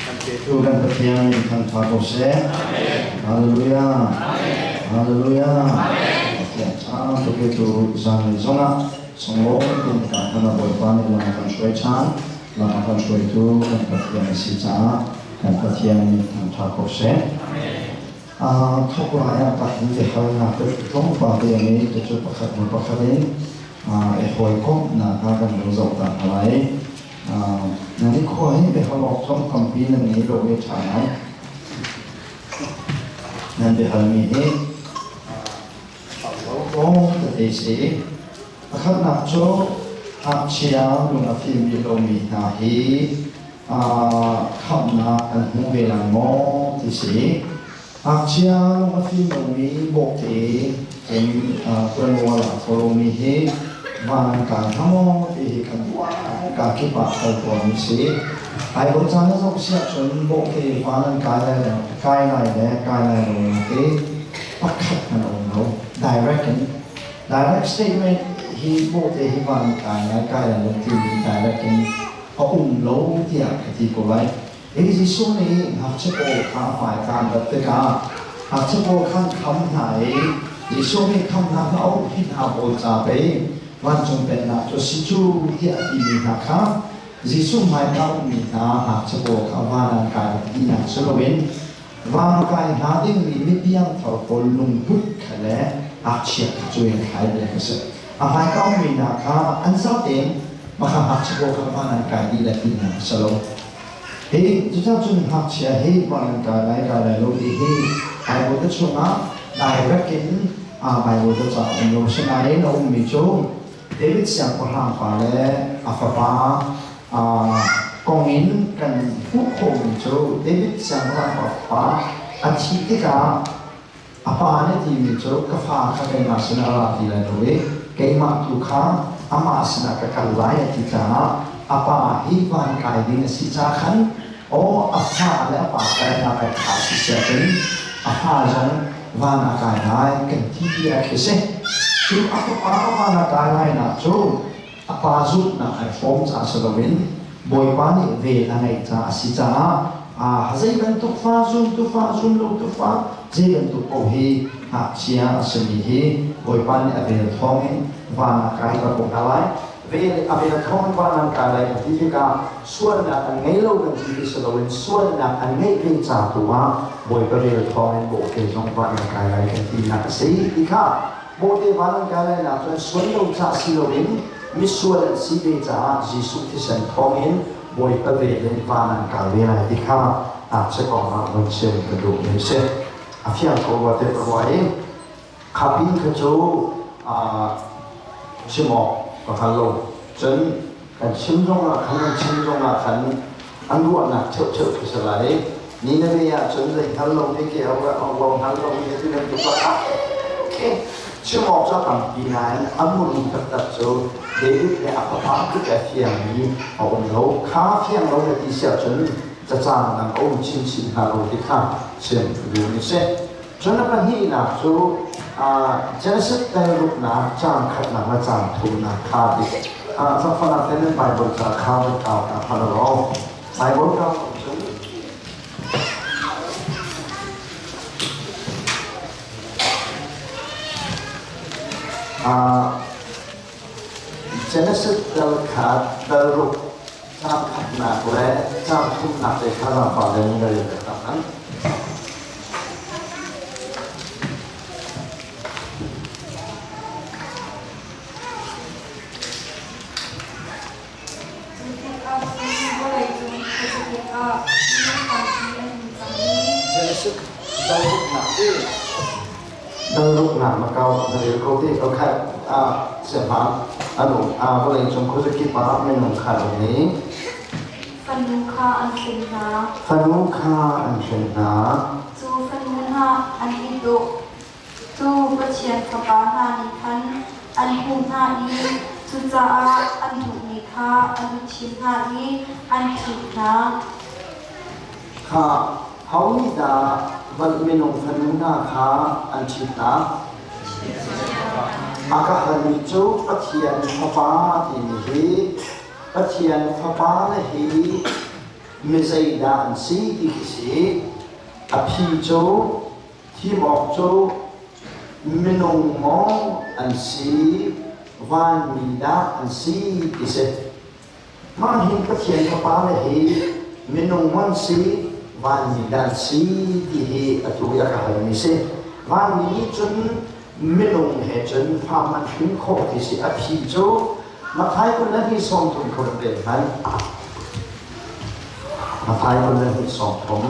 Tuhan berfirman tentang Hosea. Haleluya. Haleluya. begitu sang zonga songlo kita karena berpan melakukan suacan melakukan suatu perhatian sisa dan perhatian tentang Hosea. Kau ayat tak hingga hal nak terjun pada ini terjun perkhidmatan ehoi na akan berusap tak halai. Nanti kau ini berhalok tom kampinan ini loe canai. Nanti hal ini terdiri akan nak jo aksian dengan film bilomi nahi kamna dan mungkin mo tisi aksian dengan film bilomi bukti penwala kolomi he Vangkan kamu ikan kaki pakal tuan misi. Hai bencana sok siap jumbo ke vangkan kaya nanti pakat nanti direct statement he bukti he vangkan kaya nanti direct lo tiap ketika baik. Ini sih ni hafsebo kafai kan berteka hafsebo kan kamnai sini kamnai au hina bolcapaiวันจงเป็นนักจุสิจูที่อดีมีนะครับจิสุไม่เอามีนาหากจะบอกเขาว่าร่างกายที่นักสโลเวนร่างกายหาดิ้งมีมิตรยังทอปลุงพุทธแล้อาเชียจุยหายเลยก็เสร็จอาหารเขามีนะครับอันสัตย์เองมาหากจะบอกเขาว่าร่างกายที่และที่นักสโลเฮ้จุดจุดหากเชียเฮ้ร่างกายร่างกายโลดีเฮ้ไอ้บุตรชงอ่ะได้รักกันไอ้บุตรจะเป็นโลชนะเองเราไม่จงDavid siang perang pada apa kongin kan hukum itu David siang perang apa acitika apa ane tim itu kafah kakek masna Allah tidak boleh kemat tukar amasna kekalaya kita apa hivan kaidin sijakan apa ada apa kaya nak kasih siapin apa jangan wana kaya kan tidak kisah Jadi apa nak kaya nak jo apa zut nak form asalawin boy pani ve nangai ta asita hazai bentuk fazun lo tu fa zai bentuk ohi ha sia asmi hi boy pani avel thongin wana kai ka pokalai ve avel thong wana kai ketika suan nak ngai lo kan ti salawin suan nak ngai ve cha tuwa boy ka ve thongin bo ke jong wana kai kan ti nak sei ika Bote valan kala na tuan suan cha silowin misuan sibe cha Jisu tisan thongin boy pave len valan kala na dikha se ko ma mon se kedu ni se afia ko wa te provai khapin khajo simo ko halo chen kan chimjong la khan anru na cheu salai ni na me ya chen zai halo ni ke awa halo ni tu na tu pa okay Semua orang pimpinan amun tertentu David le apa kita fiang ni orang lo kafiang lo di siapkan jajang dan orang cincin halu di kan semua ni se. Jangan pergi nak so jenis teruk nak jang kat nak jang tu nak kadi. Sampai nanti Bible tak kau tak kalau Bible kau Genesis dalruk jam khatna kore jam thumna te khara pale ngai tan Genesis dalruk na te dalruk na makau dari kau te kau khat siapa boleh jom kau sedikit para menungkar ini. Fanuka anshena. Tu fanuha anhidu. Tu bacian kapaha nikan anhuna ni. Tu jaa anhu nikha anuchinha ni anhina. Hau ni dah menung fanuna kha anhina. Maka hari itu patian apa ini, patian apa ini ไม่ใช่ด่านสีที่สีอภิโจที่บอกโจมินงมองอันสีวันมีดาอันสีที่เสมาหินก็เขียนเข้าไปเลยมินงวันสีวันมีดาสีที่อตุยากาศมีเสวันนี้จนมินงเหจนพามันขึ้นโคที่สีอภิโจมาท้ายคนนั้นที่ส่งถึงคนเดียวกันมาท้ายคนนั้นที่ส่งผม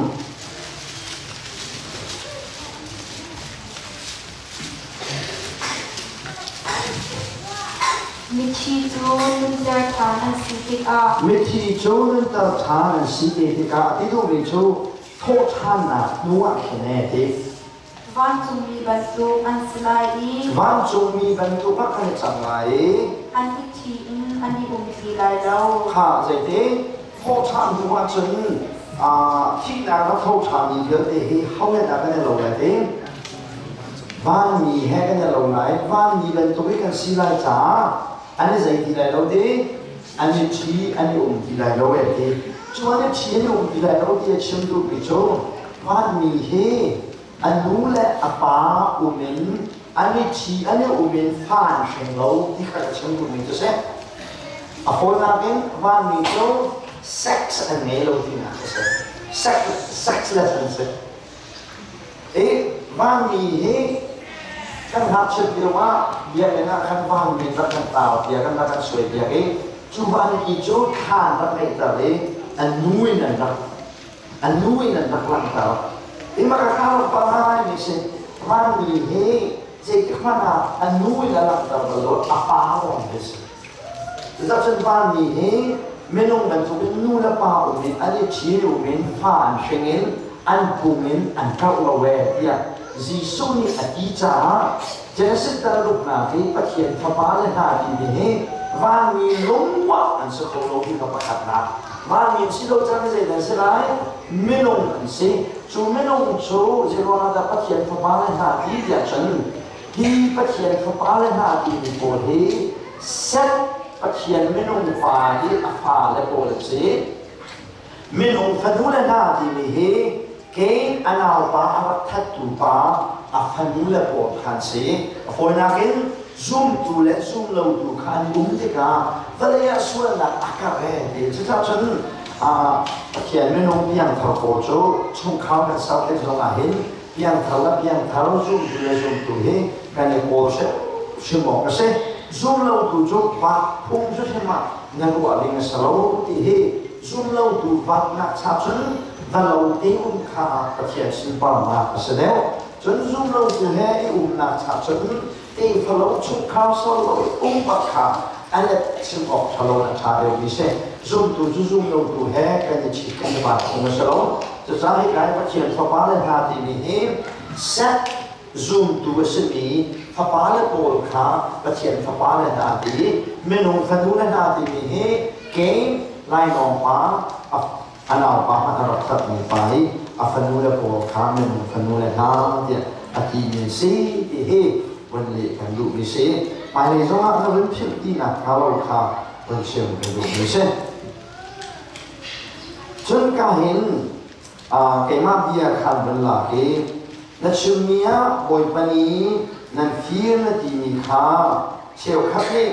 มิทีจูนุนเดอร์ทานันสิติกามิทีจูนุนเดอร์ทานันสิติกาที่ดูมิจูโทษท่านนะนัวแค่ไหนที่วันจุมีบรรทุกอันสลายวันจุมีบรรทุกอันจังไรอันที่ทีอันนี้อุมทีไรเราข้าใจเด้โทษท่านนัวจนที่นางโทษท่านมีเยอะเด้เขาเนี่ยนักกันลงเลยเด้วันมีแห่กันลงไหนวันมีบรรทุกกันสิไรจ้าอันนี้ใจที่ไรเราเด้อันนี้ทีอันนี้อุมทีไรเราเด้ชวนเนี่ยทีนี่อุมทีไรเราเด้ชิมดูไปโจวันมีเฮอันนู้นแหละอาปาอุมินอันนี้ชีอันนี้อุมินผ่านเชิงเราที่เขาจะเชิงอุมินจะเสร็จอาพอนักเองวันนี้โจเซ็กซ์อันนี้เราที่นั่นจะเสร็จเซ็กซ์เลสเสร็จวันนี้เฮกันหัดเชื่อที่ว่าเบียร์นะกันวันนี้รักกันตาเบียร์กันรักกันสวยเบียร์จูวันนี้โจทานรักในตาเลยอันนู้นนั่นรักอันนู้นนั่นรักหลังตาMakakala pangalan ni si Mami he jadi mana anu dalam terlalu apa orang besi. Tetapi Mami he menung dan tu anu lepas umin ada ciri umin fan shengin an pumin an kau lawe dia zisuni adija jadi setelah nanti pakian kapal hati ni Mami lomba an sekolah kita pakai nak Mami silo jangan saya selai menung siจูไม่ลงจูเจ้าว่าจะพัฒนาฟ้าเลยหาที่เดียฉันที่พัฒนาฟ้าเลยหาที่มีโบฮีเซตพัฒนาไม่ลงฟ้าที่อาฟ้าเลยโบเลยสิไม่ลงฟันดูเลยหาที่มีเฮเกณฑ์อันเอาป้าอาวัตถุป้าอาฟันดูเลยโบขันสิฝนนักเองซูมดูเลยซูมเราดูขันอุ้มเด็กอ่ะแต่เลยส่วนนักอากาศเดียจะทำฉันเขียนไม่ลงเพียงเท่าโคโจชุ่มเขาเป็นสัตว์เล็กลงมาเห็นเพียงเท่าละเพียงเท่าซูมดูเลยซูมดูเห็นกันในโคเชชิมอกเสซูมเราดูจุดวัดพุ่งจุดเห็นมานั่นว่าลิงสโลที่เฮซูมเราดูวัดนักชับจนแต่เราตีอุ้มขาเขียนสิบปอนมาเสด็จจนซูมเราดูเฮอุ้มนักชับจนตีพลังชุ่มเขาสโลอุ้มปักขาอันนี้สิบออกทะเลนักชาเดียวมิเช่ซูมดูซูมเราดูแฮกันจะฉีกกันบาดของมันสโลจะสร้างให้กลายเป็นเชียนฟ้าเลยหาที่นี่เองเซตซูมดูสมีฟ้าเลยโผล่ขาเป็นเชียนฟ้าเลยหาที่เมนูฟันดูเลยหาที่นี่เองเกมไล่น้องฟ้าอันเอาฟ้าอันรักษามีไปฟันดูเลยโผล่ขาเมนูฟันดูเลยหาที่อาทิตย์นี้สิที่เฮวันเล็กกันดูมิเช่ไปในจังหวะนั้นเป็นพิธีนักข่าวข่าววันเชียงกันดูมิเช่จนก็เห็นเกมาเบียขันเป็นหลักนั่นชื่อเมียบอยปนีนั่นฟิลนั่นที่มีค่าเชี่ยวขับเนี่ย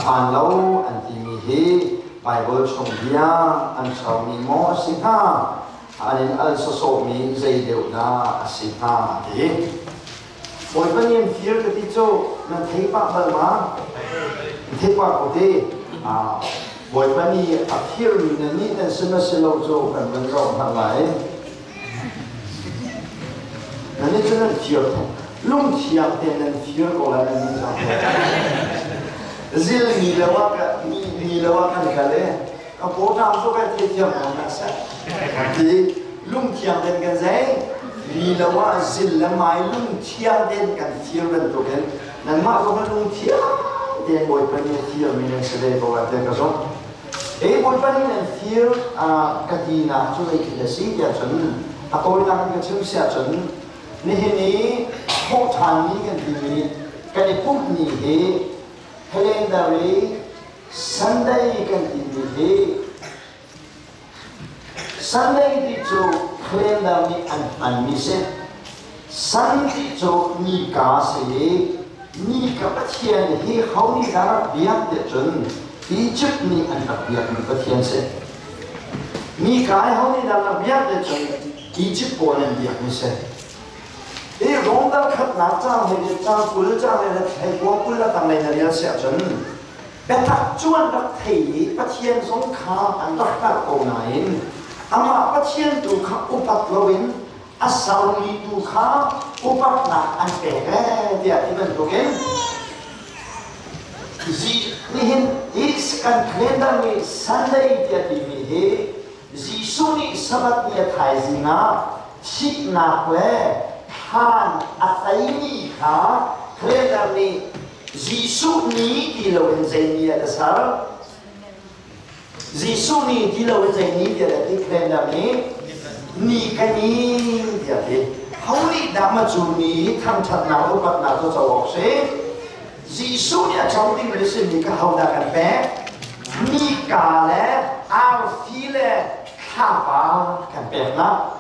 ผ่านเราอันที่มีเฮไปเวิร์ชงเบียอันชาวมีมอสิฮาอันนี้อันสโสมีใจเดียวดาสิฮาเดบอยปนีฟิลก็ที่โจนั่นเทปะเบอร์มาเทปะโอเดบอยปนีอัพฮิร์นั่นนี่นั่นสมัยเราโจกันเป็นรองทั้งหลายนั่นนี่จะนั่นเที่ยวลุงเที่ยวแต่นั่นเที่ยวก็แล้วนั่นนี่จ้าซิลมีแล้วว่ากันมีแล้วว่ากันกันเลยก็พอทำตัวแบบเที่ยวของนักสัตว์ที่ลุงเที่ยวเดินกันใจมีแล้วว่าซิลและไม่ลุงเที่ยวเดินกันเที่ยวกันตัวกันนั่นมาก็เป็นลุงเที่ยวเดินบอยปนีเที่ยวมีนั่นแสดงตัวแบบเดินกันซ้อนบอยปนีนั่นเที่ยวกันที่น่าช่วยกิจสิทธิ์อย่างฉันตัวนักการเชื่อมเสียฉันนี่เห็นนี้พวกทางนี้กันดีกันในพวกนี้เฮเฮเลนดารีสันได้กันดีเฮ Sunday thì chú khen đào ni ăn mi se Sunday chú ni cá se ni cá bắt thiên hi hậu ni đã biếc để chuẩn Egypt ni ăn bắt biếc ni bắt thiên se ni cá hậu ni đã biếc để chuẩn Egypt bộ nên biếc ni se 이 롱달 컷 나자 해게 자 꿀자 해게 해고 꿀라 당내 내려 세전 배탁 주원 딱 태이 빠티엔 송카 안닥다 고나인 아마 빠티엔 두카 오pat 로인 아사우니 두카 오pat 나 안베게 dia iben dogen 지 니힌 이스칸 클렌더니 산데이 dia 디미헤 지수니 사바트에 타이징아 식나괴 Han ataini ka kaya ni Jisu ni dilawin zaini ada sar Jisu ni dilawin zaini dia ada kaya ni kani dia ada hauli dama juni tham chat na upat na to jawab se Jisu ni achau ni listen ni ka hauda kan pe ni ka le al file khapa kan pe na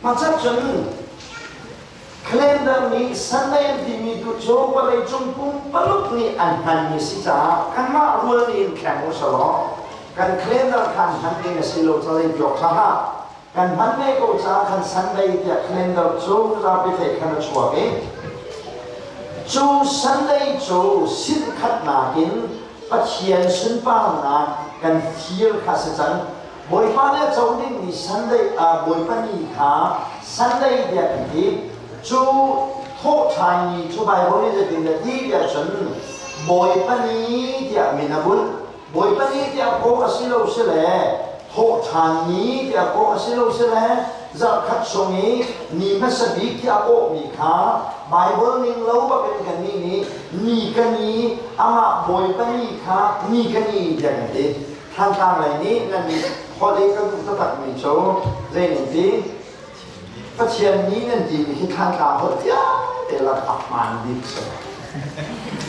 macam jun Kalender ni Sunday di minggu coba lagi jumpa peluk ni anhan ni sisa kan mak ruang ni kang usah kan kalender kan hanti ni silo cari jok saha kan hanti ko cah kan Sunday dia kalender coba rapi te kan cuak coba Sunday coba sinkat nakin pacian sunpang na kan tiel kasih boy pada coba ni Sunday boy pani ka Sunday dia kiki chú thốt thành ni chú bài hôm nay giờ tìm được đi địa chuẩn bồi pani địa mình là bún bồi pani địa có cái lâu xí lệ thốt thành ni địa có cái lâu xí lệ giờ khắc sông ni ni mất sự bị địa có mi khá bài hôm nay lâu ba bên cái ni cái ni ama bồi pani khá ni cái ni địa cái gì thang thang này ni nên họ đi cái cũng tất mình chỗ dây này điก็เชียนนี้นั่นดีที่ทางการเขาเที่ยวแต่ละตับมันดีสุด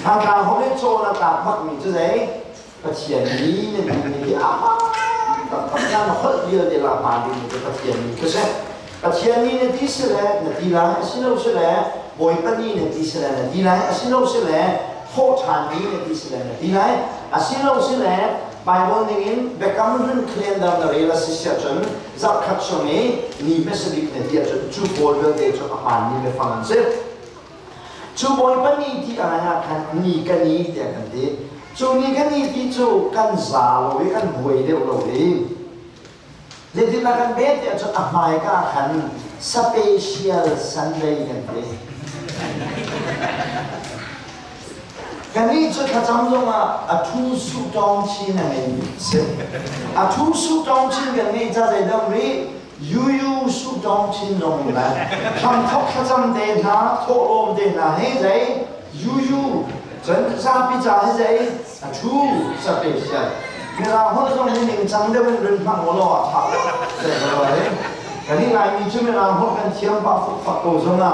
ทางการเขาไม่โชว์ระดับมักมีจุดไหนก็เชียนนี้นั่นดีที่แต่ทำงานเขาเยอะแต่ละมันดีก็เชียนนี้ก็ใช่ก็เชียนนี้นั่นดีสุดเลยนั่นดีแล้วสิ่งนู้นสุดเลยบอยปนีนั่นดีสุดเลยนั่นดีแล้วสิ่งนู้นสุดเลยโคชานนี้นั่นดีสุดเลยนั่นดีแล้วสิ่งนู้นสุดเลยไปวันนี้เบกัมรุ่นเคลียนดาวน์เรลสิเซียจนจับขัดชงนี้นี่ไม่สนิทเนี่ยที่จะจูบอลเวลเดชอาหารนี่ไม่ฟังเสียจูบอลปนีที่อะไรนะกันนี่กันนี่เดียกันดีจูนี่กันนี่ที่จูกันซาโลวิกันหวยเดียวโลวิเดี๋ยวที่นักกันเบสเดียจะอาหารก็กันสเปเชียลซันเดย์กันดีกันนี้จะขจำลงทุสุดองชินอะไรสิทุสุดองชินกันนี้จะได้ดำริยูสุดองชินลงนะทำทบขจำเดินนะทบลมเดินนะให้ใจยูจนจะพิจารณาให้ใจทูสเปเชียลเวลาเขาต้องมีหนึ่งจังเดิมเรื่องฟังหัวเราะถามเลยอะไรกันนี้ไงมีช่วงเวลาเขากันเทียมปะฟุกฟักโตซะนะ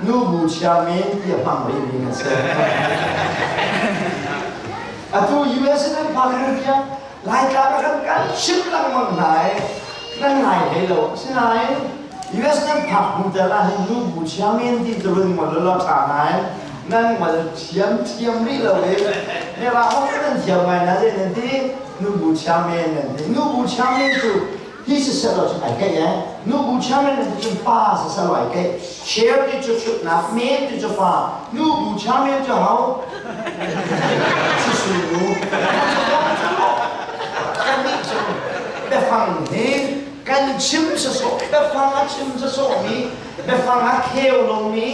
นูบูชาเมนที่ฟังไม่ดีกันเสียตัวยูเอสนั้นพากันเดียรายการกันชิมลังมันไหนนั่นไหนให้เราใช่ไหมยูเอสนั้นผักมันจะละให้นูบูชาเมนที่จะเรื่องมันละทางไหนนั่นมันเทียมนี่เราเลยเนี่ยเราเขาเป็นเทียมไงนะเรื่องที่นูบูชาเมนนั่นนูบูชาเมนคือที่จะเสร็จเราจะไปกันยังนูบูชาเมนนั่นจะป้าจะสลายกันเชฟที่จะชุดนะเมนที่จะป้านูบูชาเมนจะเอาสุดกันนี่จะไปฟังนี่กันชิมจะสไปฟังชิมจะสมีไปฟังเคียวลงมี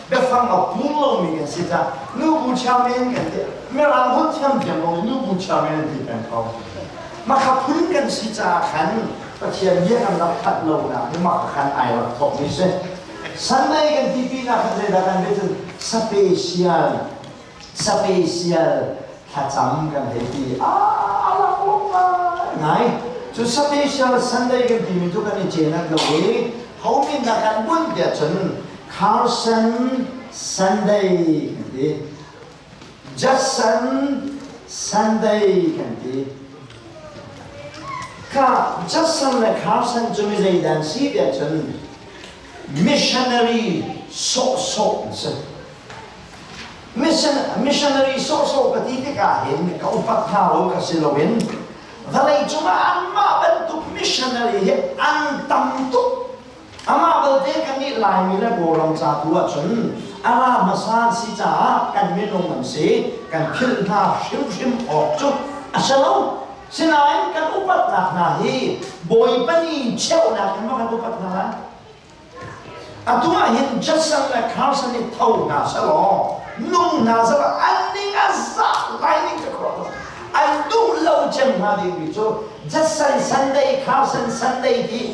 ไปฟังปุ้งลงมีกันสิจ้านูบูชาเมนกันเดียเมื่อเราพูดเทียมเทียมลงนูบูชาเมนที่เป็นเขามาขับพื้นกันสิจ้าขันก็เทียมเยอะกันรับพัดลงนะที่มาขันไอเราถกนี่สิสันได้กันที่ปีน่าขันได้กันเป็นสเปเชียลถ้าจำกันให้ดีอะไรลงมาไงจุดสเปเชียลสันได้กันที่มีทุกคนเจนักเลยเขามีนักการบุญเดียจนคาร์สันสันได้กันดีจัสสันสันได้กันดี ข้าจัสสันและข้าสันจะมีใจดันซีเดียจน missionary โซสิmissionary โซกติที่กาเห็นเขาอุปถัมภ์กับศิลปินแต่เลยจุมาอันมาเป็นตุก missionary อันตั้มตุกอามาเป็นเด็กกันนี่ลายมีและโบราณจากตัวจนอารามาสานสิจ้ากันไม่ลงมันสิกันพิลนาชิมออกจุดอาชลุสินายกันอุปถัมภ์นาฮีบอยปนีเชี่ยวนะกันว่ากันอุปถัมภ์อะตัวเห็นจัสสันและคาร์สันนี่เท่านาสลอนุ่งนาสลออันนี้ก็สักไลนิ่งจะครบอันดูเราจำมาดีวิจูจัสสันสันเดย์คาร์สันสันเดย์ที่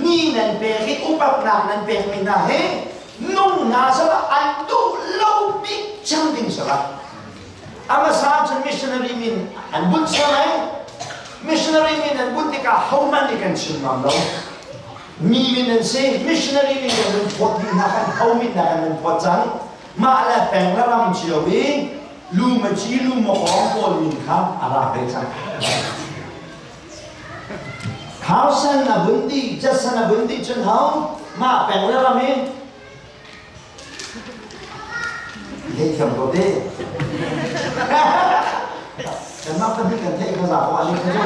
นี่นั่นเป็นอุปถัมภ์นั่นเป็นไม่น่าเห็นนุ่งนาสลออันดูเราบิ๊กจังดิ้งสลออามาสานจนมิชชันนารีมินอันบุตรสมัยมิชชันนารีมินอันบุตรที่ก็ฮาวมันนี่กันชิมมันแล้วมีมินเซมิชชันนารีมินกันพอดีนักเขามินนักกันพอจังมาแล้วแปลงแล้วรำเชียวเองลูมาจีลูมาหอมพอมินครับอะไรไปจังเขาเส้นนับบุญดีจะเส้นนับบุญดีจนเขามาแปลงแล้วรำเองเฮ้ยคำพูดเด้แต่มาเป็นที่กันเทภาษาวันนี้เขาจะ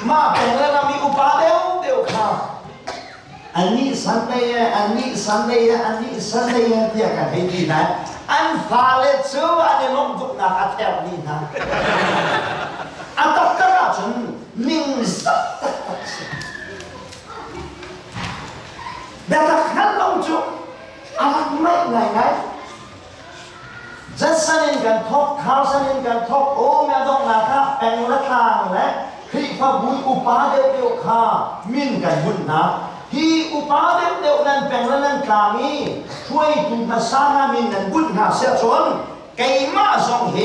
มาแปลงแล้วรำมีอุปาเดียวค่ะอันนี้สันเดย์อันนี้สันเดย์อันนี้สันเดย์ที่กันให้ดีนะอันฟาเลซูอันนี้ลงทุกนักอัตแถวนี้นะอันตักกระจนนิ่งสักแต่ถ้าขันลงจุอะไรไม่ไงจะสนิทกันทบเขาสนิทกันทบโอ้แม่ต้องนะครับแปลงละทางและที่พระบุญอุปาเดียวค่ะมินกันบุญนะที่อุปาเดียวนั้นแปลงละนั้นกามีช่วยตุนภาษาหน้ามินนั้นบุญหาเสียจนไก่มาสองเฮ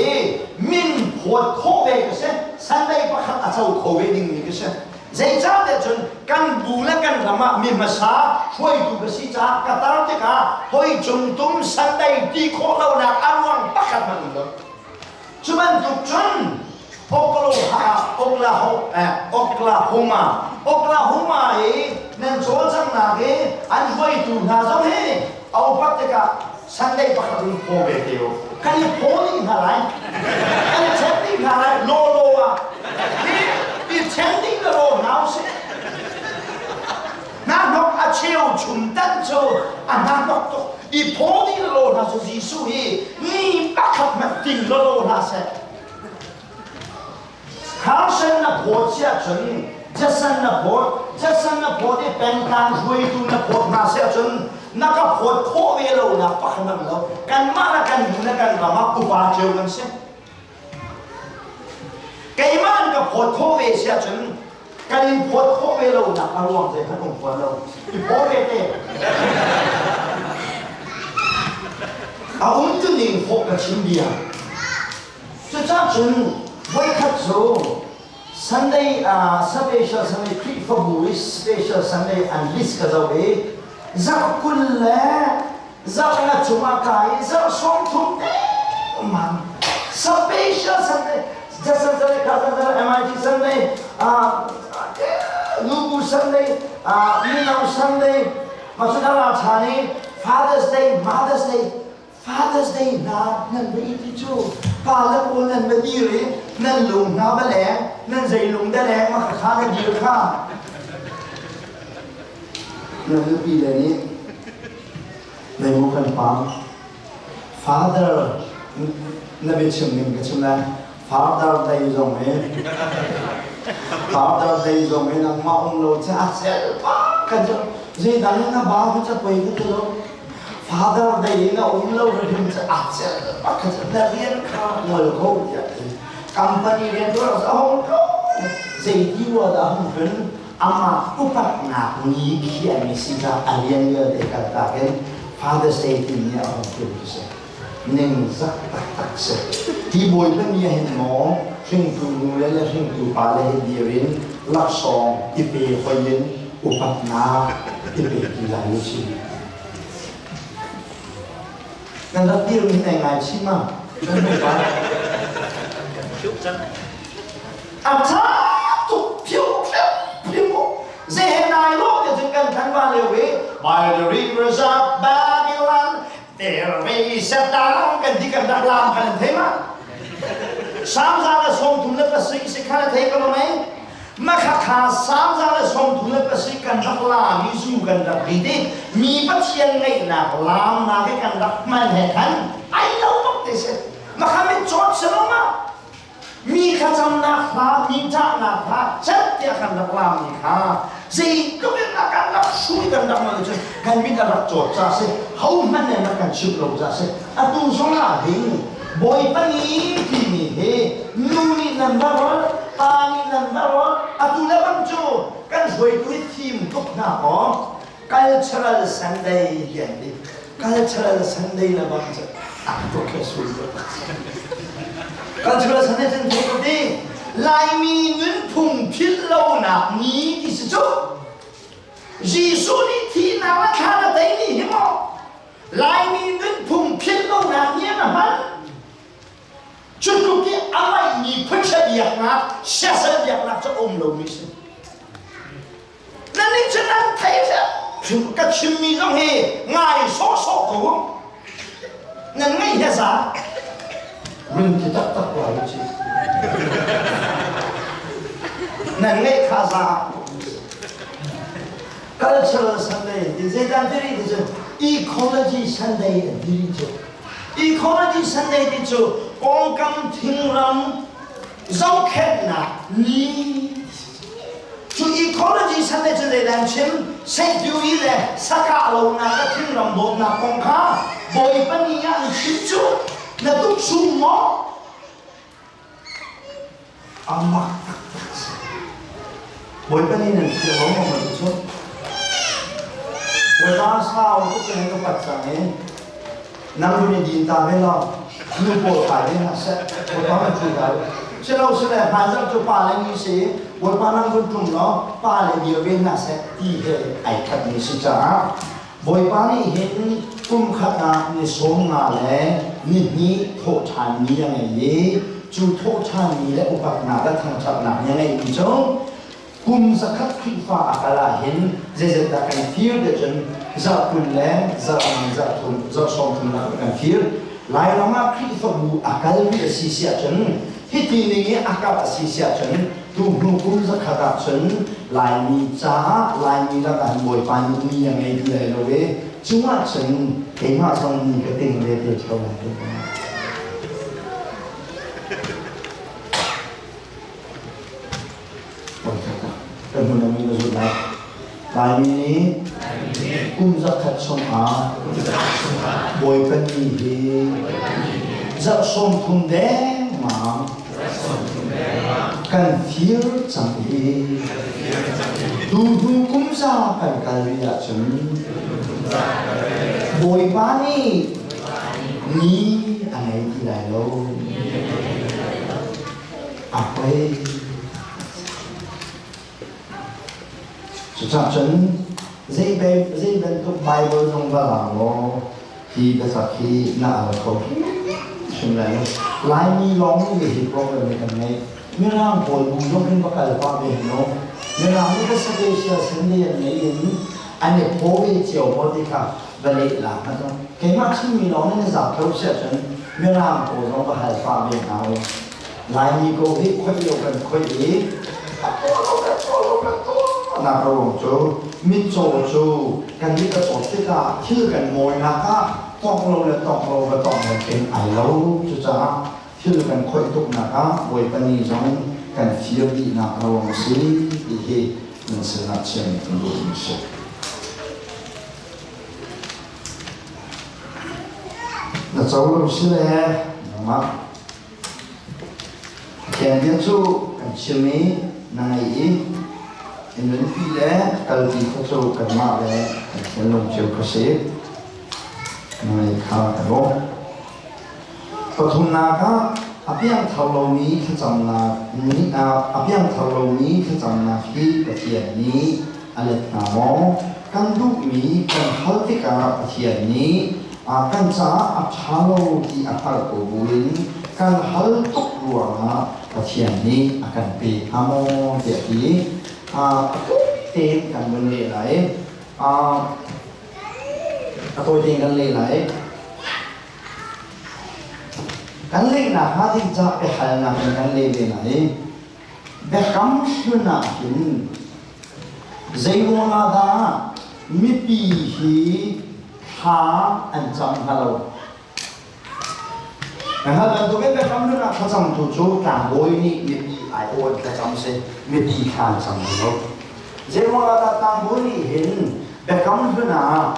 มินปวดโคเวก็เช่นสันได้ประคับอาเจ้าโคเวดิ้งนี่ก็เช่นใจจ้าเดจนกันบูและกันธรรมะมีภาษาช่วยตุนภาษาจากระตาติกาหอยจงตุ้มสันได้ที่โคเราหนักอันวังประคับมันเลยจุบันตุกจนโอกลาโฮมานั่นโจรจังนาเกอันช่วยตุนหาจงเฮเอาปัตติกาสันได้ประคับโคเวเดียวกันยี่โพนี่อะไรกันเช็ดนี่อะไรโลอ่ะนี่เช็ดนี่โลน้าวสิน้านกอาเชียวชุมตันโจอันน้านกตัวอีโพนี่โลน้าสุจิสุฮีนี่ปักขับมันติงโลน้าเสข้าเส้นนับโพเสียจนจะเส้นนับโพที่เป็นการช่วยตุนนับโพมาเสียจนนักโพโคเวโลนับปักนั่นแล้วกันมาแล้วกันบุญแล้วกันรามาอุปาเจียวกันเสียไก่มันกับโพโคเวเสียจนกันโพโคเวโลนับอารมณ์ใจขนมโพโลอีโพเวเตเอาอุ้มตัวนี้โพกับชิมเบียจะจ้าจนไว้ขัดโซ่ Sunday special Sunday creep for boys special Sunday and list ก็จะเว้จะคุลเล่จะงานจุมาไก่จะส่งทุกเอ๊มัน special Sunday จะ Sunday ข้าจะ MIT Sunday Lugu Sunday มีนา Sunday มาสุดาราชานี Father's Day Father's Day นั่นไม่ที่จูป้าและปูนั่นไม่ดีเลยนั่นลุงน้าไปแหลงนั่นใจลุงได้แหลงมาข้ากันดีข้านั่นคือปีเดือนนี้ในมุขันปั๊ม Father นั่นเป็นชื่อหนึ่งก็ชื่อนั้น Father Day ตรงนี้ Father Day ตรงนี้นั่งมาองค์โลจะเสร็จป้ากันจะจีดันนั่งบ้าก็จะไปก็จะลงFather Day นะองค์เราเรียนจะอาจจะปักจะได้เรียนข้าวเงินเขาอย่างนี้คัมพานีเรียนตัวเราเอาเขาสิ่งที่ว่าเราเป็นอามาอุปนักนี้เขียนมิสิจาอันเรียนเยอะเด็กกันตาเป็น Father Day ที่นี่เอาตัวเสียหนึ่งสักตักเสียที่บอยเป็นยังเห็นหมอซึ่งตัวนู้นและซึ่งตัวปาเลเดียรินลักษองที่เป็นคนยินอุปนักที่เป็นกีฬาลุชินั่นรักที่เรามีในงานชิมานั่นไม่ฟังอาจารย์ตัว by the rivers of Babylon there is a down kan di kan dak lam kan thế mà sam ra là song thum le pasik se kan thế có mấy mà khá sam ra là song thum le pasik kan dak lam mi su kan dak đi đi mi bắt xiên ngay na lam na cái kan dak man hệ kan ai lâu tóc thế sẽ mà khá mình chọn xem mà mi khá chăm nạp phá mi cha nạp phá chất tiệt kan dak lam ni khá gì lúc ấy là kan dak suy kan dak mà chứ kan mi kan dak chọn ra sẽ hậu man này mà kan chụp lâu ra sẽ à tu sống là hình boy pani thì mi he nu ni nan ba ro ta ni nan ba ro à tu le bang chu kan hoi tu theme tok na ko cultural Sunday hiện đi cultural Sunday là bao giờ à tôi kêu suy cultural Sunday chân thế có đi lại mi nguyên phùng phiết lâu nạp ní thì sẽ chút Giêsu đi thì nào là khá là đấy đi hiểu không lại mi nguyên phùng phiết lâu nạp nhé mà hắn chút cuộc kia anh ấy nhị quyết sẽ việc nạp sẽ việc nạp cho ông lâu mi sinh nên đi chân anh thấy chứ các chim mi trong hè ngài số cổ nên ngay hết giá mình thì tắt quả chứ nên ngay khá giá cultural Sunday thì dễ dàng thế thì chứ ecology Sunday thì chứ ecology Sunday thì chứ con cầm thiên râm dấu khét nà ní chú ecology Sunday chứ để làm chim sẽ chú ý là sắc cả lâu nà các thiên râm bột nà con khá bồi bánh ý ăn chim chú là túc xung mó amak bồi bánh ý nè thì bóng mà chú bồi ba sao túc cái này có bạch rằng ấy nằm luôn đi nhìn ta với lo như bộ phải lên là sẽ bồi ba mà chú cái sẽ lâu sẽ là hai dặm cho ba lên như thế bồi ba năm con trùng nó ba lên nhiều bên là sẽ đi về ảnh thật như thế trả bồi ba này hiện cung khát na ni sống na lẽ ni ni thổ sản ni yang ấy chú thổ sản ni lẽ upak na đã thằng chặt na yang ấy như chỗ cung sa khát khi pha akala hiện dễ ta can feel the chân za kun lẽ za thùng za song thùng na can feel lại là mà khi pha bu akal bị si si chân hít thì ni akal si si chân tu nu cung sa khát chân lại ni cha lại ni là can bồi pan ni yang ấy đi lại rồi chúng ta chừng cái mà xong những cái tình về để cho lại được cái một năm mình rồi lại tại vì cũng rất thật sông bồi bên gì rất sông thùng đen mà cần phiếu chẳng gì đủ cũng ra phải cái gì à chừng bồi bán đi ní anh ấy thì lại lâu à quay sự chắc chắn dễ bên thuốc Bible trong và làm nó thì bây giờ khi nào là không chúng lại lái mi lóng về thì problem này cần ngay nhưng mà hồi bùn nó không có cái qua về nó nhưng mà những cái situation sinh đi anh ấy anh ấy bố về chiều bố đi cả và lệ là nó thôi cái mắt khi mình nói nên giảm kéo sẽ chân nhưng mà cổ nó có hài pha về nào lại như cô hết khoe yêu cần khoe ý nào rồi chú mít chú cần biết cái tổ chức là chưa cần ngồi là ta tòng lâu và tòng là cái ai lâu chú cha chưa cần khoe tục là ta với bên này giống cần phiêu đi nào rồi xí thì mình sẽ làm chuyện cũng đúng sự là cháu lâu xí lẽ mà kèm đến chú cần chiều mỹ này in đến khi lẽ cần gì có chú cần mà lẽ cần lòng chiều có xí này khá là tốt và thùng nào đó áp dụng thầu lâu mỹ thì chẳng là áp dụng thầu lâu mỹ thì chẳng là khi cái tiền ní anh là mỏ căn đúc mỹ căn hal tất cả cái tiền ní căn giá áp cháo lâu thì áp hal cổ bùn căn hal tục ruộng cái tiền ní căn bị amo để tí tên căn vấn đề này tôi thì gần lì lại gần lì là hai thì cha cái hai là gần lì lại bé cắm xuyên là hình dây buông ra mi bì hi ha anh chăm hello ngày hôm nay tôi bé cắm xuyên làเขาchăm tu chú cả bôi ni mi bì ai ôn cái chăm se mi bì ha chăm hello dây buông ra cả bôi ni hình bé cắm xuyên là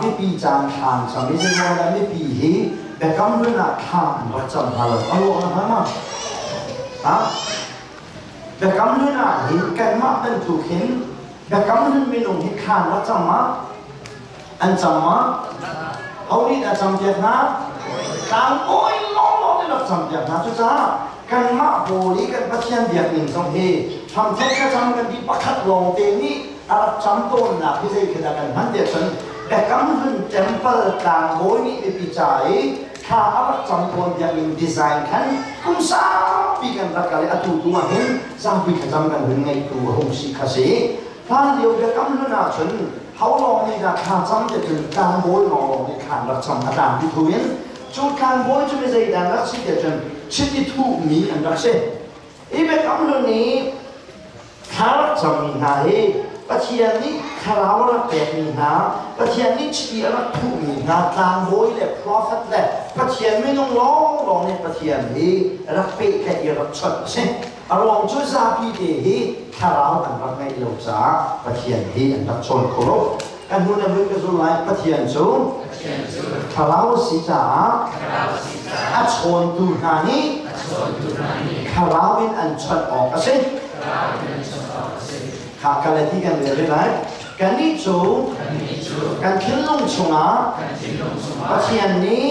mi bì chăm ha chăm mi dây buông ra mi bì hi bé cắm xuyên là ha anh chăm hello alo anh thấy mà hả bé cắm xuyên là hình cái mắt bên tu hình bé cắm xuyên mình dùng hình khan và chăm má anh chăm má hầu như là chăm việc na càng ôi nó là chăm việc na chứ saoกันมาโบลีกันพัฒนาเดียร์หนึ่งสองเฮทำเท่าแค่ทำกันที่ปักขัดลงเตนี่อาจำต้นนะพี่เจ้าคือกันหันเดียร์ฉันแต่กำลังเต็มเปิดกลางโบนี่ไปปีใจข้าอาจำต้นเดียร์หนึ่งดีไซน์ขันกุ้งซาปีกันรักกันเลยอตุตัวเห็นสร้างปีกันจำกันถึงไงตัวหงสีคาสีท่านเดียวแต่กำลังน่าฉันเขาลองนี่นะข้าจำเดียร์ถึงกลางโบยลองนี่ขันรักจำอาจารย์ที่ทุเรียนจุดกลางโบยจะไม่ใช่แต่รักสิเดียร์ฉันชิดที่ถูกมีอันดับเช่อีเบกำลังนี้ข้าจะมีหาเฮปัจจัยนี้ข้าเราละแปดมีหาปัจจัยนี้ชีละถูกมีหาการโวยและ profit และปัจจัยไม่ต้องร้องในปัจจัยนี้รักเป็ดแค่รักชดเช่อารมณ์ช่วยซาพีเดฮีข้าเราอันรักในโลกจ้าปัจจัยนี้อันรักชนโคโลกันหุ่นมือก็สุดไล่ปัจจัยจูข้าเราสีจ้าอัชนดูนานี้คาราวินอันชัดออกสิข้ากันเลยที่กันเรียนได้กันนี้จูกันขึ้นลงชงอ่ะปัจจัยนี้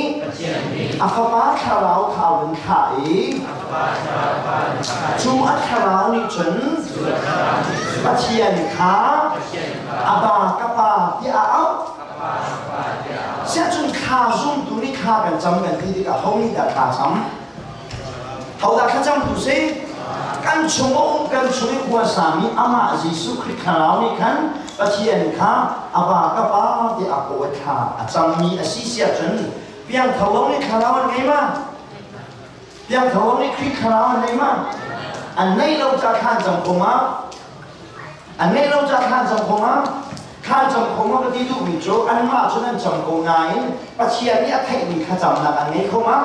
อาคาบาคาราข่าวเป็นข่ายจูอัคารานี่จนปัจจัยข้าอาบากปาที่เอาเสียจนข้าซุ่มตัวนี้ข้ากันจำกันที่กับห้องนี้แต่ข้าจำเขาได้ข้าจำดูสิกันชงกันช่วยหัวสามีอามาจิสุคริข้าเรานี่ขันปัจจัยข้าอาบากปาที่อาโกะข้าจำมีอาศิเสียจนเพียงเขาลงนี่ข้าเราไงมาเพียงเขาลงนี่คริข้าเราไงมาอันนี้เราจะข้าจำคงมาอันนี้เราจะข้าจำคงมาข้าจำคงว่าที่ดูมิโจอันมาจนนั้นจำคงไงปัจจัยนี้ให้มีข้าจำนักอันนี้เข้ามา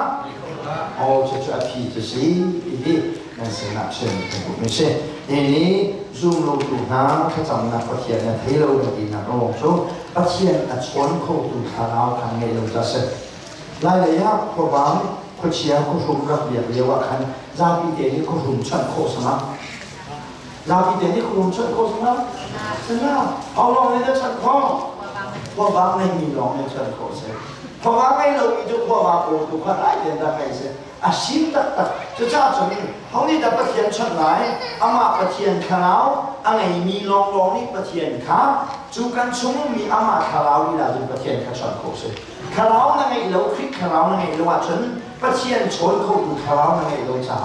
โอ้จะช่วยพี่จะสิอีนั่นสินักเชื่อเป็นผู้ไม่ใช่ทีนี้ซูมลงดูนะข้าจำนักปัจจัยเนี่ยให้เราได้ดีนะเราลองดูปัจจัยอันชวนเข้าดูข้าเราทางไงเราจะเสร็จรายละเอียดข้อบางข้อเชียร์ข้อสุ่มระเบียบเรียกว่าคันจาพิเดนี่ข้อสุ่มชั้นข้อสมัครลาพิเดนี่คุณชั้นโฆษณาใช่ไหมเอาลองในชั้นข้อพอบางไม่มีลองในชั้นข้อเสียพอบางไม่เรามีจุดพอบางโอ้ทุกคนได้เรียนได้ไหมเสียอาชีพตัดจะจ้าจนเขานี่จะประเทียนชั้นไหนอามาประเทียนขาวอะไรมีลองนี่ประเทียนขาจูกันชุ่มมีอามาขาวนี่แหละจุดประเทียนขชั้นข้อเสียขาวนั่นไงเราคลิกขาวนั่นไงเราว่าฉันประเทียนชนเขาดูขาวนั่นไงเราจ้า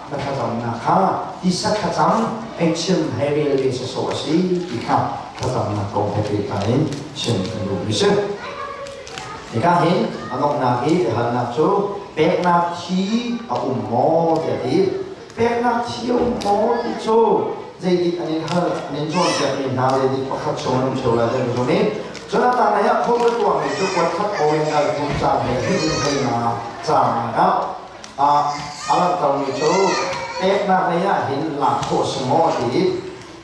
แล้วข้าจำนะคะที่สักข้าจำไอ้เชื่อมให้เรียนเรียนสอนสิอีกครับข้าจำนักกองให้เรียนกันเชื่อมกันดูมิเช่นี่ก็เห็นอันนั้นนักเอกหันนักโจเป็ดนักชีอุ้มหมอเดี๋ยวนี้เป็ดนักชีอุ้มหมอที่โจใจดีอันนี้เขาเน้นชวนจะเป็นนาเลยดีเพราะเขาชวนชวนอะไรตรงนี้จนตอนนี้เขาเป็นตัวนี้ทุกคนเขาโอยเอาคุณจำให้ที่ให้มาจำแล้วอะไรตรงนี้โจเป็ดนักเนี่ยเห็นหลักโคสมอดี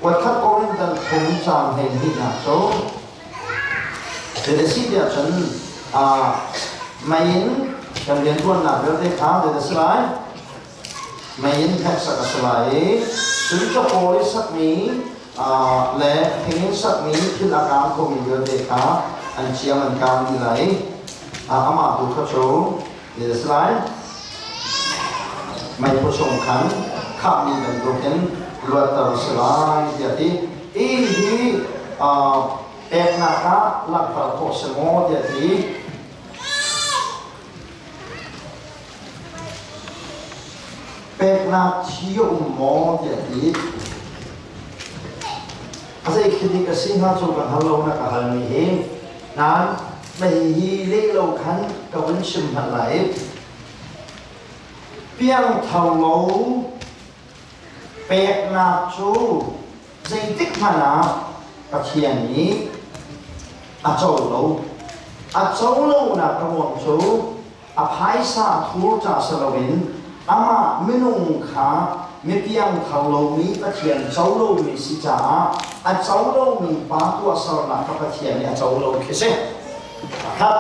ว่าเขาโอยดันคุณจำให้ที่นักโจแต่ในสิ่งที่ฉันไม่เห็นการเรียนตัวหนักเรื่องที่เขาเดินสลายไม่เห็นแค่สักสลายสุดจะโอยสักนี้และเพียงสักนี้ที่ละการคงมีเรื่องที่เขาอันเชื่อมันการดีไหลอามาดูเขาโชว์เดินสลายไม่ผู้ชมขันข้ามีเป็นตัวเห็นรวดตัวสลายเดี๋ยวที่เอกนักหลักประโคสมอเดี๋ยวที่เป็ดนักที่อุ้มหมอเดี๋ยวที่อาศัยคิดดีกับสิ่งที่จูกันฮัลโหลนักฮัลมีเองนั้น ไม่ฮีเลี้ยเราขันกับวันชิมหันไหลเพียงเท่าโลเปกนาจูใจติ๊กมานาปะเทียนนี้อาเจ้าโลอาเจ้าโลนักระวังจูอภัยสาทูจ่าสลวินอามาไม่นุ่งขาไม่เพียงเท่าโลมีปะเทียนเจ้าโลมีสิจ่าอาเจ้าโลมีปาตัวสลนักปะเทียนเนี่ยเจ้าโลคิดเสครับ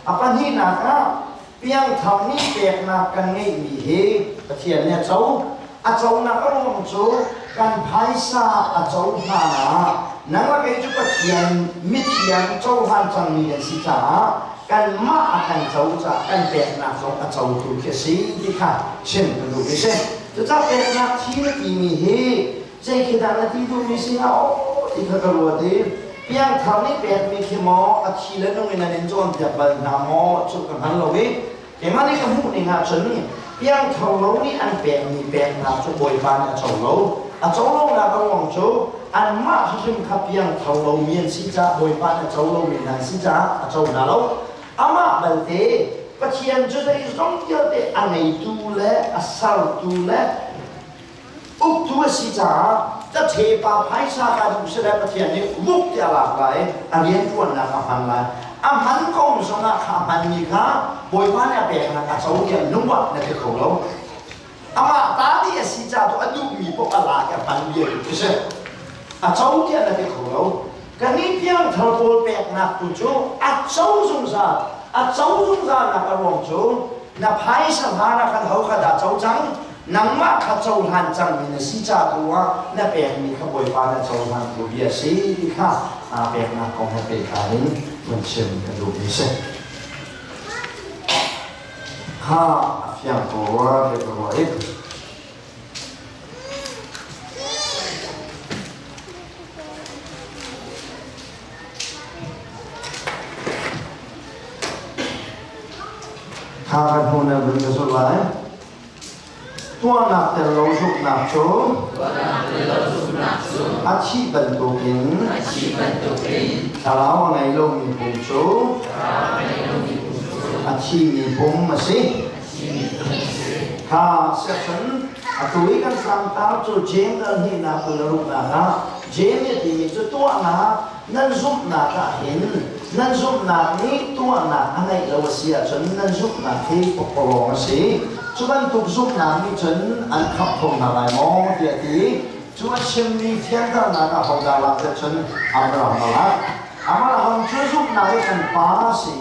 อาปัญหาหนักนะเพียงเท่านี้เปกนักกันไงมีเฮปะเทียนเนี่ยเจ้าอาเจ้านักระวังจูกันภายสาอาเจ้าหานังว่าไอ้จุปะเทียนมิเทียนเจ้าหันจังมีเดสิจ่ากันมากันเจ้าจะกันเปกนักของอาเจ้าถูกแค่สิที่ค่ะเช่นกันดูไม่ใช่จะเปกนักที่ไม่มีเฮใจคิดอะไรที่ดูไม่ใช่เอาที่เขากลัวดีเพียงเท่านี้เปกมีขี้หมออาทิตย์ละน้องเงินจวนจะบันนามอจุกันหันเราเว้ยเห็นไหมนี่ก็มุ่งในงานฉันนี่เพียงเท่าเรานี่อันเปกมีเปกนักจุบอยบานอาเจ้าเราอาเจ้าเรานักระวังจูอันมาซึ่งขับเพียงเท่าเราเมียนสิจ้าบอยบานอาเจ้าเรามีนันสิจ้าอาเจ้าหน้าเราอามาบัลเตปะเทียนจุดไอ้ตรงเดียวเตอันไหนตูเล่อาสาตูเล่อุกตัวสิจ้าจะเทปาไพศาการดุษฎปะเทียนนี้วุกจะหลากหลายอันเรียนตัวนักอาหารละอาหารกองสงฆ์อาหารมีค่าบอยบ้านเนี่ยเป็นนักอาเจ้าเทียนนุ่มวัดในที่เขาเราอามาตาดีสิจ้าตัวดูมีพวกอะไรกับปันเดียวใช่อาเจ้าเทียนในที่เขาเรากันนี้เพียงเท่าตัวแปลกนักตุจูอาเจ้าสงสารอาเจ้าสงสารนักรวงจูนับไพ่สถานะกันเขาขนาดเจ้าจังนังมาข้าเจ้าหันจังมีนสิจ้าตัวนับแปลกมีขบวยฟ้านับเจ้าหันตัวเบียสีที่ข้าแปลกนักของให้เป็นการนี้มันเชื่อมกันดูดีเสียข้าเพียงตัวเรียบร้อยข้ากันหัวหน้าบุญกุศลายตัวนักแต่เราสุขนักโชอาชีพบรรทุกินชาลาวไงเรามีภูมิโชอาชีพมีภูมิมาสิข้าเสียฉันตัวอีกันสังตาจูเจมส์นี่นักเป็นรูปนาเจมส์ที่มีตัวนานั่นสุขนักเห็นนั่นสุขนักนี้ตัวนักอะไรเราเสียฉันนั่นสุขนักที่ปกป้องสิชวนทุกสุขนักนี้ฉันอันขับของอะไรมองเดียดีชวนชิมมีเทียนกันนักของดาราแต่ฉันอับราฮัมละอับราฮัมช่วยสุขนักให้กันป้าสิ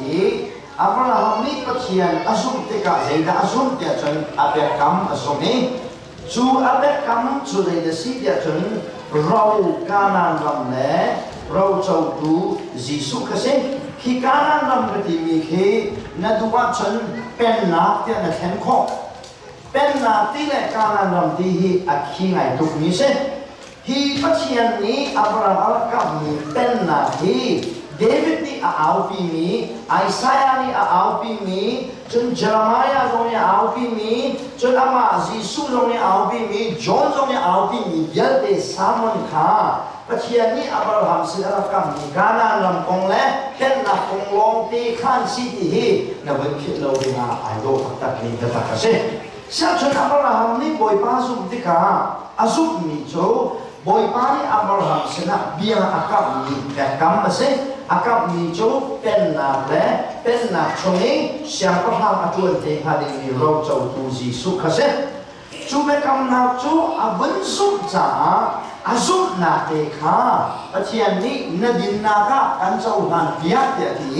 อับราฮัมนี่ปะเทียนอสุมติกาเจดาอสุมเดียฉันอับเบกัมอสุมนี้ชูอับเบกัมชูเดียสิเดียฉันเราการนันรำเล่เราเจ้าดูจิสุกเสที่การนันรำกติมีเคนัดว่าฉันเป็นนักที่นักแข่งขันเป็นนักที่เล่การนันรำที่อักขิงไงทุกนี้เสที่ปัจจัยนี้อับราฮัมกับมีเป็นนักที่เดวิดนี่เอาปีมีไอซายานี่เอาปีมีจนเจรมายาตรงนี้เอาปีมีจนอามาจิสุตรงนี้เอาปีมีจอห์นตรงนี้เอาปีมีเยอะเดสามันค่ะปัจจัยนี้อับราฮัมสิอากับมีการนันรำกงเล่เป็นนักกงลงตีขันสิที่นับเป็นคิดเราดีนะไอโดตักนี้จะตักเสเสียจนอับราฮัมนี่บอยป้าสุมติกาอาสุมมีโจบอยป้านี่อับราฮัมสินะเบียร์อากับมีแต่กำมาเสอากับมีโจเป็นนักเล่เป็นนักชงเองเสียงพระธรรมอจวนเทหาดีมีเราเจ้าตูจีสุขเสจูเมกำนักจูอาบุญสุขจ้าอาสุนักเด็กข้าปัจจัยนี้นดินนาคะกันเจ้าหันเบียดเดียดี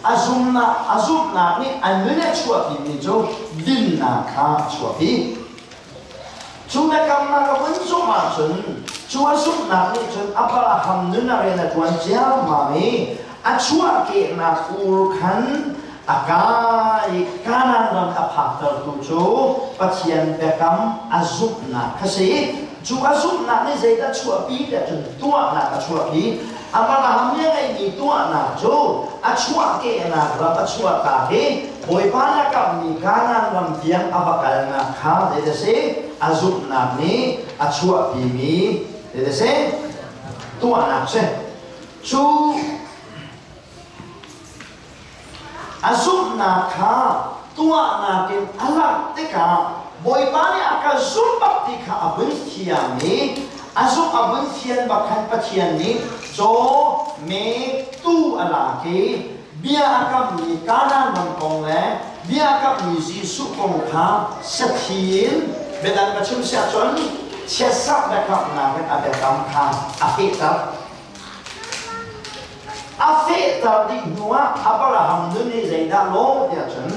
อาสุนักนี่อันนี้ชัวร์พี่มีโจดินนาคะชัวร์พี่จูเมกำนักบุญสุขมาจนชัวร์สุนักนี่จนอับราฮัมนึกอะไรนะจวนเจ้ามามีอาชัวร์เกนักอูร์ขันอากาศการนันรำอภัตตตุโจปัจจัยเบกัมอาสุนักสิจูอาสุนักนี่จะได้ชัวร์ปีเดียจนตัวนักชัวร์ปีอับราฮัมยังไงมีตัวนักโจอาชัวร์เกนักรำอาชัวร์ตาเกบอยปานักกับมีการนันรำเทียงอภักาลนักข้าเดี๋ยวสิอาสุนักนี่อาชัวร์ปีมีเดี๋ยวสิตัวนักเสจู อาซุปนาคาตัวนากินอลักติกาบอยปานี่อาการซุปบักติกาอบุญเทียนนี้อาซุปอบุญเทียนบักขันปะเทียนนี้โจเมตูอลากีเบียอากับมีการนันบังกงแลเบียอากับมีจีสุกงคาสักทีนเบดันประชุมเสียจนเชื่อสักนะครับนาเป็นอาเดกรรมคาอาฟิตับอาฟิตับดิหัวอับราฮัมดุนีใจดาโลเดียจน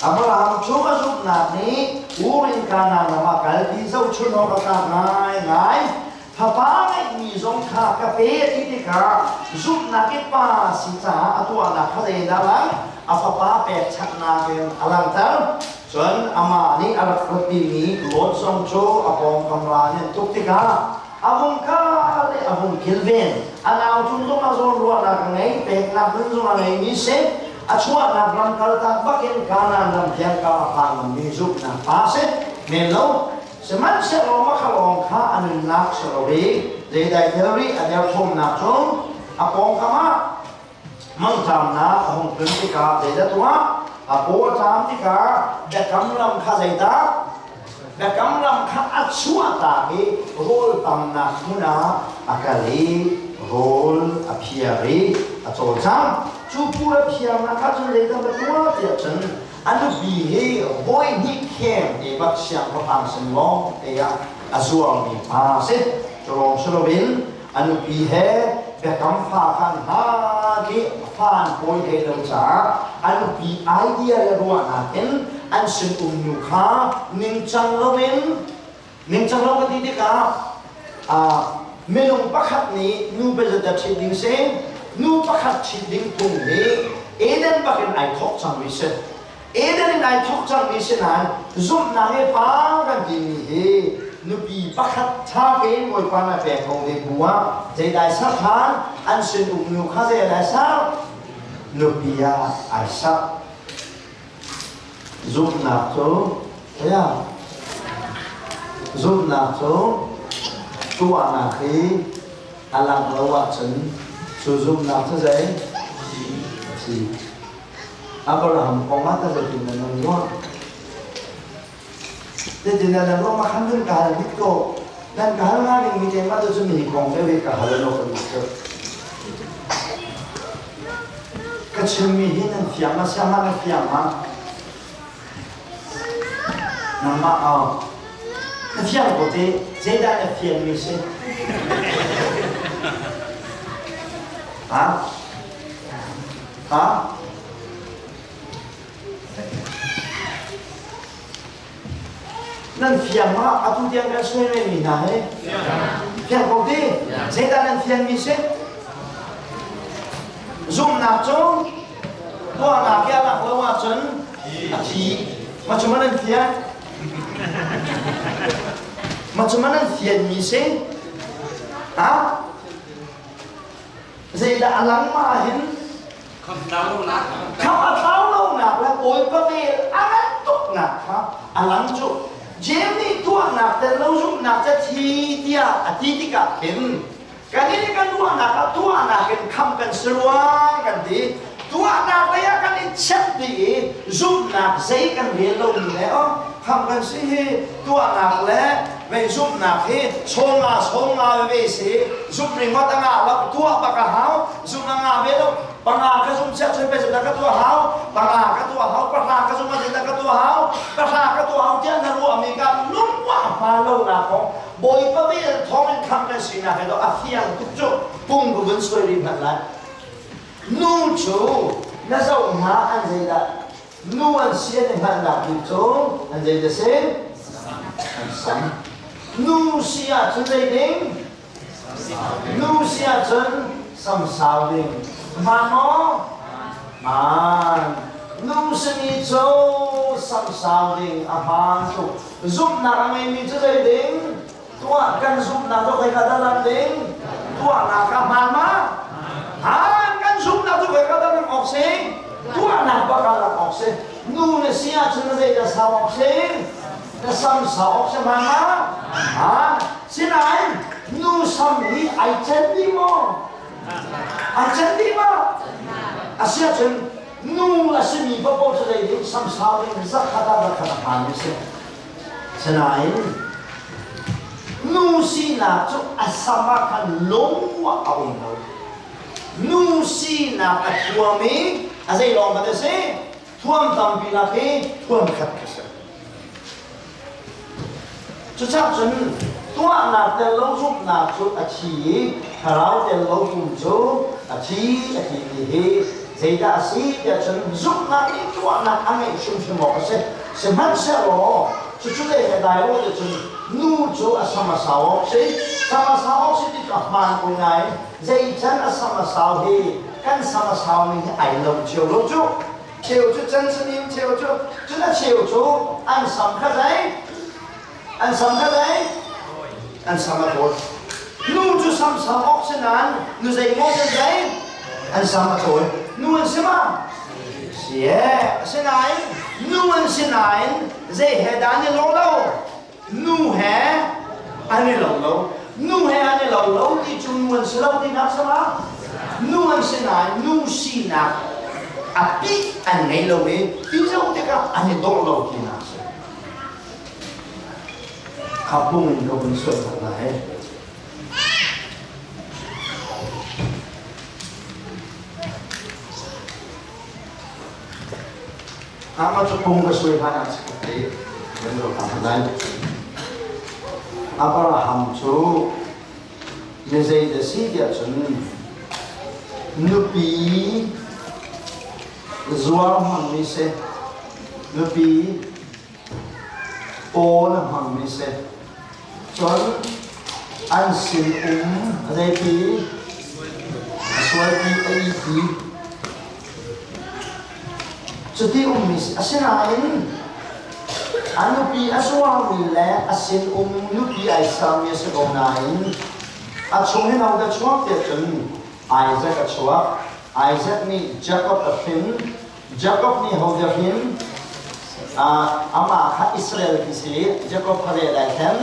อับราฮัมชูอาซุปนานี้อูรินกานานามากัลที่เจ้าชุนอประกาศง่ายถ้าป้าไม่มีสงครามกับเป๊ะที่ที่กาซุปนาเก็บป้าสิจ้าตัวนักเขาเลยนะล่ะอาป้าเป็ดชักนาเป็นอลังการส่วนอามานี่อารักปีนี้ลดสมโชอาปองกำลาเนี่ยทุกที่กาอาบุงกาเลยอาบุงคิลเวนอาณาจุนต้องมาส่งรัวนักไงเป็ดนักนั้นส่งอะไรมีเสกอาชัวนักรำกัลตักบักเอ็นกานันรำเทียนกาพังมีซุปนักป้าเสเมลโลสมัยเสร็จเรามาขลองข้าอันนักสโลวีเจได้เทอรี่อันเดียวชมนักชมอาปองกามามั่งทำนะอาบุงเป็นที่กาเจได้ตัวอาปูจามที่กาเด็กกำลังข้าใจตาเด็กกำลังข้าอัดชัวตากีโรลตั้งนักมุนาอากาลีโรลอภิยารีอโจจามจูปูอภิยานักข้าจะเลยตั้งตัวเดียฉันอันนี้บีเอบอยนิเข้มเอบักเสียงพระพังสิงห์ล้อเอียอาชัวมีพาสิจงสโลวินอันนี้บีเฮเด็กกำฟ้าขันฮากีฟ้านโอยเฮลจ้าอันนี้บีไอเดียเลยรัวนักเอ็นอันสิงห์ยุคานิงจังโลวินนิงจังโลกันที่กาเมนูปักขัดนี้นูเป็นจะชิดดิ้งเซนนูปักขัดชิดดิ้งตุงนี้เอเดนปักเป็นไอทอกจังวิเศษเอเดนไอทอกจังวิเศษนั้นซุ่มนางเอพากันดีนี่นูบีปักขัดชาเกนมวยปานาแปลของเด็กบัวใจได้สักทานอันสิงห์ยุคาใจได้สักนูบียาไอสักซุ่มนักโตเฮียซุ่มนักโตตัวนักฮีอลังละวะฉันซุ่มนักเท่าไหร่สี่อับราฮัมของมาตั้งแต่ปีนั้นนู้นแต่จีน่าเรามาขันถึงการที่โตนั่นการงานมีเจมาตัวจะมีของเทวิกาฮัลโหลกันหมดเลยก็เชื่อมีหินฟิยามาเชื่อมาฟิยามานั่นมาเอาฟิยาก็ที่เจด้าฟิยามีเช่ฮะนั่นฟิยามาอาตุเดียงกันช่วยไม่มีนะเฮ้ฟิยาก็ที่เจด้านั่นฟิยามีเช่ซุ่มนักจงตัวนักแก่หลักละว่าจนทีมาชมนั่นฟิยามาชมนั่นฟิยามีเช่ฮะเจด้าหลังมาเห็นข้าพเจ้าลงหนักและโอยพระเวทอะไรตกหนักครับอลังจุเจมี่ตัวหนักแต่เราจุหนักจะทีเดียทีที่กับเห็นการนี้กันตัวหนักตัวหนักกันคำกันสรวงกันดีตัวหนักเลยกันนี่เช็ดดีจุหนักใจกันเรียนเราอยู่แล้วคำกันสิตัวหนักแล้วไม่จุหนักให้ชงมาเวสิจุริงวัตงาแล้วตัวปากหาวจุนงาเวลปังอาก็สุ่มเสียช่วยไปสุดแล้วก็ตัวหาวปังอาก็ตัวหาวปังอาก็สุ่มมาสุดแล้วก็ตัวหาวปังอาก็ตัวหาวเจ้าหน้ารู้อเมริกาลุ้นว่าพาเราหน้าของบอยพระเวทท้องเป็นคำกันสินะให้เราอาเซียนทุกจุดปุ่งกุบนสวยริมหันหลังนู่นจูน่าจะหาอันใจได้นู่นอันเสียในหันหลังทุกจุดอันใจได้เสียอันซ้ำนู่นเสียจนได้ดิ้งนู่นเสียจนซ้ำสาวดิ้งมันมองมันนุ่งสนิทโจสัมสาวดิ้งอาบานตุซุปนักไม่มีจะได้ดิ้งตัวกันซุปนักตัวใครก็ได้ดิ้งตัวนักกับมันมากันซุปนักตัวใครก็ได้ออกเสียงตัวนักบักการออกเสียงนู่นเสียจนได้จะสาวออกเสียงจะซ้ำสาวออกเสียงมันมาสิไหนนู่นซ้ำนี้ไอเจนดีมั้งอาจารย์ดีมากอาเซียน nu là sự mi bố cho đây đến sam sao đến rất khá là khá là phản như thế thế này nu si na cho asama kan long wa awin đâu nu si na atua mi azai long cái thế thuam tam pi la pe thuam khát cái thế cho chắc chắn tua na te lâu giúp na cho achi harau te lâu giúp cho achi hi dây đã sĩ để chân giúp na đi tua na anh ấy sum một cái sẽ mất sẽ lo cho chúng ta hiện đại rồi để chân nu cho asama sao sẽ đi gặp màn của ngài dây chân asama sao thì căn sama sao mình ai lòng chiều lâu chú chiều chú chân chân im chiều chú chúng ta chiều chú anh sắm cái đấy anh sắm cái đấy anh sắm cái thôi nu chú sắm sao ốc sẽ nán nu dây ngó cái đấy anh sắm cái thôi nu anh xem à yeah sẽ này nu anh sẽ này dây hè đá như lâu lâu nu hè anh ấy lâu lâu nu hè anh ấy lâu lâu thì chúng mình sẽ lâu thì nắp xem à nu anh sẽ này nu si nắp api anh ấy lâu đi thì đâu thì cả anh ấy lâu lâu thì nắp khắp vùng của mình sửa thật lại ama cho vùng cái sửa thật là sẽ nên rồi cảm ơn Abraham chú như vậy để sĩ địa chân nupi zuar mang mi se nupi pol mang mi se chọn an sin dây pi suai pi ai pi cho ti mi se asinain anupi aswa mi le asin nupi ai sam ye se gom nain a chung hin au da chuak te chun Isaac a chuak Isaac ni Jacob a fin Jacob ni ho da fin ama kha Israel ki se Jacob khare lai khan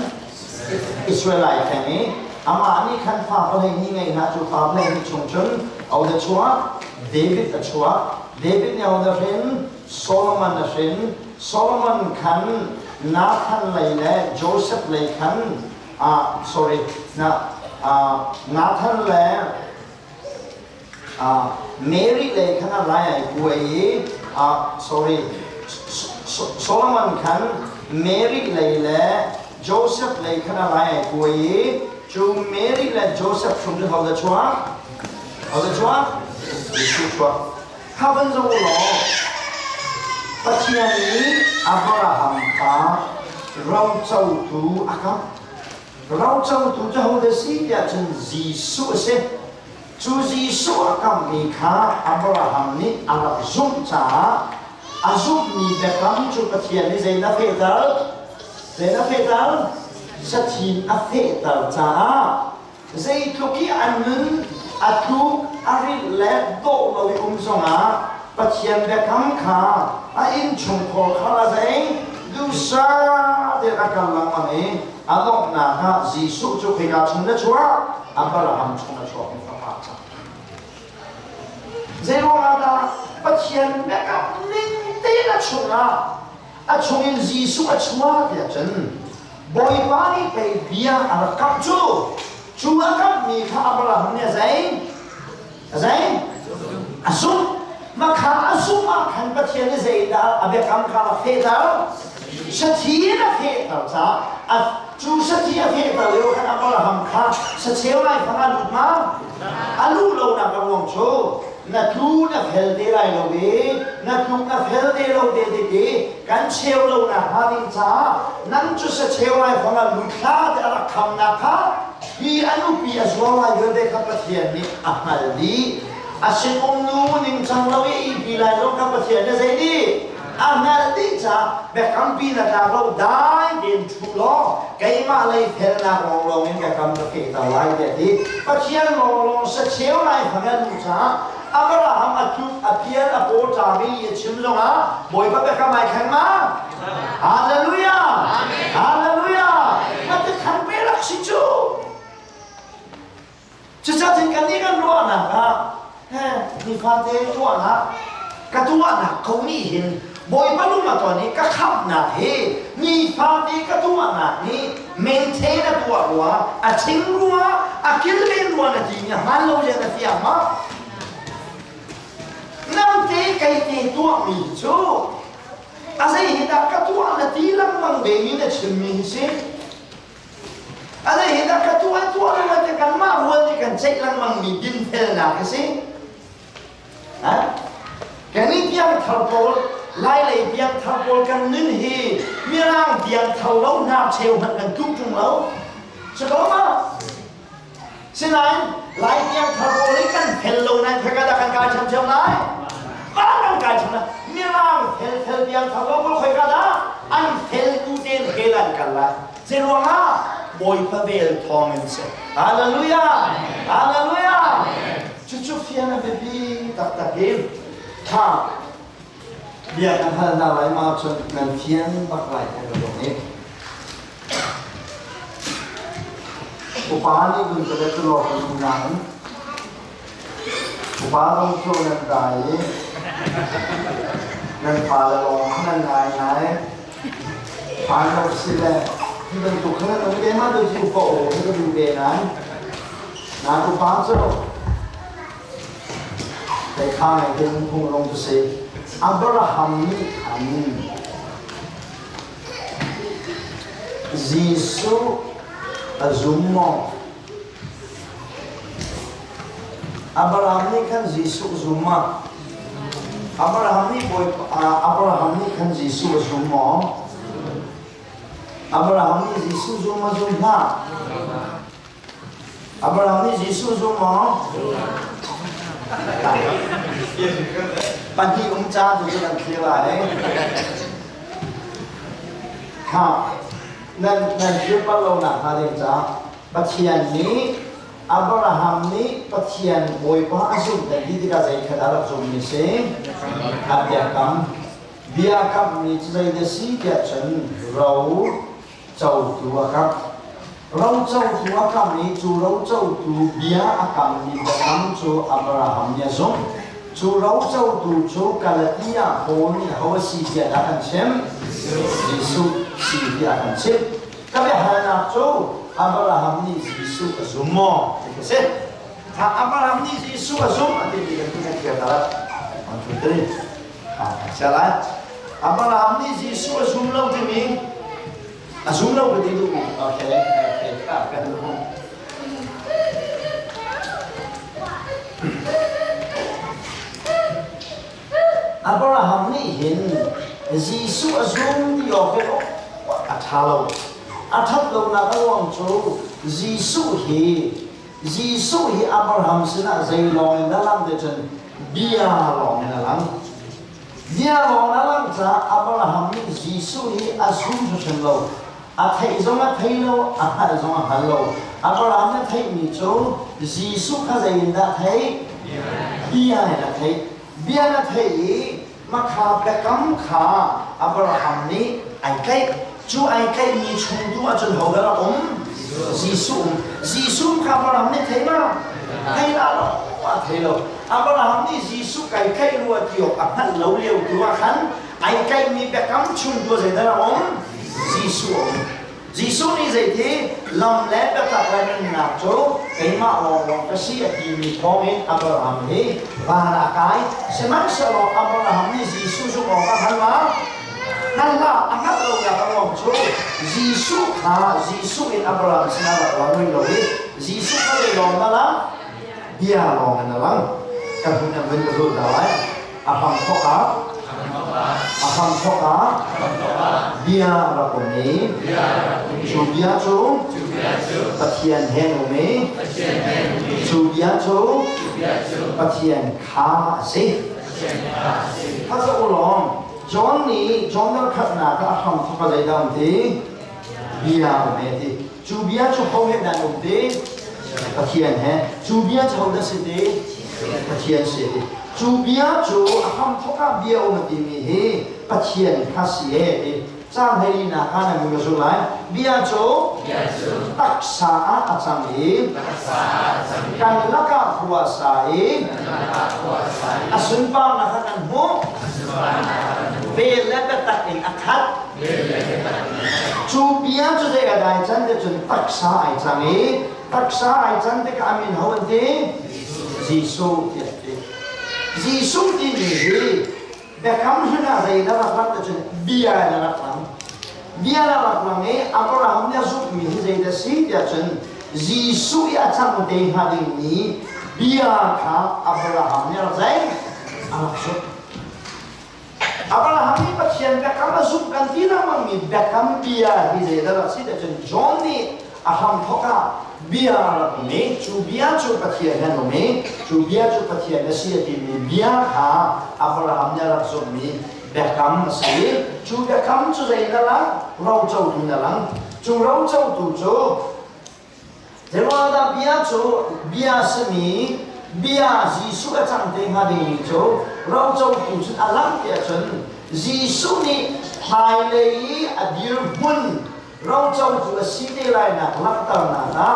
Israel lai khan ni ama ni khan pha pa le ni ngai na chu pha le ni chung chun au da chuak David a chuak David ni au da fin Solomon a fin Solomon khan Nathan lai le Joseph lai khan sorry Nathan le Mary le khan lai kuai sorry Solomon khan Mary lai le Joseph le khan lai kuai chu Mary le Joseph chung de hau da chua haven zo lo Pachian ini Abraham ka rau chau tu akam rau chau tu jauh desi dia chen Jisu se chu Jisu akam ni ka Abraham ni Arab zum cha azum ni bekam chu pachian ni zaina fetal satin a fetal cha zai tuki anun atu ari le do lo zonga Pachian bekam ka in chung khol khala zai du sa de akal lang mani adok na ka Jisu chu khega chung na chua Abraham chung na chua ni fa cha zero ada Pachian bekam ning te na chunga a chung in Jisu a chua de chen boy bani pe bia ara kap chu akap mi kha Abraham ne zai asum Maka asuma kan Pachian zaida abe kam kala fetal satia fetal sa chu satia fetal yo kan Abraham kha satia mai phanga ma alu lo na ka wong cho na tu na phel de lai lo be na tu na phel de lo de kan cheu lo na ha ding cha nan chu satia mai phanga lu kha de ara kham na kha hi anu pi azwa yo de ka Pachian ni amal di asin nu ning chang lo i bilai lo ka Pachian na zai di amal di cha bekam pi na ka lo dai din thu lo kai ma lai phel na rong rong in ka kam ka ke ta lai de di Pachian lo sa cheu lai phanga lu cha Abraham atu appear apo ta mi ye chim lo ma boy pa bekam mai khan ma hallelujah amen hallelujah ma te khan pe lak si chu cha cha tin kan ni kan lo na ka ni fa te to na กระตัวหนักเขานี่เห็นบ่อยปลุมาตัวนี้ก็ขับหนักเฮมีพาดีกระตัวหนักนี้เมนเทนตัวรัวอาชิงรัวอากิลเล่นรัวนาทีเนี่ยฮัลโหลจะนาทีอ่ะมาน้ำเตะไก่เตะตัวมีจูอาศัยเหตุกระตัวนาทีลังมังเบยีเนี่ยชิมมีสิอาศัยเหตุกระตัวนั่นมันจะกันมาวัวที่กันเช็คลังมังมีดินเทลนักสิฮะแค่นี้เพียงทับโพลไล่เลยเพียงทับโพลกันนึ่งฮีมีร่างเพียงเท่าเราหน้าเชลหันกันทุกจุงเราสกอมาสิไหนไล่เพียงทับโพลกันเห็นเราในเพกาดกันกายช้ำๆไหนบ้านกันกายช้ำนะมีร่างเห็นเพียงทับโพลเพกาดาอันเห็นกูเดนเฮลันกันละเจรวงาบอยพระเวลทองเงินเสฮาเลลูยาฮาเลลูยาจุดๆเพียงนะเบบี้ตักเองถ้าเบียร์กันพัฒนาไหลมาจนเงินเพียงบักไหลกันตรงนี้อุปานี่คุณจะได้ตลอดเป็นหนังอุปาต้องโชว์เงินใดเงินพาลงนั่นไงพาเราสิแหละที่เป็นตุกขนาดนี้เองมาดูที่อุปโอที่ก็ดูเบนั้นนะอุปาเจ้าแต่ข้างในเป็นคงลงจะเสียอับราฮัมนี่อันยิสุอาซุมมออับราฮัมนี่ขันยิสุอาซุมมาอับราฮัมนี่บอยอับราฮัมนี่ขันยิสุอาซุมมออับราฮัมนี่ยิสุอาซุมมาซุมฮาอับราฮัมนี่ยิสุอาซุมมอปัญญาจ้าดูจะนั่นคืออะไรค่ะนั่นคือพระโลนะฮาเลจ้าปัจเจียนนี้อับราฮัมนี้ปัจเจียนบอยพระอาสุแต่ที่ที่เราจะขดารับชมนี้เสียอับยากรรมเบียกับมีใจเดสีเดียฉันเราเจ้าตัวครับเราเจ้าตัวกับนี้จูเราเจ้าตัวเบียอากับมีแต่คำจูอับราฮัมเนี่ยส่งจูเราเจ้าตัวจูกาลติยาโฮนี่เขาสีเดียดักันเชมยิสุสีเดียกันเชมก็ไม่หานักจูอับราฮัมนี่ยิสุอาซุมมอที่เสร็จถ้าอับราฮัมนี่ยิสุอาซุมอันนี้เป็นที่เกี่ยวกับอันที่ตรีใช่ไหมอับราฮัมนี่ยิสุอาซุมเราที่มีอาซุมเราก็ดีดูโอเคกันดูอับราฮัมนี่เห็นยิสุอาซุมที่ออกไปอัฐาโลอัฐาโลนักลงจูยิสุอับราฮัมสินะใจลองนั่นลังเดชันเบียลองนั่นลังเบียลองนั่นลังจ้าอับราฮัมนี่ยิสุอาซุมชุนโลอาไทยจงอาไทยโลอาไทยจงอาฮัลโลอับราฮัมเนี่ยไทยมีจูยิสุข้าใจยินดาไทยเบียนะไทยเบียนะไทยมาขาเบกัมขาอับราฮัมนี่ไอ้ไก่จูไอ้ไก่มีชุนตัวจนหัวเรายิสุข้าอับราฮัมเนี่ยไทยมาไทยละโลว่าไทยโลอับราฮัมนี่ยิสุไก่ไก่รัวเกี่ยวกับฮัลโลเลี้ยวตัวขันไอ้ไก่มีเบกัมชุนตัวเสร็จแล้วยิสุนี่จะที่ลำเล็บตัดไปในหน้าโจ้เอ็มมาลองก็สิที่มีท้องเองอับราฮัมนี่บานาไก่สมัยสโลอับราฮัมนี่ยิสุจุบอกว่าฮัลละอันนั้นเราอยากลองโจ้ยิสุเอ็นอับราฮัมสินะเราไม่รู้ยิสุก็เลยลองนั่นละเบียลองนั่นละกันคุณยังเป็นกระสุนได้อาฮัมโตอาเบียรักนี้จูเบียจูปะเทียนเฮนุเมจูเบียจูปะเทียนขาสิถ้าจะอุลองจอนนั้นขัดหนาก็อาฮัมทุกข์ใจดำทีเบียเมทีจูเบียจูเขาเห็นนั่นอุดทีปะเทียนเฮจูเบียจูได้สิทีปะเทียนสิจูเบียจูอาฮัมทุกข์เบียอุมติมีเฮปะเทียนข้าเสีย จ้างให้ดีนะข้าในมือสุดท้ายเบียโจตักษาอาจารย์เองกันละกะหัวสายอาสุนป้านะคะกันหัวเบลและตักเองอัคัดจูเบียโจเด็กได้จันเดจนตักษาอาจารย์เองตักษาอาจารย์เด็กอามินหัวเดจีสูจีสูที่นี่แต่คำที่น่าจะได้รับฟังก็คือเบียร์ได้รับฟังเบียร์ได้รับฟังอับราฮัมเนี่ยสุขมีที่จะได้สิ่งที่จะจีสูอยากจะมุ่งเดินหาดิ่งนี้เบียร์ข้าอับราฮัมเนี่ยใจอาลักสุขอับราฮัมนี่ปัจจัยแต่คำสุขกันที่นั่นมันมีแต่คำเบียร์ที่จะได้รับสิ่งที่จะจอนนี่อาฮัมทอกาเบียร์ละตรงนี้จูเบียร์จูปัจจัยเนี่ยตรงนี้จูเบียร์จูปัจจัยเนี่ยสิ่งที่มีเบียร์ข้าอับราฮัมเนี่ยรับสุขมีแบบคำสิจูแบบคำจูใจนั่นละเราเจ้าดูนั่นละจูเราเจ้าดูจูแต่ว่าถ้าเบียร์จูเบียร์สิมีเบียร์จีสุกจังเต็งหาดีจูเราเจ้าดูจูอะไรเกี่ยจนจีสุนี่ภายในอดีตบุญเราเจ้าดูสิ่งที่ไรนักลักตานะ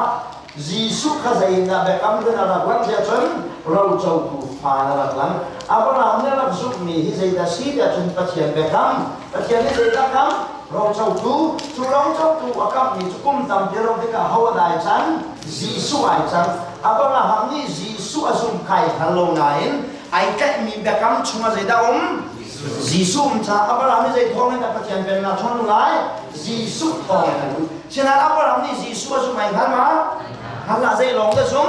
จีสุขใจนะแบบคำที่นั่นลักเกี่ยจนเราเจ้าดูฟ้าลักลังอับราฮัมเนี่ยรับสุขมีที่ใจได้สิ่งที่จนปัจจัยแบบคำปัจจัยนี้ใจได้คำเราเจ้าดูจูเราเจ้าดูอากับมีจุกุมตามที่เราได้กล่าวได้จันจีสุไอจันอับราฮัมนี่จีสุอาสุมไข่ฮัลโหลนายน์ไอ้แก่มีแบบคำชุ่มใจได้จีสุมจ้าอับราฮัมนี่ใจท้องในปัจจัยเป็นนาชนไรจีสุท้องนั่นฉะนั้นอับราฮัมนี่จีสุอาสุมไข่ฮัลมาฮัลละใจลงได้สุ่ม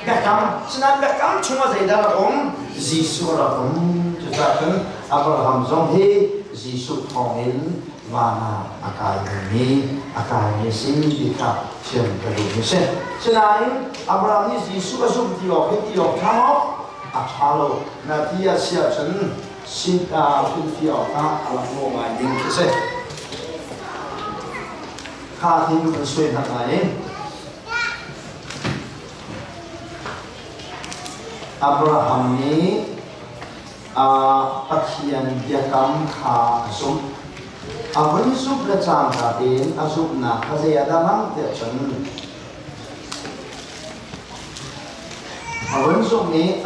แบบคำฉะนั้นแบบคำชุ่มใจได้ละจีสุละจะจัดเป็นอับราฮัมทรงให้จีสุท้องเองว่าอากาศนี้อากาศนี้สิ่งที่ขับเชื่อมกันอยู่เช่นฉะนั้นอับราฮัมนี่สุขสุขที่ออกที่ออกทั้งหมดอัชาโลนาที่อาเซียฉันสิ่งที่ออกทั้งอะไรโมมาดิ้งเช่นข้าที่อยู่เป็นส่วนไหนอับราฮัมนี้ปัจจัยเดียกรรมข้าสมAbang sub lecang katin, asub nak kasih ada mang tiacan. Abang sub ni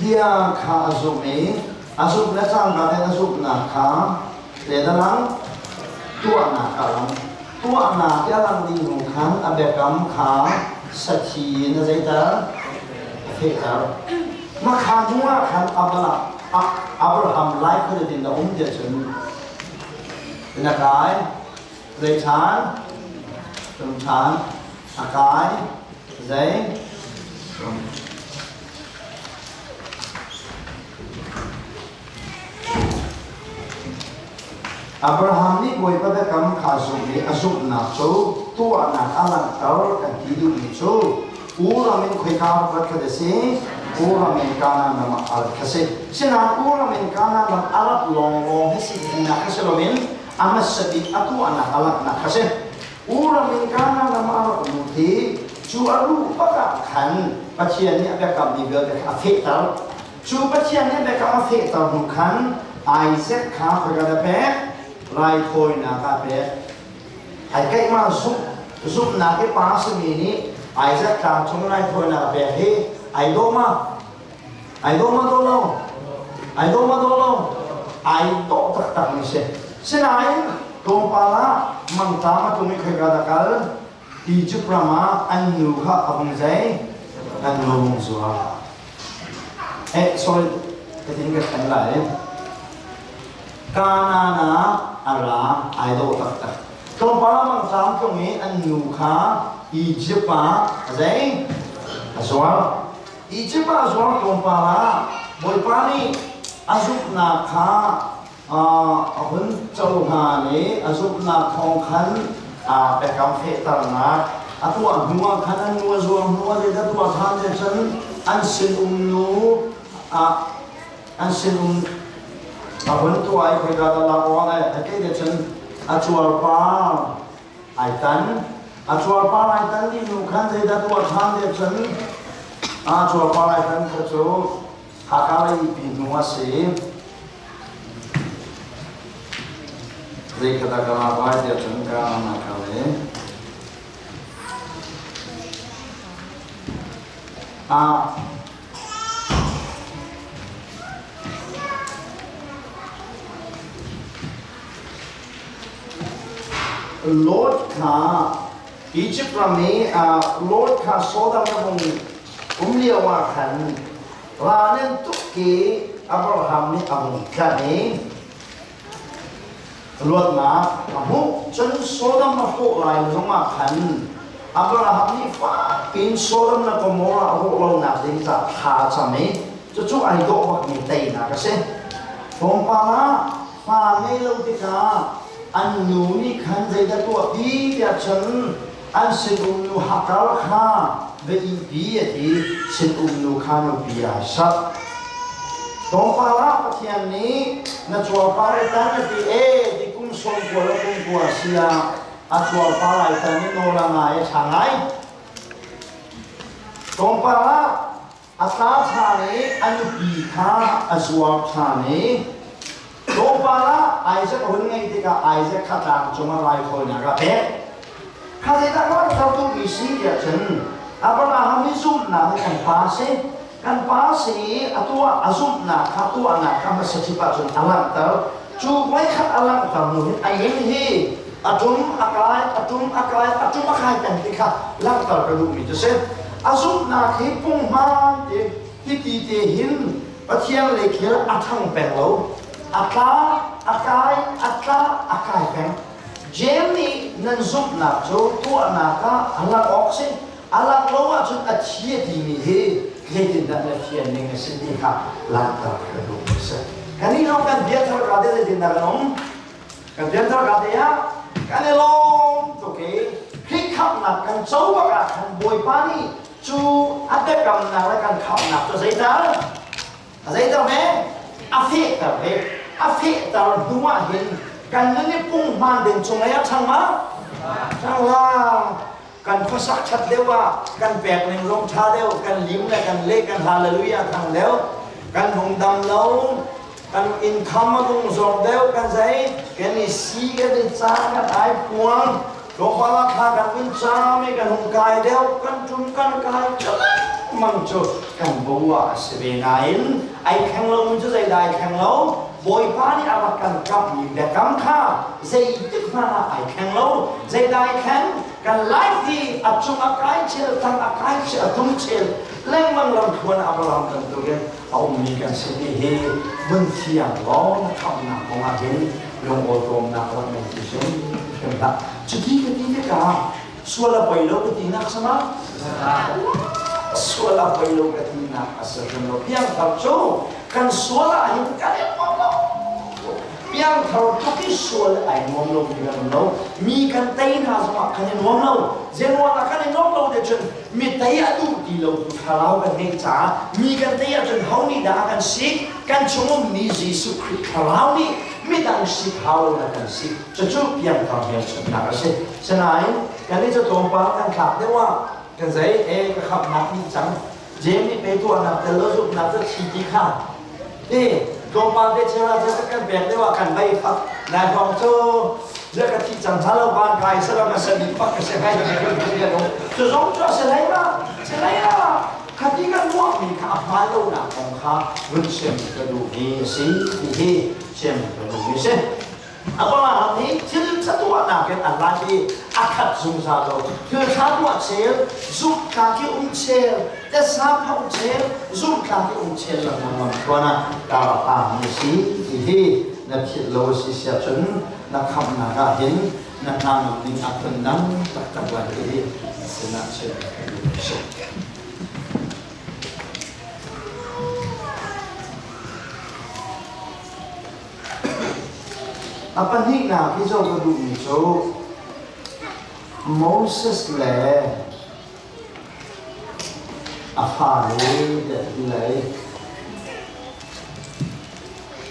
dia kah asub ni, asub lecang katin asub nak kah, dia dalam tua nak kalang, tua nak dia lang di hongkang, abekam kah saci nazar, fikar. Maka semua kan Abraham like her in the home kitchen. In a guy, they time, from time, a guy, they, Abraham ni boy pada kam kasut ni asuk nak so, tu anak anak tahu kan hidup ni so, uramin kau kau berkadasi. Orang Amerika nama Arab kasih. Senang orang Amerika nama Arab long hesi nak kasih lomin. Amas sedih aku anak Arab nak kasih. Orang Amerika nama Arab mudi. Cuma lu pakai pacian ni apa kami biar afek tahu. Cuma pacian ni apa kami afek tahu bukan. Isaac kah perkara peh. Rai thoi nak peh. Aikai masuk nak ke pas ini. Isaac kah cuma rai thoi nak peh he. I don't know. I don't know. I don't know. I don't tak ni se. Selain tumpala mangtama tumi kegadakan di Juprama anuha abang zai anu zua. Sorry, ketinggalan lain. Kanana ala I don't tak. Tumpala mangtama tumi anuha di Juprama zai azwal. Ije pa azwar kumpara, boy pani azuk na kha, hun chau ha ne azuk na khong khan, bekam fe tar na, atua nuwa khanan nuwa zuang nuwa de da tua khan de chan ansin nu, ansin hun tua ai khoi ga la wa na ake de chan achuar pa aitan di nu khan de da tua khan de chan Cua palai kan kerja, hakalai pinua sih. Zai kata kala bai dia tengka anak kale. Lord ka Egypt rami Lord ka Sodom na liawa kan ranen tuki Abraham ni abang kani Lord na kamu chen Sodom na ho lai zoma kan Abraham ni fa pin Sodom na Gomorrah ho lo na ding ta tha chami chu ai do bak ni tei na ka se phong pa la fa nei lo ti ka an nu ni khan zai da to bi ya chen an sin nu hakal kha ve i bi ti sin nu kha no bi ya sat phong pa la pathian ni na chua pa re ta na ti di kum som ko lo kum ko sia a chua pa lai ta ni no la ngai changai phong pa la a ta cha ni an bi kha a chua cha ni Dong pala Isaac hungai tika Isaac katang cuma lai koi naga pe. Kasi tak kau tahu isi dia jen. Abraham izum na kan pasi atua azum na katua na kama secipat jen alam tahu. Cuma kat alam tahu mungkin ayam hi. Atum akai kan tika lam tahu kedua itu sen. Azum na kipung man hiti hin. Patiang lekir atang penglau. Akai kan Jamie nan zup na jo tua na ka alang oxin alang loa jun achie di mi he kedin dan na fian ning sidi ha lanta kedu se kani no kan dia thar ka de din na nom kan dia thar ka de ya kan long to ke khik khap na kan chau ba ka kan boi pani chu ate kam na la kan khap na to sai ta me afi ta me afi ta dua hin kan ni pung man den chung ya chang ma chang la kan phasak chat dewa kan pek ning rong tha deu kan lim la kan le kan hallelujah thang deu kan hong dam lo kan income gung zor deu kan zai kan ni si ga de cha ga ai puang ro pa la kha kan win cha me kan hong kai deu kan chum kan kai mang cho kan bo wa se be nain ai khang lo mun cho zai dai khang lo bồi phá đi à cần cặp những để cắm kha dây tức mà ai khen lâu dây đại khen cần lái gì ở trong cái chơi thằng cái chơi ở trong chơi lên mang lòng thuần à bao lòng cần tôi ông mình cần sẽ đi he vân thiền đó nó không nào không ai đến lòng ô tô nào là mình chỉ sống chúng ta chỉ cái gì cả xua là bảy lâu cái gì nào sao xua là bảy lâu cái gì nào à sao nó biang tập chỗ cần xua là những cái yang thầu cho cái số là ai nuông lâu thì gần lâu mi cần tay nào mà cần nuông lâu dân hoa là cần nuông lâu để chừng mi tay ở đâu thì lâu thì khá lâu cần nghe trả mi cần tay ở chừng hậu ni đã cần xích cần chúng mi Giêsu Christ khá lâu ni mi đang xích hậu là cần xích cho chú yang thầu hiện chừng nào sẽ thế này cần đi cho tổng bao cần khắp đấyว่าcần giấy cái khắp nạp đi chẳng dễ mi bé tua nạp để lỡ giúp nạp rất chi tiết khác đi tổng bao để chơi là chơi cái bẹt đấyว่ากันไปครับนายของโจเรื่องที่จังทะเลาะกันไกลสลับกันสนิทปักกันเสียให้เรื่องเรื่องนู้นจะร้องจะเสียไรล่ะคดีกันว่ามีข้าพาลูกหนักของข้ารุ่นเชื่อมกระดูกนี้สิที่เชื่อมกระดูกนี้สิอัปรานี้ที่สัตว์หนักเป็นอะไรที่อาคัดซุ่มซาโลคือชาตัวเชลซุปคาคิอุเชลแต่ซาพาอุเชลซุปคาคิอุเชลละมันตัวน่ะตาตามีสิที่นับผิดโลสิเสียจนนักคำนักเห็นนักนามนิ่งอัตนังตักตะวันที่สนับเชื่อเชื่อapa ni nak kita berdua ni so Moses le apa le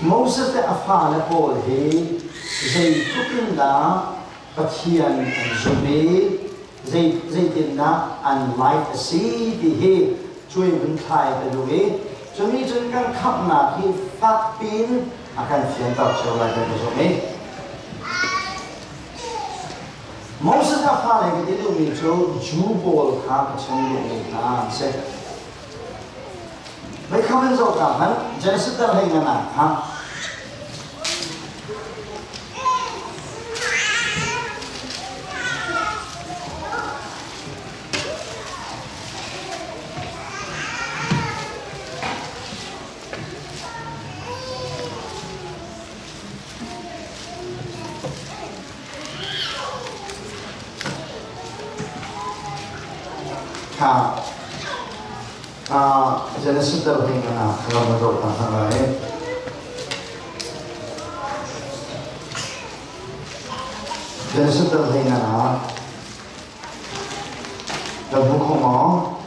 Moses le apa le Paul he zai tukin da pathian an zumi zai tin da an life si di he chui mun khai da lu he chumi chun kan khap na ki fak pin akan siang tak jauh lagi besok ni. มองสถาพาเลยก็ที่ดูมีโจจูบอลข้ามชงดูมีข้ามเสร็จไม่เข้าเป็นโจทย์นั้นเจนสุดท้ายงั้นนะฮะjadi sudah dengan kalau menurut tentang lain jadi sudah dengan dan bukan mau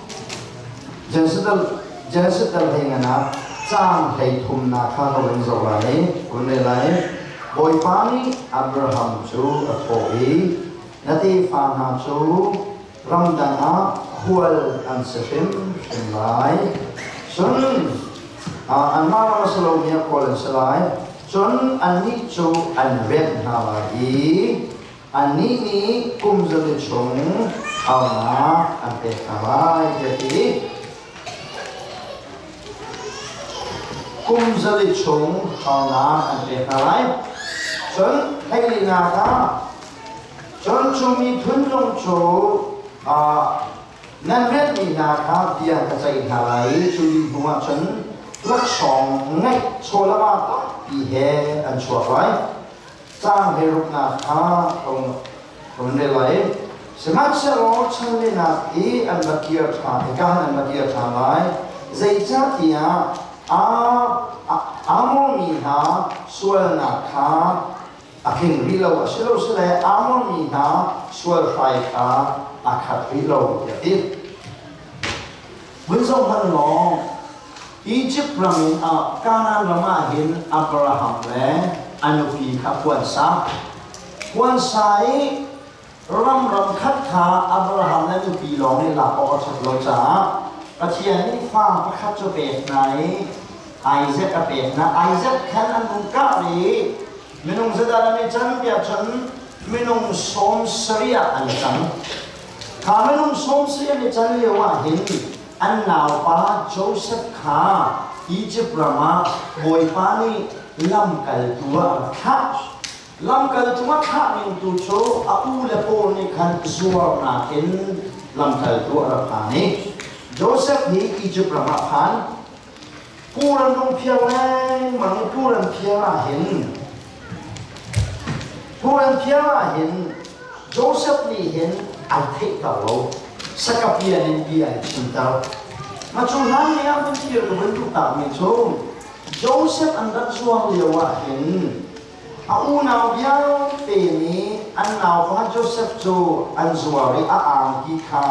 jadi sudah dengan trang hay thum na kalau menurut lain guna lain boy pani Abraham cu apoi nanti faham cu Ramdana hual an sefim semai sun an mara masalomia kual selai sun an ni cu an red halagi an ni kumzali chung awna an te halai jadi kumzali chung awna an te halai sun hai na ka sun chu mi thun long chuนั่นเรื่องนี้นะครับเดียร์กระจายหายช่วยหัวฉันรักสองไงโชว์ละมาปีเฮอันชัวร์ไว้จ้างให้ลูกนะครับตรงนี้เลยสมัครเสร็จฉันเลยนะอันบักเกียร์ทางการอันบักเกียร์ทางไรใจจัดที่มองมีหาส่วนนะครับอาคิงรีโลสิโลสิเลยมองมีหาส่วนไฟค่ะอาคัดวิโรอย่างที่บุญสมพันธ์น้องอียิปต์รามินการนั้นเรามาเห็นอับราฮัมและอนุพีขับวันซารำคัดขาอับราฮัมและอนุพีลองในหลักออกจากโลกาประเทศนี้ฟ้าประคับจะเป็นไหนไอเซกเป็นนะไอเซกแค่นั้นนุ่งกะลีไม่นุ่งเสด็จไม่จันเปียจันไม่นุ่งสมเสียอันจันข้าไม่นุ่งสมเสียในจันเรียกว่าเห็นอันนาวป้าโจเซฟข้าอียิปต์รามาบอยป้านี่ลำกัลตัวข้าลำกัลตัวข้ามีตัวโชอาอูเลโปนี่ขันซัวนาเห็นลำกัลตัวราพานี่โจเซฟนี่อียิปต์รามาพันผู้รันลงเพียงแรงมันผู้รันเพียงเห็นผู้รันเพียงเห็นโจเซฟนี่เห็นไอเทกเราสกัดเพียนปีไอชินตามาช่วงนั้นเนี่ยมันที่เราเป็นทุกตาไม่ชมโจเซฟอันดับช่วงเรียกว่าเห็นเอาหนาวเยาวเตนี้อันหนาวพระโจเซฟโจอันสวารีอาอังกิคา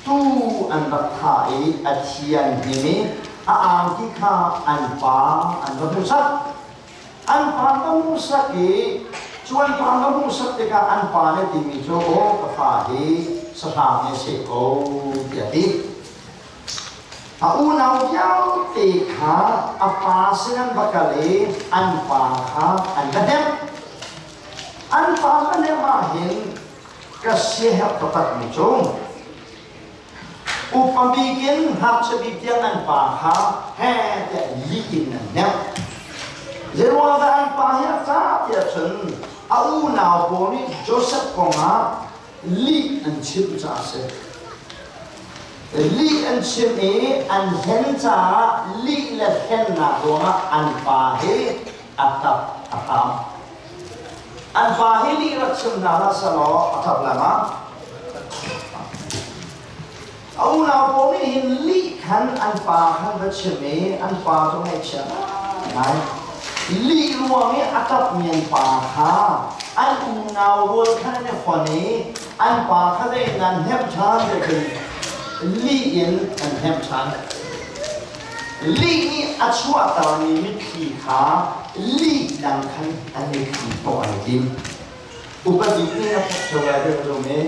ตู้อันดับถ่ายอาเทียนนี้อาอังกิคาอันฟ้าอันดับมุสักอันฟ้าก็มุสักอีชวนฟ้าก็มุสักแต่การอันฟ้าเนี่ยที่มีโจโอ้กับฟ้าที่สถานเนี่ยเสกโอ้เดี๋ยวดิเอาหนาวเยาวตีขาอาปาเส้นบักกะเลอันฟ้าขาอันกระเด็บอันฟ้าก็เนี่ยมาเห็นกระเสียบกับตัดมิจงอุปมีกินหักสบิเตียงอันฟ้าขาแห่แต่ลีกินนั่นเนี่ยเจ้าว่าแต่อันฟ้าเนี่ยจ้าเดียฉันเอาหนาวโบนี่โจเซฟกงาลีอันชิมจ้าเสลีอันชิมอันเห็นจ้าลีและเห็นนะตัวมาอันฟ้าเฮอัตตับอัตตามอันฟ้าเฮลีรัชมนาลาสลออัตตับละมาเอาหน้าโบนี่เห็นลีขันอันฟ้าขันรัชมีอันฟ้าตรงไหนเชื่อไหมลีรวมนี่อัตตับเมียนฟ้าข้าอันอุ่นหนาวรวยขันในคนนี้อันฟ้าขันได้นันเห็บชานเลยคือลีเอ็นอันเห็บชานลีนี่อัชวะตามีมิตรขีขาลีดังขันอันนี้ขีตัวไอ้ดิมอุปจิตนี่นะช่วยได้ตรงนี้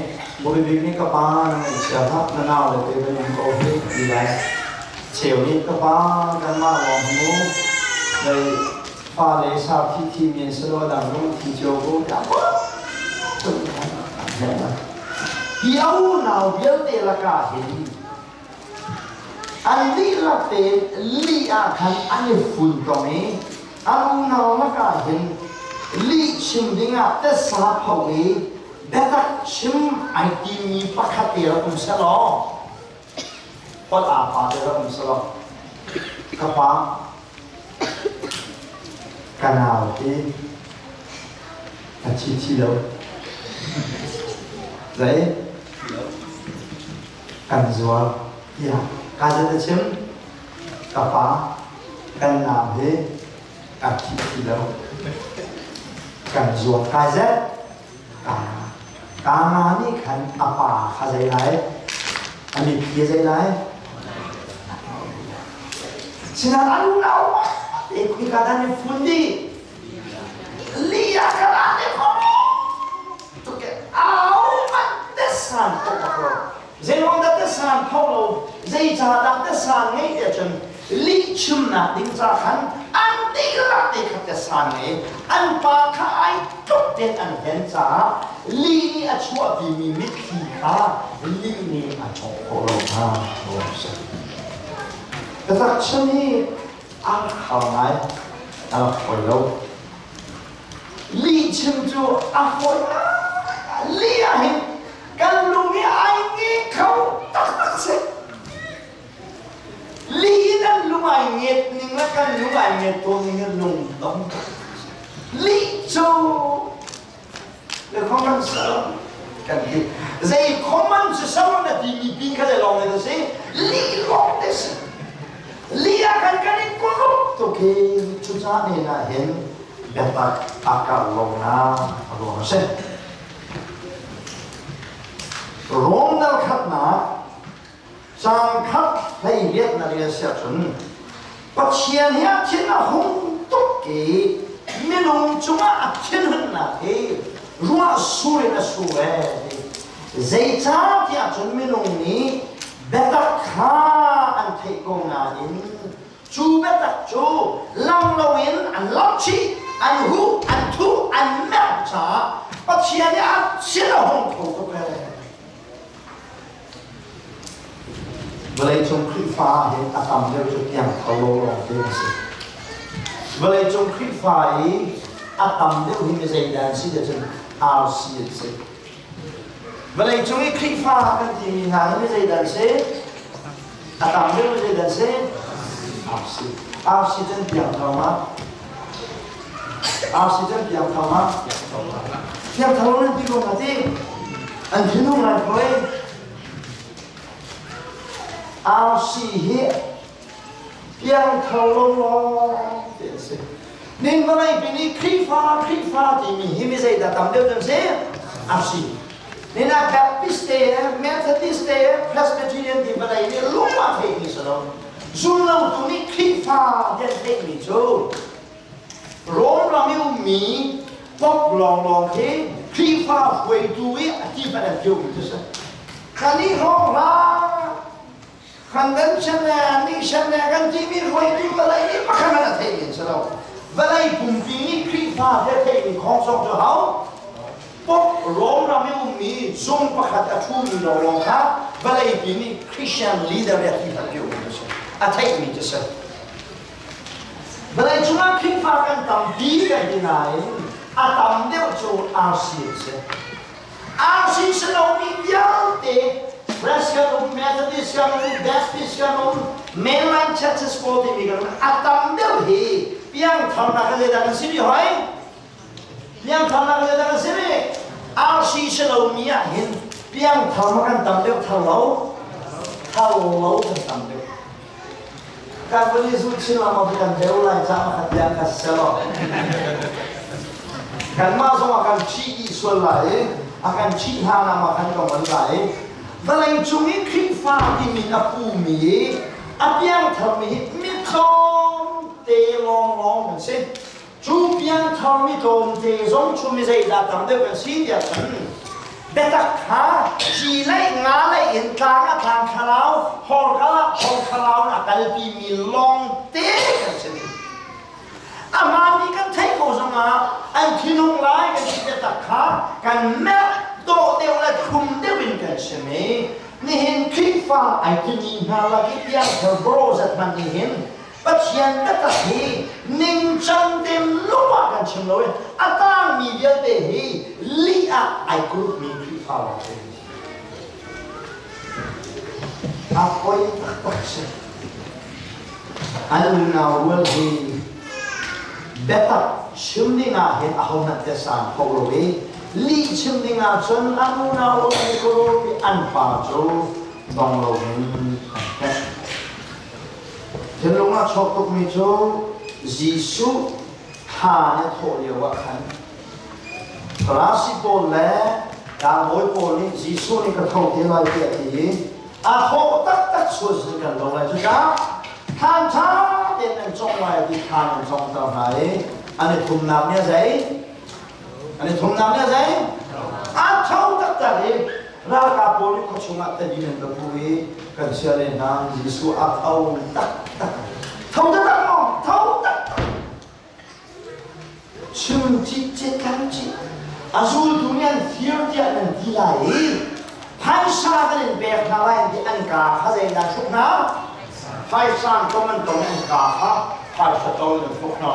บริเวณนี้ก็บ้านเสียทับนานาเลยเป็นยังโอเคดีเลยเชียวนี้ก็บ้านกันมาลองดูเลยฟ้าเลยชาวที่ทีมเย็นสโลดังรุ่งที่โจโก้ดังจนแห khen à hiếu nào hiếu tê là cả hình anh đi là tê li à khăn anh ấy phun trong ấy anh nào là cả hình li chim đi ngã tê sa phao ấy bé ta chim anh tìm mi bắt khát tê là cũng sẽ lo bắt à phá tê là cũng sẽ lo các bạn cái nào thì chi đâu đấy cần rùa ya cái gì đó cà phá cần nào thế chi đâu cần rùa cái gì cả mà đi cần apa cái gì đấy anh đi kia gì đấy xin anh nào để quý cái đó đi phun đi lia cái đó đi không tụi cái áo mà đất sàn không có dây long đất sàn không lâu dây cha đất sàn ngay để chân li chum na đinh cha khăn anh đi là đi khát đất sàn này anh pa khai chúc đến anh hiện cha li ni ở chỗ vì mình biết khi ha li ni ở chỗ không lâu ha cái đặc trưng này anh không ai anh không lâu li chim chu a phôi li a hin kan lu mi ai nge khâu tak se li nan lu ai nge ning la kan lu ai nge to ning lung dong li chu le không sợ kan đi dây không sợ sao là đi mi pin cái lòng này thế li lòng thế li a kan đi cô to ke chu cha này là hiện betak akal lona alona se rom dal khat na sang khat hay viet na ria sia chun pathian ya chin na hung tok ki minung chunga chin hun na he ruwa suri na suwe zai cha tia chun minung ni betak kha an thei ko na in chu betak chu lang lawin an lak chi anh hu anh thu anh mẹ cha bắt chia nhá chia là hồng thổ của cái vậy trong khi pha thì ta tầm đều cho tiền thầu lô thế gì vậy trong khi pha ấy ta tầm đều hình cái gì đàn sĩ để cho ao sĩ gì vậy trong khi pha cái gì mình hàng cái gì đàn sĩ ta tầm đều cái gì đàn sĩ ao sĩ trên tiền thầu mà oxygen tiang thau nanti ko ngati an thinu ngai khoi oxy tiang thau lo nên vào đây bên khi pha thì mình hi mới da tam đều se oxy nên là Baptist Methodist Presbyterian thì vào đây ni lúc mà thấy ni sao zoom lâu tụi ni khi pha để thấy ni chú rong ra miu mi bốc lòng thế khi pha quay đuôi chỉ phải là tiêu chứ sao khăn đi rong ra khăn đến chân là đi chân là khăn chỉ mi quay đuôi vào đây đi mà khăn là thấy gì sao vào đây cùng đi khi pha để thấy mình không sống cho hảo bốc rong ra miu mi zoom bắt hạt thu mi lòng khác vào đây đi Christian leader để chỉ phải tiêu chứ sao thấy mình chứ sao vậy chúng ta khi pha cái tầm bí cái gì này, tầm đều cho RC sẽ là một điều để Presbyterian, Methodist, Baptist, mainline churches của thì mình tầm đều thì biang thằng nào cái gì đó xin đi hỏi, biang thằng nào cái gì đó xin đi, RC sẽ là một hiện biang thằng nào cái tầm đều thằng lâu cái tầm đều kan boleh suci lama bukan jauh lah sama hati angkat selo kan masuk akan ci isul lai akan ci hana makan kawan lai dalam cumi krifa di min apu mi apiang thami mitong te long se chu piang thami tom te zong cumi zai datang de kan sin dia kan betak ha chỉ lấy ngã lấy hiện trang á thang khalau hol khalau là cái bị mi long té cái gì mà mi cái thấy cô xong à anh thiên hùng lại cái gì betak ha cái mẹ โตเดียวละคุมเดวินกันใช่ไหมนี่เห็นคลิปฟ้าไอ้ที่นี่ฮาลากิเปียงเธอโบรสัตมันนี่เห็นปัจเจียนตัดทีนิ่งจังเต็มโลกกันใช่ไหมอาการมีเยอะเดียลีอาไอ้กรุ๊ปมีคลิปฟ้าละใช่ไหมอาคอยตัดสินอันนั้นเอาเรื่องที่เบ็ดชิมดิ้งอาเห็นเอาหน้าเตสานพอรู้ลีชิมดิ้งอาจนอันนั้นเอาเรื่องที่รู้ที่อันป่าจูดองโลกินเห็นลุงอาชอบตุกมิจูยิสุหาเนี่ยโทเรียกว่าขันคลาสสิโกเล่ดาวโอยโกนี่ยิสุนี่ก็เท่าที่เราเรียกที่อาโคตักช่วยสิ่งกันลงเลยจุดจ้าทานช้าเด่นจงไว้ที่ทานจงเท่าไหร่อันนี้ทุ่มน้ำเนี่ยใจอันนี้ทุ่มน้ำเนี่ยใจอาเท่าตักใจเรากับโบนี่ก็ชงอัตตินตะปุยกันเชื่อเลยนะยิสุอาเท่าตักเท่าตักมองเท่าตักชิมจิตเจกันจิอาสูรดุนยันเทียร์เดียนันดีไลพันชากันเบียร์นาไลน์ที่อันกาข้าเจนันชุกนะไฟสานก็มันตรงอันกาข้าไฟสตองมันชุกนะ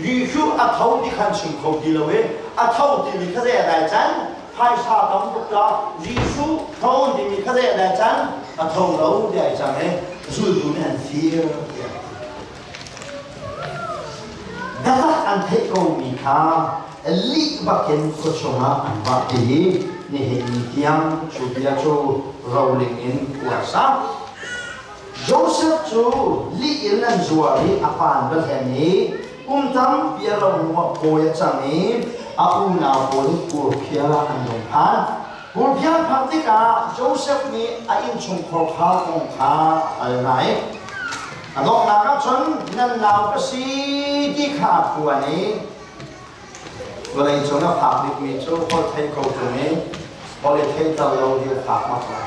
ยูชูอัฐาวที่ขันชิมเขาดีเลยอัฐาวที่มีข้าเจได้จันไฟสานต้องบุกจ้ายูชูเท่าที่มีข้าเจได้จันอัฐาวเราได้จันเลยสูรดุนยันเทียร์แต่ถ้าอันเทโกมีค่าลีบักเก็นก็ชงอันบักดีนี่เห็นที่ยังชูเบียชูเราเลี้ยงอินกัวซับโจเซฟชูลีอินนันจัวรีอาปานเบลเฮนีทำเปียเราหัวโพยจังนี้อาอุนาโพลิกูเพียละอันลงพันกูเพียพันติกาโจเซฟนี้อินชงขอข้าวของข้าอะไรไหนอันนอกนักชนนั่นนาวก็สีที่ขาดตัวนี้เวลาจงนับผักดิบมีชูพอเทโกตรงนี้พอเลยเทตเราเดียวผักมากกว่า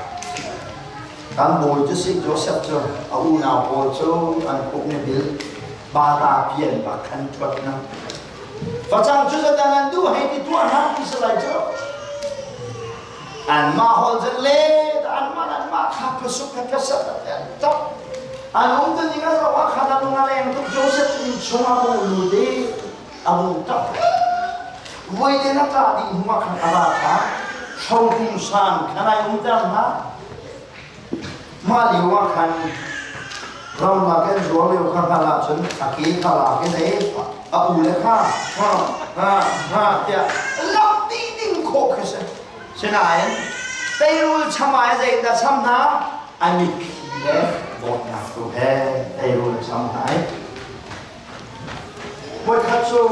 การโบยจะสิโจเซฟจูเอาอุณาโบยจูอันพวกนี้บิลบาตาเพียนบักขันทวดนะฝรั่งจุดนั้นนั่นดูให้ที่ตัวนั้นที่สลายจูอันมาฮอลเจเลดอันมาขับสุขขับสัตย์จับอันนู้นตัวนี้ก็ว่าขนาดนู้นอะไรทุกโจเซฟมีชงอาบุลูดีอาบุจับวันนี้นักการดีหัวขันอาราธาชาวกุมสานขณะยุ่งจังนะมาลีว่าขันเรามาแค่รัวเร็วขันตลาดฉันอากีตลาดแค่ไหนอาอูเลยค่ะเจ้าลับดิ้งดิ้งโคกเช่นเช่นอะไรแต่รู้ชะมัยใจแต่ช้ำนะอันนี้ผีเลยบอกนักตัวแพ้แต่รู้ชะมัยวันขัดสู้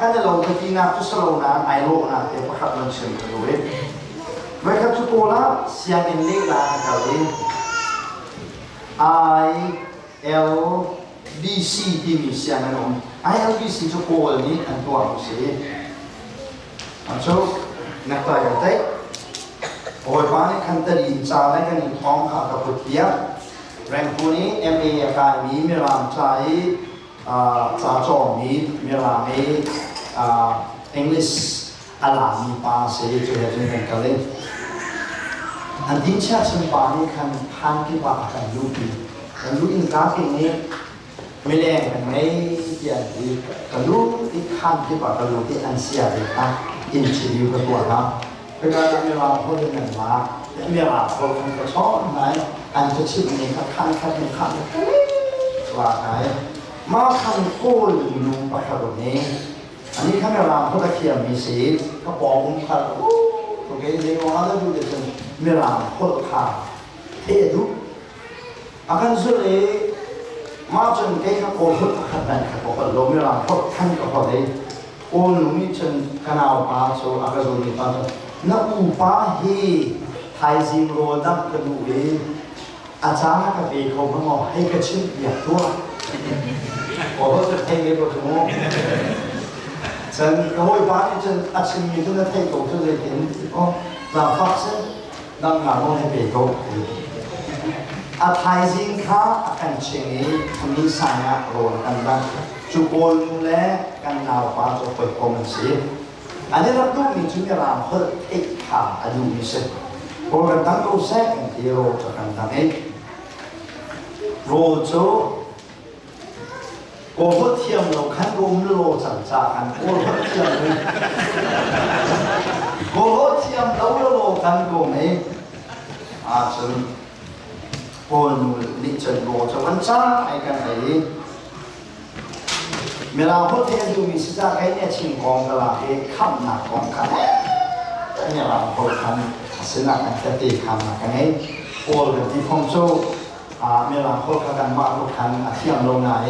กันจะลงที่นักทุสโลนะไอโลนะเดี๋ยวพักมันเชื่อมกันด้วยเมื่อขัดทุกคนละเสียงอินเล็กนะกันเลย I L B C ที่มีเสียงนั้น I L B C ทุกคนนี้อันตัวผู้เสียอันโชคนักต่อยกันเตะโอ้ยบ้านนี้คันตรีจ่าและกันท้องขากับพุทธิยะแรงผู้นี้ M A การมีมีรามใจจ่าจอมีมีรามEnglish อะไรมีภาษาที่จะเรียนกันเลยอันที่เชื่อฉันบ้านนี้คันพันที่ว่ากันลูกดีกันลูกอินกาที่นี้ไม่แรงกันไม่เกี่ยดีกันลูกที่คันที่ว่ากันลูกที่อันเสียเลยครับอินชิลิวกับตัวครับเป็นการมีเราพูดเรื่องว่ามีเราพูดกันก็ชอบไหมอันจะชิบนี้ครับคันว่าไงมาคันโค้ดลุงประคารนี้อันนี้ข้ามีเราพูดตะเคียนมีสีก็บอกผมครับโอเคเดี๋ยวเราจะดูเดี๋ยวมีเราพูดข่าวเทดุอาการสุดเลยมาจนเกี่ยวกับโค้ดขัดแย้งกับโค้ดลงมีเราพูดขั้นกับเขาเลยโอ้ลุงนี่ฉันขนาดป้าโซอาการสุดนี่ป้านักอุปาฮีไทยซิมโรดักกระดูกอาจารย์กับเด็กเขาบอกให้กระชิบอย่างตัวโอ้โหจะเทเก็บตัวนู้นฉันโอ้ยบ้านนี้ฉันอาชีพมีทุกอย่างเทตัวทุกอย่างเห็นอ๋อเราฟักเส้นดังงานโน่นให้เด็กเขาอาไทยซิงค้ากันเชงมีสายโรนกันบ้างจุโกนและกันนาวป้าจะเปิดคอมเมนต์ อันนี้รับลูกมีจุดยามเพิ่มเอกขาอายุมิเสกโปรแกรมตั้งตัวแทรกที่เราจะกันทำเองโรโจโกฟเทียมเราขันรุมโลจังจากกันโกฟเทียมเลยโกฟเทียมเราโลกันโกไม่อาจจะโอนลิจโลจะวันจ้าไอ้กันไอ้เมื่อเราพูดเทียนดูมีสิจ้าไอ้เนี่ยชิงกองกลาเอกข้ามหนักกองกันเนี่ยเราพูดกันสินักกันจะตีข้ามหนักกันไอ้โอนแบบที่พงโจเมื่อเราพูดกันว่าพูดกันเทียมโรงงาน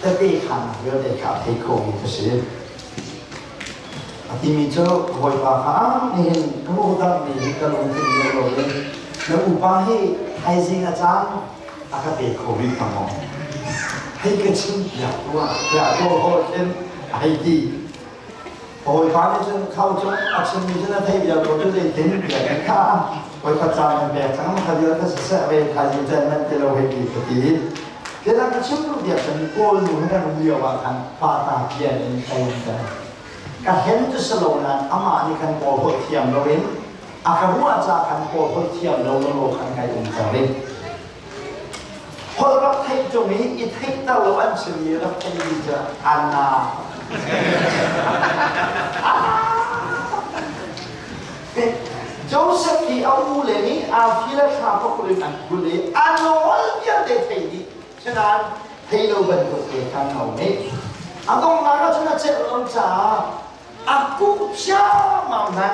จะตีข้ามเรื่องเด็กขาที่โคมีก็สิที่มีเจ้าหอยปลาข้านี่เห็นเขาพูดแบบนี้ก็ลงทุนเยอะเลยแล้วอุปาให้ไทยสิงอาจารย์อาคาเตโควิดทั้งหมดให้กระชุ่มอยากตัวโหดเช่นไอ้ที่หอยปลาเนี่ยจนเข้าจนอักษรมีจนไทยอยากตัวจะถึงอยากข้าหอยกระจายมันแบบทั้งมันขยันก็เสียไปขยันใจมันจะเราเห็นดีกว่าทีเดี๋ยวเรากระชุ่มรูปเดียวกันโกนอยู่ให้กันเดียวว่ากันปาตาเพียนในใจกันการเห็นจะสโลนั้นอามานี่กันโกโหเทียมเราเองอาการว่าจะกันโกโหเทียมเราโลกันไกลองค์เองพอรับไทยตรงนี้อีไทยตลอดเฉลี่ยรับไทยจะอันนาโจเซฟที่เอาเลยนี่อาฟิลชาพกุลิอันกุลิอันโนลเบียเดไทยดีฉะนั้นไทยเราเป็นตัวเองกันเอาเนี่ยอันตรงนั้นก็จะน่าจะรู้จักอากูจ้ามานะ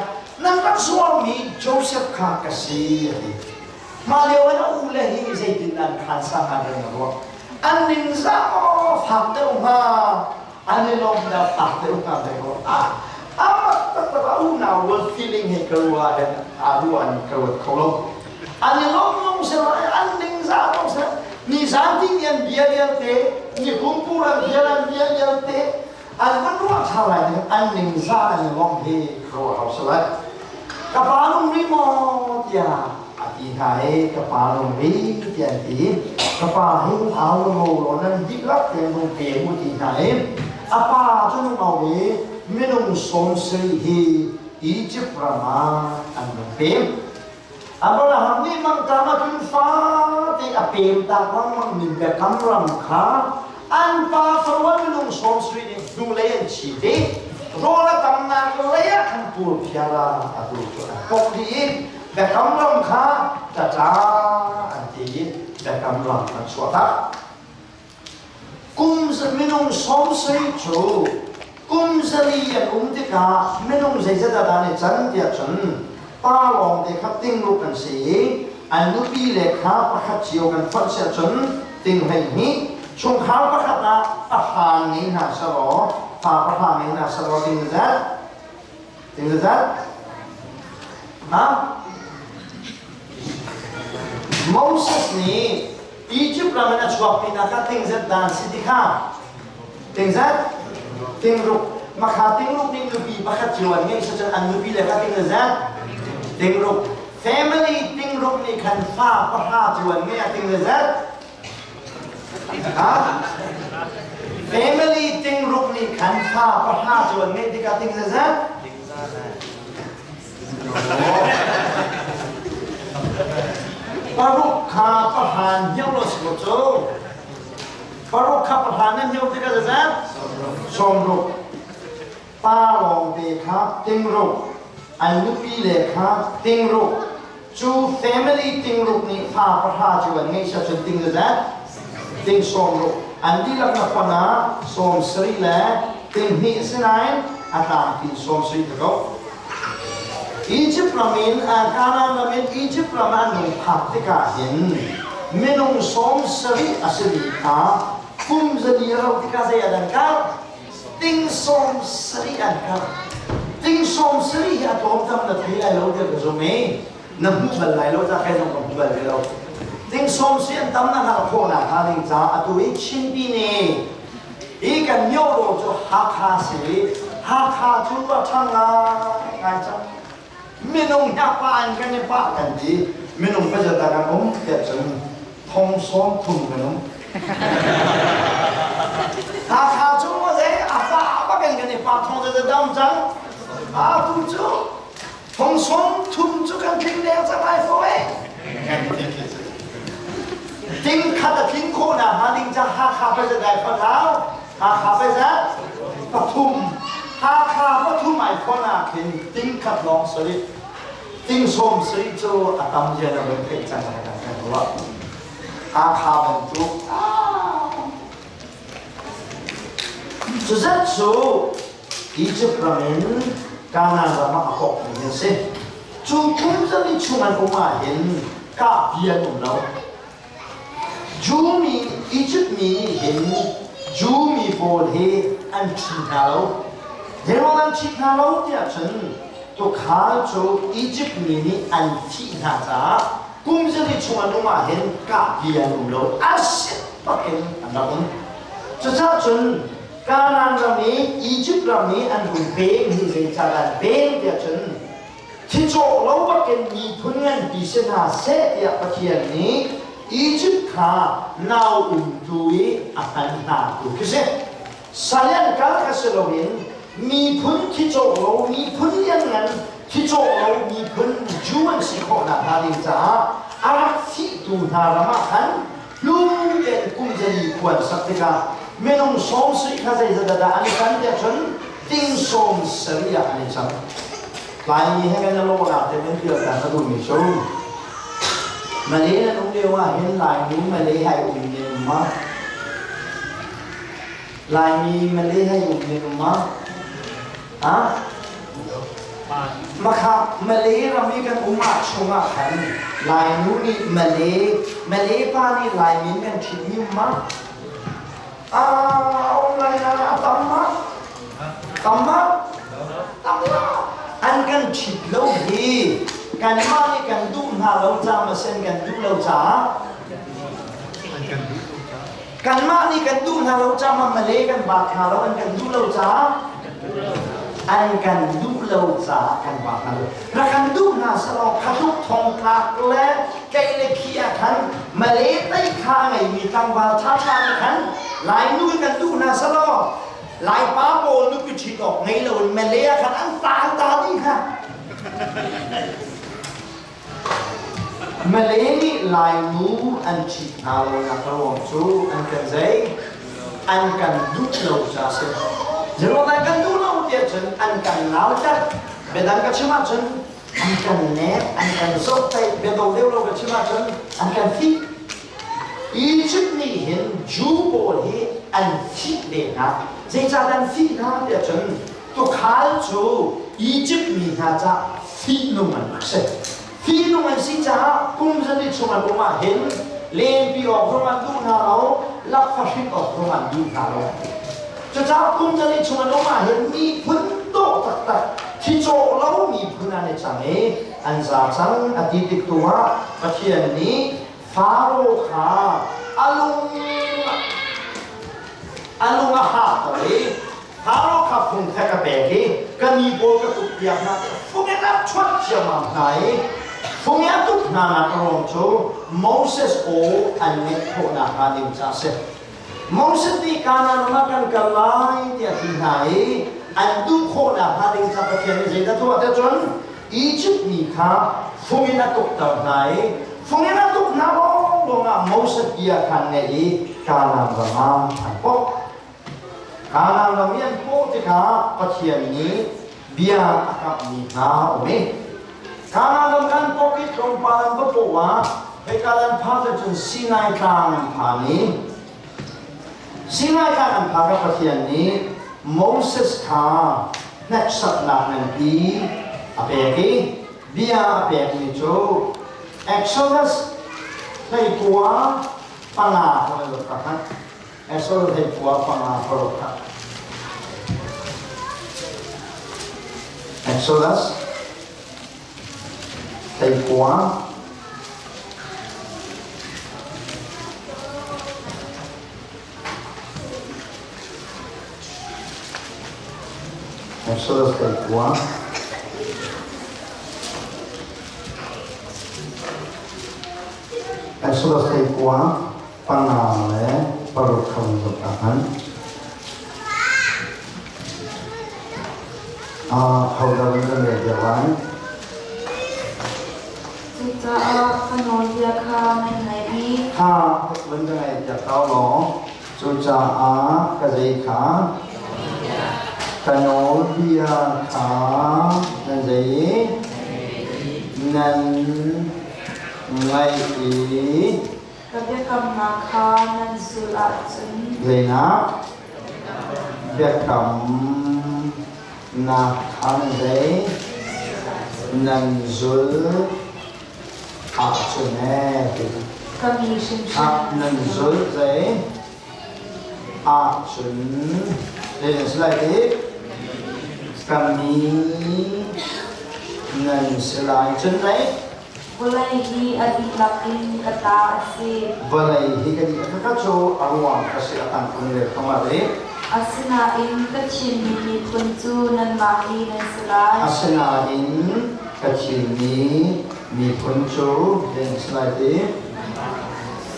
นั่นก็สวามีโจเซฟคากาซีมาเรียกว่าอูเลหิเซตินันขันสังหารเรื่องว่าอันนินซาโอฟังเตอร์มาอันนี้ลงแล้วฟังเตอร์มาเลยว่ามาตั้งแต่ว่าอูน่าว่า feeling ให้กลัวเห็นดูอันกลัวเขาลงอันนี้ลงเสร็จอันนินซาลงเสร็จนี่สันติเนียนเบียร์เดียร์เตะนี่กุมพูรันเบียร์เดียร์เตะอันมันรู้ชาวไรเนี่ยอันนินซาอันนี้ลงที่กลัวเขาสลายกับปาลุงริโมเดียอีกายกับปาลงรีเตียนตีกับปาหิ้งเอาโลโลนั้นดิบลับเตียนลงเตียนมุทีกายอาปาจนเอาไว้ไม่ลงสมศรีฮีอีจิปต์ประมาอันลงเตียนอับราฮัมนี่มันตามมาถึงฟ้าที่อเปียมตาวังมันมีแบบคำรำคาอันปาฟรวันไม่ลงสมศรีดูแลชีวิตโรละตำนานเลี้ยขันปูพิยาลาอัตุจุนปกติแต่คำรำคาจะจ้าอันที่แต่คำรำมันสวดะกุมจะไม่ลงสมศรีจูกุมจะเรียนติกาไม่ลงใจจะได้ในจันทร์เดียจันป้าลองเด็กขับติ้งลูกกันสิอันนู้ปีเล็กข้าประคับเชียวกันฟัดเสียจนติ้งให้นี้ช่วงข้าวประคับนะอาหารนี้น่าสลอพาประหารนี้น่าสลอติ้งจะนะโมเสสนี่อียิปต์เราไม่น่าชอบพี่นะครับติ้งจะด่านสิทธิข้าติ้งลูกมาขาติ้งลูกนี่ลูกปีประคับเชียวนี่สัจจะอันนู้ปีเล็กข้าติ้งจะติ้งรูป family ติ้งรูปนี่ขันฟ้าประหารจวนเนี่ยติ้งเลยจ้ะfamily ติ้งรูปนี่ขันฟ้าประหารจวนเนี่ยที่กาติ้งเลยจ้ะปารุกข้าประหารเยาวสกุลโจปารุกข้าประหารนั่นเยาวที่กาจ้ะสมรูปป้าลองเด็กครับติ้งรูปอันนี้ปีเล็กครับติ้งรูปจู family ติ้งรูปนี่ฟ้าประหารจวนเนี่ยฉันติ้งเลยจ้ะติ้งสมรูปอันนี้ลักษณะคนน่ะสมศรีแหละติ้งหิสนายอาตามติ้งสมศรีตะกอียิปต์ประมินอาการนั้นประมินอียิปต์ประมาณหนึ่งพักที่กาเห็นไม่ลงสมศรีอาศัยข้าคุมจะดีเราที่กาเสียดังกันติ้งสมศรีอันกันติ้งสมศรีอาตัวผมทำนัดที่ไอ้เราเด็กจะไม่น้ำมันไหลเราจะแค่ต้องกับมันไหลเราติ้งสมศรีอันทำนั้นเราโคน่ะฮาริงจ้าอาตัวอีกชิ้นปีนี้อีกันโยโรจะหักขาสิหักขาจุดว่าช่างไงจ้าไม่ลงยักษ์ปานกันในป่ากันดีไม่ลงก็จะตากันเกิดจนทองซ้อมทุ่มกันถ้าข้าวชุ่มว่าเจ๊อาฟ้าบ้ากันในป่าทองจะ จะดำจังตุ้มจุทงสงทุ่มจุกันทิ้งแดงจะไม่ฟ้อยทิ้งขัดทิ้งโคน่ะหาดิ้งจะหาขาไปจะได้คนแล้วหาขาไปจะปทุมหาขาปทุมไอ้คนน่ะทิ้งทิ้งขัดลองสลิดทิ้งส้มสลิดจูอาตมเจริญเป็นเพชรจังกันกันว่าหาขาเป็นจุจะจัดสู้อีจิปต์เราเห็นการงานเรามาขอบเห็นสิจูคุ้มจะมีชุมันออกมาเห็นกาเบียนของเราจูมีอีจิปต์มีเห็นจูมีโบลเฮอันชินเราเดี๋ยวอันชินเราเนี่ยฉันตัวขาจูอียิปต์มีอันที่น่าจะคุ้มจะมีชุมันออกมาเห็นกาเบียนของเราอาศัยปักเองอันนั้นจะจัดฉันการงานเรานี้อียิปต์เรานี้อันหุ่นเบงที่เรียนจากเบงเดียฉันที่โจเราบักเก็นมีทุนเงินดิฉันหาเสียปะเทียนนี้อียิปต์ข้าน่าอุ่นดุยอาการน่าดูคือเสียสายันการกษตรเราเห็นมีทุนที่โจเรามีทุนยังเงินที่โจเรามีทุนจวนสิขอนาฮาริจ้าอารักที่ดูนารามาขันลุงเด็กกุ้งจะดีควรสักทีละเมื่อน้องสองสิ่งข้าจะจะได้อันนี้กันเดียวฉันติ้งสองสิ่งอย่างนี้ฉันหลายมีให้กันจะลงอาบแต่เป็นเดียวกันนะดูมีชมมาเลยนะน้องเดียวว่าเห็นหลายนี้มาเลยให้อุ่นเย็นมากหลายมีมาเลยให้อุ่นเย็นมากอ่ะมาครับมาเลยเรามีกันอุมาชงอ่ะขันหลายนู้นี่มาเลยป้านี่หลายมีกันชิมิมากเอาอะไรนะตั้มมาอันกันชิดเล่าดีกันมานี่กันดูหน้าเราจ้ามาเส้นกันดูเราจ้ากันมานี่กันดูหน้าเราจ้ามาเล่กันบาดหน้าเราอันกันดูเราจ้าอันกันดูเราจ้ากันบาดหน้าเราแล้วกันดูหน้าสลอกขัดทุกทองคลักและไก่เล็กขี้ขันมาเล่ใต้ข้างไอ้มีตังวาช้าขันหลายนู่นกันดูหน้าสลอกหลายป้าโบนึกไปฉีดออกไงเลยมาเล่ขันอันตานี่ค่ะมาเลนี่ลายมูอันชิดเอานักร้องจูอันกันใจอันกันดูเราจะเสร็จจะรู้ได้กันดูเราเดียฉันอันกันหนาวจัดเบดันก็ชิมาฉันอันกันเน็ตอันกันสดใจเบดเดียวเราก็ชิมาฉันอันกันที่อียิปต์นี่เห็นจูโบเฮอันที่เด็กนะเจ้าดันที่นะเดียฉันตัวข้าจูอียิปต์มีน่าจะที่นุ่มมันเสร็จที่นุ่มสิจ้ากุ้งจะได้ชมมันออกมาเห็นเลี้ยงปีออกประมาณดูหน้าเราลักฟ้าชิดออกประมาณดูหน้าเราจะจ้ากุ้งจะได้ชมมันออกมาเห็นมีพื้นโตตักที่โจเรามีพื้นอันนี้จังเออันซาจังอดีตตัวประเทศนี้ฟาโรห์ข้าอลุงอาหาตัวฟาโรห์ข้าพุ่งแทกเบกีกันมีโบกตุกเดียบนะพวกนี้นับชดเชยมาไหนพวกนี้ทุกนานักร้องโจโมเสสโออันนี้พวกนักการดิมจ้าเสโมเสสที่การนั้นมากันกันไล่ที่ไหนอันดูพวกนักการดิมจ้าประเทศนี้จะตัวเดียวจนอียิปต์นี่ค่ะพวกนี้นักตุกตอนไหนพวกนี้นักตุกนักร้องลงอ่ะโมเสสเดียกันเนี่ยการนั้นมาอันพวกการนั้นเรามีอันพวกที่ค่ะประเทศนี้เบียร์กับนี่ค่ะโอเคการนั้นกันพวกที่ตรงปานก็พวกว่าให้การพาไปจนซีนายกลางพานี้ซีนายกลางพากับประเทศนี้โมเสสค่ะนักสัตว์นักนั้นปีอาเปกีเบียร์อาเปกีโจเอ็กโซดัสในกัวปังอาคนละลูกกันเอ็กโซดัสในกัวปังอาคนละลูกกันExodus ในกัวExodus ในกัวExodus ในกัวปังอาและปรุขคำสุดท้าย เขาเราเรื่องเดียวกัน Kita kanon dia ka nai nai bi ถ้ามันจะไงจะเข้าหรอจุจาอากระเจขากระโนเบียขานั่นเจนั่นไงอี Kabya kam na ka nan sula chun เลยนะเบียกำนักขันเจนั่นจุลอาชุนเอ kami shim a shim nan zul zai a chun lên slide đi kami nan slide chun đấy Bulai hi adi lakin kata ase valai hi cái gì các chỗ arwang cái sự tăng cường lên không mà đấy asina in kachin ni kunchu nan ma hi nan salai asana in kachini mi punchu lên slide đi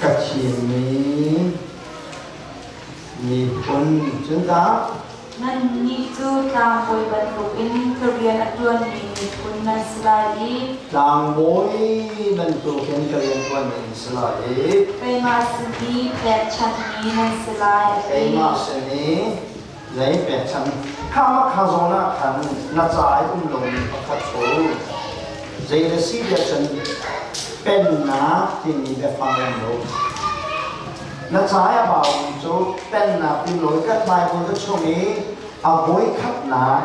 kachini mi pun chúng ta nan ni chu ta boy ban lu in korean atuan ni kun nan salai Đang mối bên tu kiến cái liên quan đến Israel, kai ma sidi pet chan ni nan salai cái mà sẽ ní lấy bẹt chân, khá mà khá giống na khăn na trái cũng lồng và khát số, dây là xí bẹt chân, bên ná thì ní bẹt phang lên đâu, na trái à bảo chỗ bên ná thì lối các bài của các chỗนี้à bối khát ná,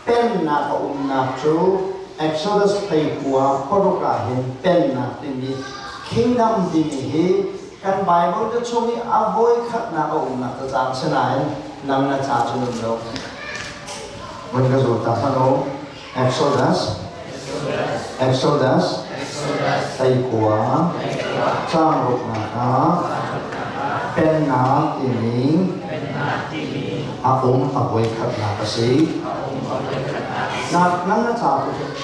bên ná có na chỗ Exodus ไปกัวพระกาเห็นเป็นนะที่มี Kingdom ที่มีเฮกันไปมันจะช่วงนี้อาบอยขัดนาองค์นะจะจางเสนายนำนาจาจุนโลกมันก็สุดท้ายโน้ Exodus ไปกัวจ้างรกนาเป็นนาที่มีอาองค์อาบอยขัดนากษี นั่งน่าจะ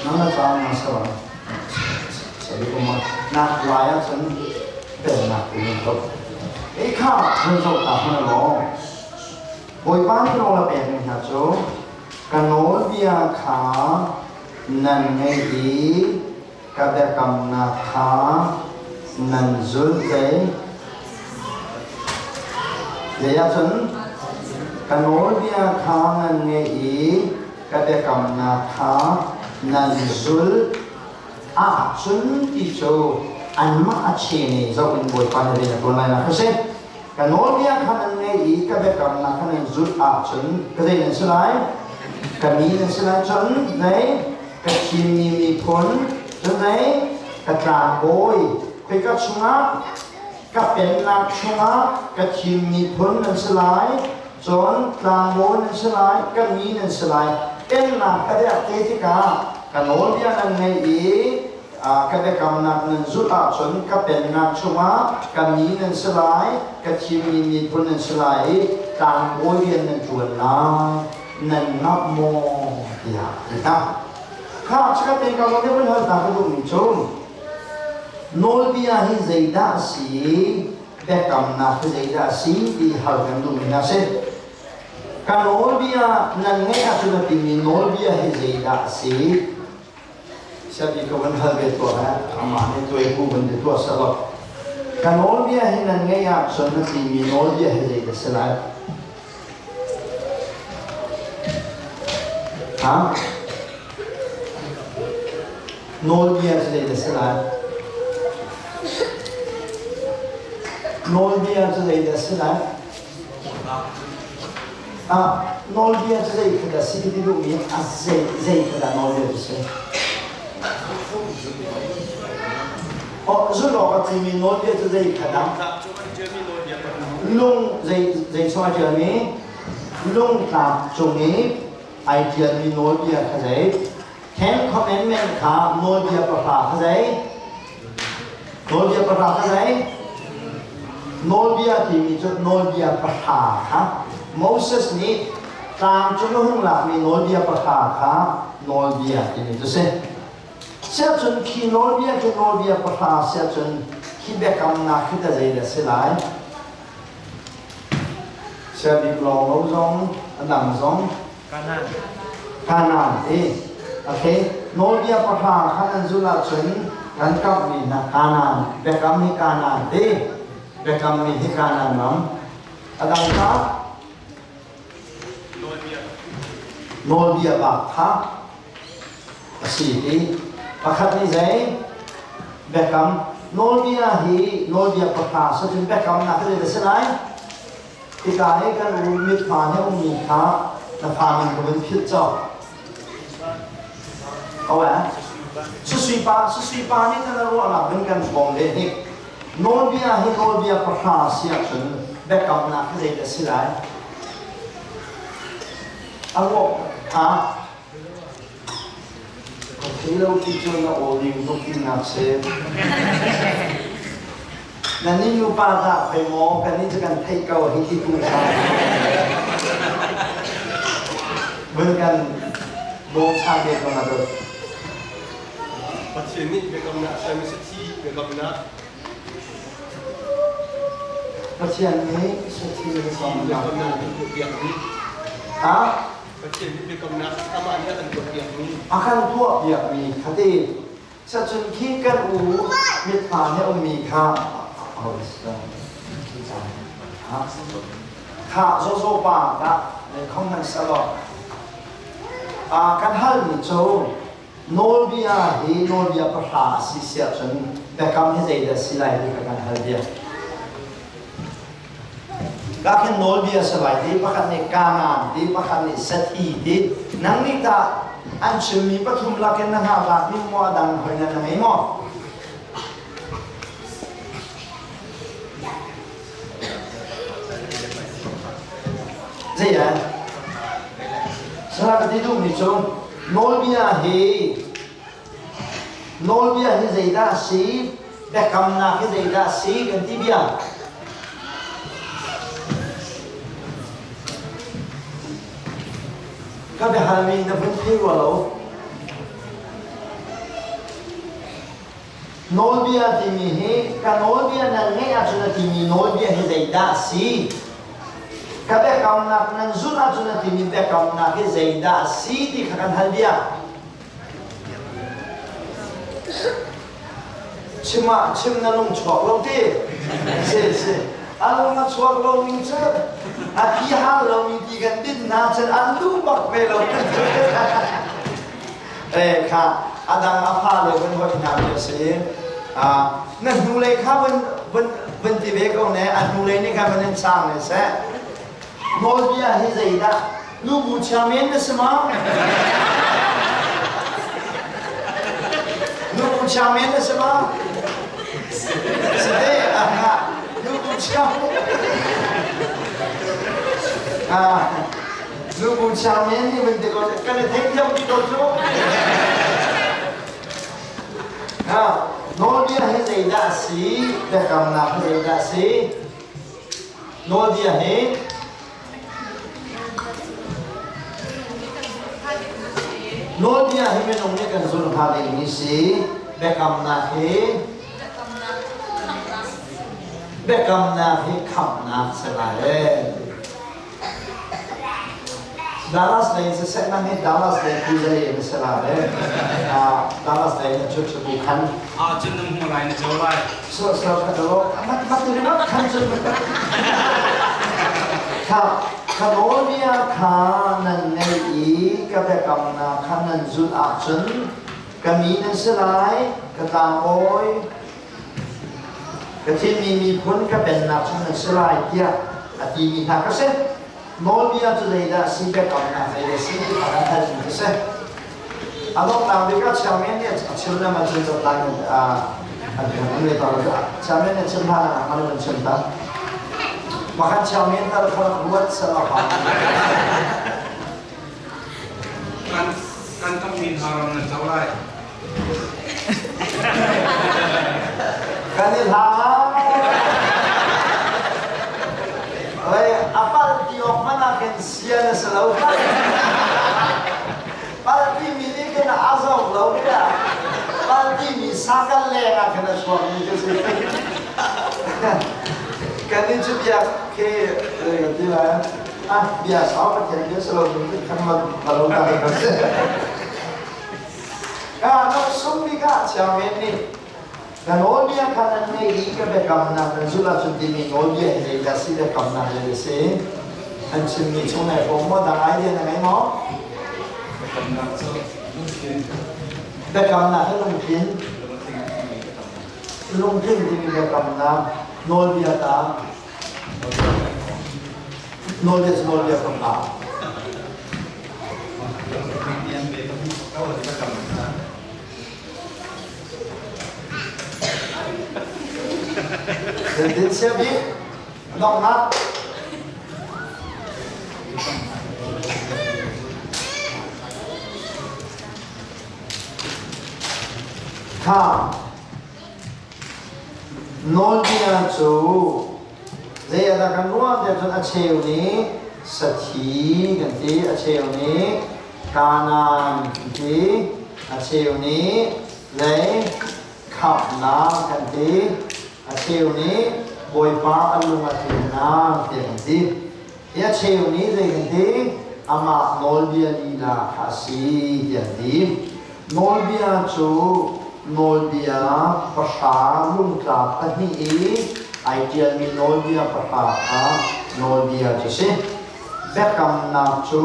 นั่งน่าจะมาสวรรค์สวัสดีคุณมานักลายฉันเป็นนักเรียนจบไอ้ข้าฉันจบตาคนละล้อบอยบ้านที่เราละเป็นหาโจกันโนเบียขานันไงดีกับเด็กกำนักขานันจุดเจเดี๋ยวฉันกันโนเบียขานันไงดีkada kamna tha nan zul a chun ti cho an ma a chene zo in boy pan de na ton na khase kanol dia khanan ne I kada kamna khanan zul a chun kada nen slai kami nen slai chun nei ka chim mi phon chun nei ka tra boy pe ka chunga ka pen na chunga ka chim mi phon nen slai chon tra boy nen slai kami nen slaiเป็นนักกระเดียเทติกากันโน้นเดียนันในอีกระเดียกำนักนันสุดอาชนก็เป็นนักชัวกันมีนันสลายกระชิมมีพนันสลายต่างโอยเรียนนันจวนลานันนับโมอยากนะข้าชักเป็นการเรียนรู้ต่างกันดูมิชมโนเดียฮิเซดาสีเด็กกำนักฮิเซดาสีที่หากันดูมินาเซกันโนเบียนั่นไงอาจจะเป็นโนเบียให้ใจด่าสิเชื่อดีก็มันเท่าเป็นตัวนะอามาในตัวเองกูเป็นตัวสลับกันโนเบียให้นั่นไงอาจจะเป็นโนเบียให้ใจด่าสลายฮะโนเบียให้ใจด่าสลายโนเบียให้ใจด่าสลายnol dia zai kada sikiti do mi zai kada nol dia se o zulo ka timi nol dia zai kada lung zai so ja mi lung ta chung ni idea mi nol dia ka zai ten commandment ka nol dia pa pa ka zai nol dia pa pa ka zai nol dia timi jo nol dia pa pa ha Moses ni tang chung hung la mi nol dia pa kha nol dia ini tu se sia chun ki nol dia pa kha sia chun ki be kam na ki da zai da se lai sia bi long lo zong adam zong kanan okay nolbia pakha khanan zula chun kan kap ni na kanan bekam ni kanan bekam ni kanan nam adang ka nolbia pakha asi pakhat ni zai bekam nolbia pakha so tin bekam na kale desanai tika he kan mit pha he mi kha na pha min ko ben phit chawเอาไว้สุสีปานี่นั่นเราหลับเป็นกันบองเลยนี่โนเบียให้โนเบียประคาเสียจนแบกกับนักเรียนสิไลเอาว่าที่เราคิดจนเราโอ้ดิวต้องกินนักเสพนั่นนี่อยู่ป่าตาไปหมอกันนี่จะกันไทยเก่าให้ที่กูชายเหมือนกันโดนชาเด็กกันมาด้วย Pasien ni bekamna saya mesti bekamna pasien ni seperti yang bekamna untuk yang ni pasien ni bekamna sama dia akan buat yang ni akan tua biak mi kati sejun kikan mit pan he mi kha kha so pa ta không thành sao lo kan hal ni cho nolbia pakha si sia chun bekam he zai da silai ni kan hal dia ka ken nolbia salai di pakhat ni kanan di pakhat ni sathi di nang ni ta an chim mi pathum la ken na ha la ni mo dang hoina na mai mo zai ya sala ka di du ni chun nolbia he zaida si bekam na he zaida si kan tibia ka be halmi na pun thi walo nolbia ti mi he ka nolbia na nge achuna ti mi nolbia he zaida si kabe kam nak nan zuna zuna tini be kam nak ke zaida si di kakan halbia chim na long chok lo ti se along na chok lo min che a pi ha lo min ti kan din na chen an lu bak pe lo ka adang apa le ben ho na be se nan nu le kha ben ti be ko ne an nu le ni ka ben sang ne se nolbia he zaida lu bu chamen de sama lu bu chamen de sama sede lu bu chamen lu bu chamen ni ben de ko kan thek jam ki to jo nolbia he zaida si de kam na he zaida si nolbia he nolbia he men ong ne kan zul ha de ni si bekam na he kham na sala le Dallas le se set na he Dallas le ku le sala le Dallas le ne chuk chuk khan chun nam mo lai na chawai so ka do mat tu na khan chuk ka nolbia kha nan nei i ka bekam na khan nan zul a chun ka mi nan salai ka ta oi ka tin mi phun ka ben na chun nan salai tia ati mi ha ka se nolbia tu dei da si bekam na dei da si ka ka ta ni se adok na bi ka chamen ne chun na ma chun zo ta ni ne ta ra chamen ne chun ha na ma ne chun ta makan chamen ta kalau buat salah kan min haram na chawai kanil ha oi apal tiok mana ken sia na salau pal ti mili ken azau lau ya pal ti mi sakal le na ken suami tu kanil tu biar ke ti lah อ่ะเบียร์สาวประเทศเบียร์สโลว์ที่ขันมาลงกันกันเสียน้องสมบิกาเชียวเห็นนี่กันโอเบียขันนั้นไม่ดีก็ไปกำนันเป็นสุราชุนที่มีโอเบียเห็นจะสิได้กำนันเลยสิอันชิมมีช่วงไหนผมว่าดังไอเดียยังไงเนาะ กำลังจะลุกขึ้น ได้กำนันให้ลงพินลงพินที่มีได้กำนันโนเบียตาโนเบียคนตา yang beda kau ada kamera Đến xe buýt động nát Thà Nôn bia chú Đây là cái nuốt để cho nó chèo ní Sát thí gần tí chèo ní Ca nàn gần tí chèo ní Lấy Khắp ná gần tí chèo ní Bồi phá ăn lùng chèo ná gần tí Ya chèo ní đây gần tí Ama nôn bia đi là khá xí gần tí Nôn bia chú Nol bia pasha lung tra tani ideal mi nol bia pasha nol bia chese bekam na chu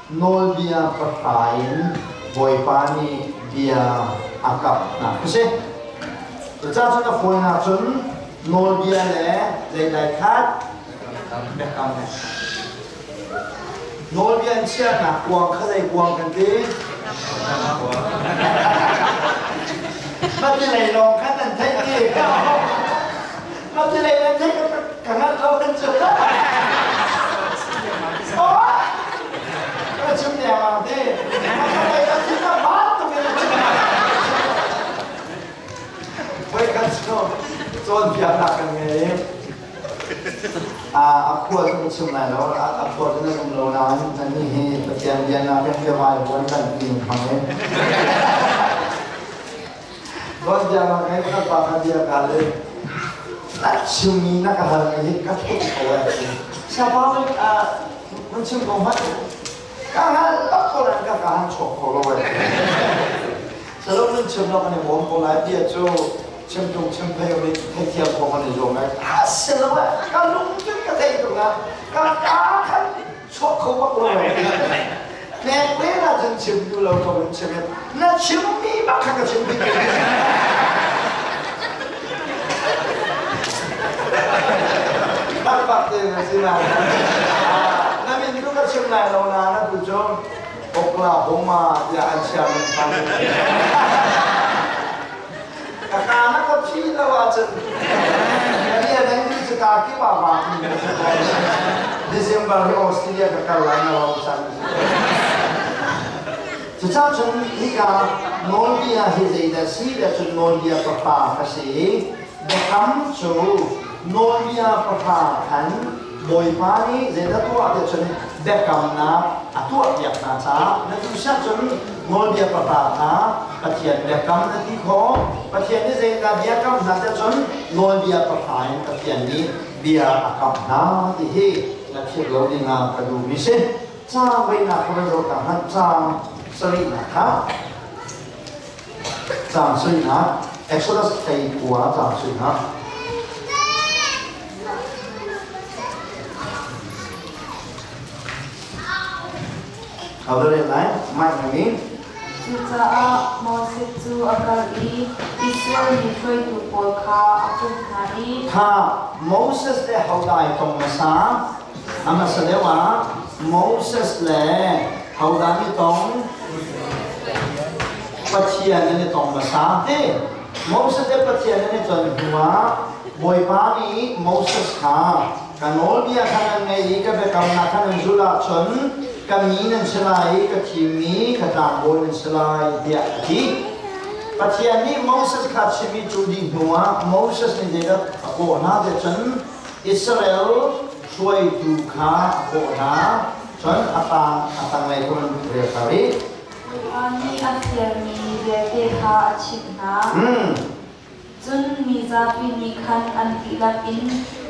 nol bia pashain boy pani bia akap na chese cha chu na foi na chun nol bia le le dai khat bekam na nol bia chia na kwang khadai kwang kan ti Nó chỉ lấy lòng khách anh thấy kì Nó chỉ lấy anh thấy cả ngân lâu đến chụp đó Nó chụp đẹp mà thế Nó lấy anh thấy nó bát tụi mình Với khách chụp Chôn việc lạc cần nghề Aku akan chụp này đó Aku akan chụp lâu nào Anh đi bật tiền tiền nào Cái vài quân cần tìm bằng ấy Bos jangan kayak kita pakai dia kali. Tak cumi nak hal ini kat awal. Siapa mencium komat? Kangen orang kangen cokol awal. Selalu mencium orang ni bom bola dia tu cium pay oleh tiap komat ni jomai. Selalu kalau mungkin kata itu kan cokol awal. Nek lena jen cium dulu kau cium. Na cium ni macam kau cium ni. Apa tu sila? Nabi itu kan cium lain lawan anak tujuh. Oklahoma dia Asia mentang. Kakak anak kau cila wajan. Jadi ada yang sekaki bapa. Desember Australia kakak lain lawan sana. Kita cun hingga nol dia hizai dasi dan cun nol dia papa kasih, dekam cu nol dia papa kan boy pani zeda tua dia cun dekam na atua dia nasa, nanti usah cun nol dia papa na patian dekam nanti ko patian ni zeda dia kam nanti cun nol dia papa yang patian ni dia akam na dihi nanti loading na kadu misi, cang bina kalau rotan cang Sorry nak ha? Jangan sorry nak. Exodus kayak gua jangan sorry nak. Kalau ada lain, mic lagi. Jika Moses tu akan Israel dikoi tu polka aku hari. Ha, Moses le haudai tong masa. Ama sedewa Moses le haudai tong Patian ini tong besar Moses de patian ini tuan dua boy pani Moses ka kanol dia kanan ngai ka be kam na kanan zula chun kami nan selai ka kimi ka tambol nan selai dia ki patian ni Moses ka chimi chudi dua Moses ni dia ko na de chun Israel suai tu ka ko na chun atang ngai ko nan dia kari Ani asyik ni dia kah cipna. Jun mizapi ni kan antilapin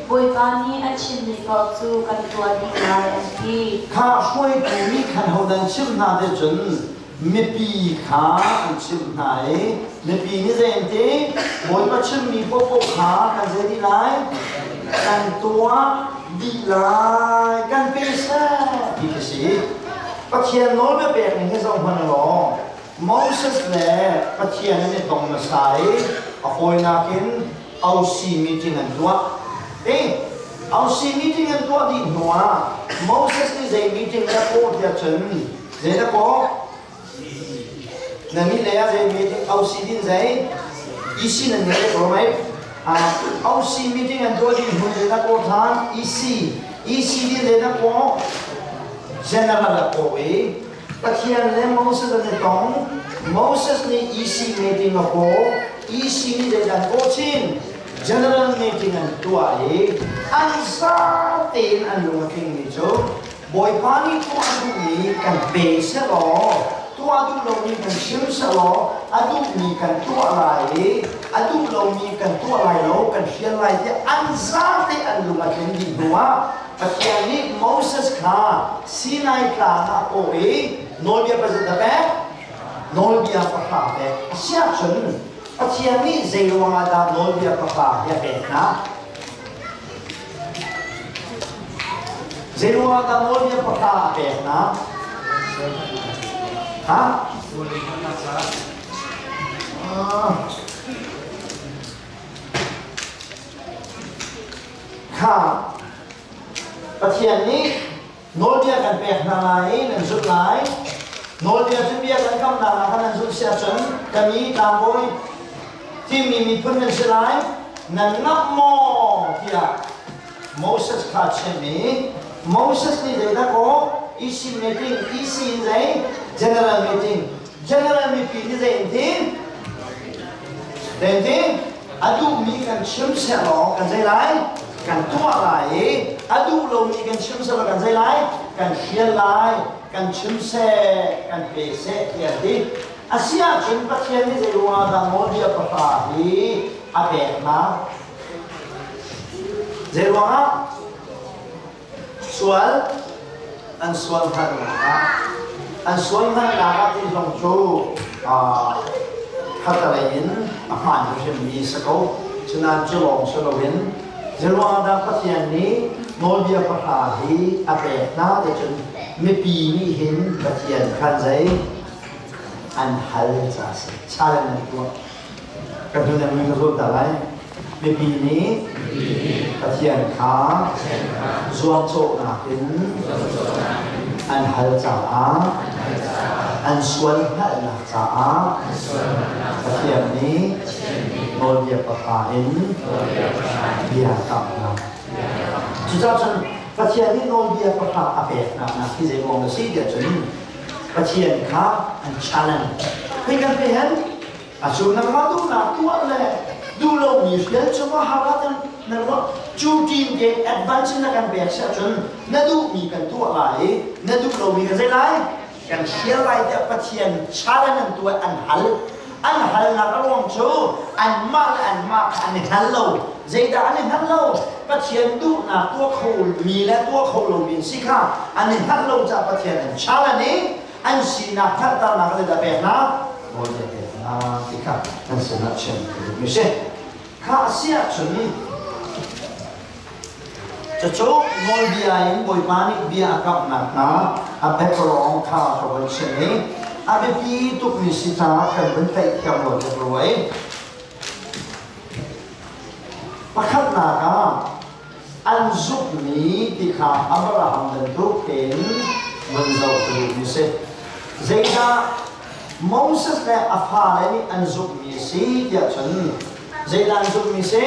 บวยปานีอัชินมีกอบจูกันตัวดีลายอันที่ ข้าช่วยดูมีขันหัวดันชิมนาเดจนไม่ปีขาอันชิมไหนไม่ปีนี่เองที่บอยมาชิมมีพวกขากันเจดีไรกันตัวดีไรกันเปเซ่ดีกสิปะเทียนโน้ตไม่เป็นอย่างที่สองพันหรอมอสเล่ปะเทียนนี่ตรงมาใส่เอาคอยนากินเอาซีมีจริงอันตัวเอาซีมีจริงอันตัวดีหัวมอสนี่ใจมีจริงแล้วโคตรจะฉันเจ้าโคนั่นนี่เลยใจมีจริงเอาซีดินใจอีซีนั่นเนี่ยรู้ไหมเอาซีมีจริงอันตัวดีหัวเจ้าโคทานอีซีดินเลยนะโคgeneral apoy pakian le Moses ne tong Moses ni isi meeting ako isi ni de dan ochin general meeting an tua an sa tin an lumaking ni jo boy pani tu adu ni kan base lo tu adu lo ni kan sim sa lo adu ni kan tua lai adu lo ni kan tua lai lo kan hian lai te an sa te an lumaking ni bua pakian ni Moses ka Sinai ka na oe nolbia present be nolbia pakha be sia chun pakian ni zeiwa da nolbia pakha ya be na zeiwa da nolbia pakha be na ha kaประเทศนี้โนเดียกันเปียกนาลายนั่นสุดหลายโนเดียที่เบียกันกำนาลายนั่นสุดเสียจนกันนี้ตามบอยที่มีพื้นเป็นสลายนั่นนับโมที่อะโมเสสขาดเช่นนี้โมเสสนี่เด็กนักโออีซีมีติ้งอีซีนี่ general meeting นี่เด็กที่เด็กที่อาดูมีกันชิมเสียหลอกกันใจไรกันทั่วไหลอดูลงมีกันชิมเสลกันใจไหลกันเชียร์ไหลกันชิมเสกันเปเสเทียดีอาเซียชิมปัจเจียนนี่จะรู้ว่าดังโมเดียประกาศดีอาเบกนะจะรู้ว่าส่วนอันส่วนท่านนะอันส่วนท่านนะครับที่ทรงชูขัดอะไรยินอาหารที่มีสกุลฉะนั้นจะลองสโลวินเจรวาดาปัจจัยนี้โนเดียประหารที่อาเบกน่าจะจนไม่ปีนี้เห็นปัจจัยขันใจอันฮัลจ่าสิชาเลนจ์ตัวกันทุกอย่างมันก็รู้แต่ไรไม่ปีนี้ปัจจัยขาส่วนโจนักอินอันฮัลจ่าอันส่วนฮัลนักจ่าปัจจัยนี้โนเดียประหารอินเบียร์กับนะจุดนั้นปัจจัยนี้โนเดียประหารอาเบกนะที่จะมองดูสิเดี๋ยวจนปัจจัยขาอันชาเลนจ์ให้กันไปเห็นส่วนนั้นมาดูหนักตัวเลยดูโลกนี้เดี๋ยวจะว่าหาว่านั่นว่าจูทีมเก็ตแอดวานซ์นักการเบียร์เสียจนนั่นดูมีกันตัวอะไรนั่นดูโลกมีกันใจไรกันเชื่อไรแต่ปัจจัยชาเลนจ์ตัวอันฮัลนักร้องโชว์อันมากอันฮัลโลใจด่าอันฮัลโลปัจจัยดูหนักตัวเขามีและตัวเขาโลมีสิค่ะอันฮัลโลจะปัจจัยชาเลนจ์อันสีนักพัฒนาเลยแต่แบบนั้นโอ้ยเด็กนะที่ข้านั่นสนับสนุนไม่ใช่ข้าเสียชนจะโชว์โนเดียอินบอยปานิเบียกับนักนะอาเบกร้องข้าขบวนเช่นนี้อาเบปีตุกมิสิตากันเป็นไต่เกี่ยวกับรวยประคับนาคาอันซุกนี้ที่ข้าอับราฮัมเป็นทุกเห็นมันจะเป็นมิเศษเจ้าโมเสสและอาฟาเลนี่อันซุกมิสิเดียฉันเจ้าอันซุกมิสิ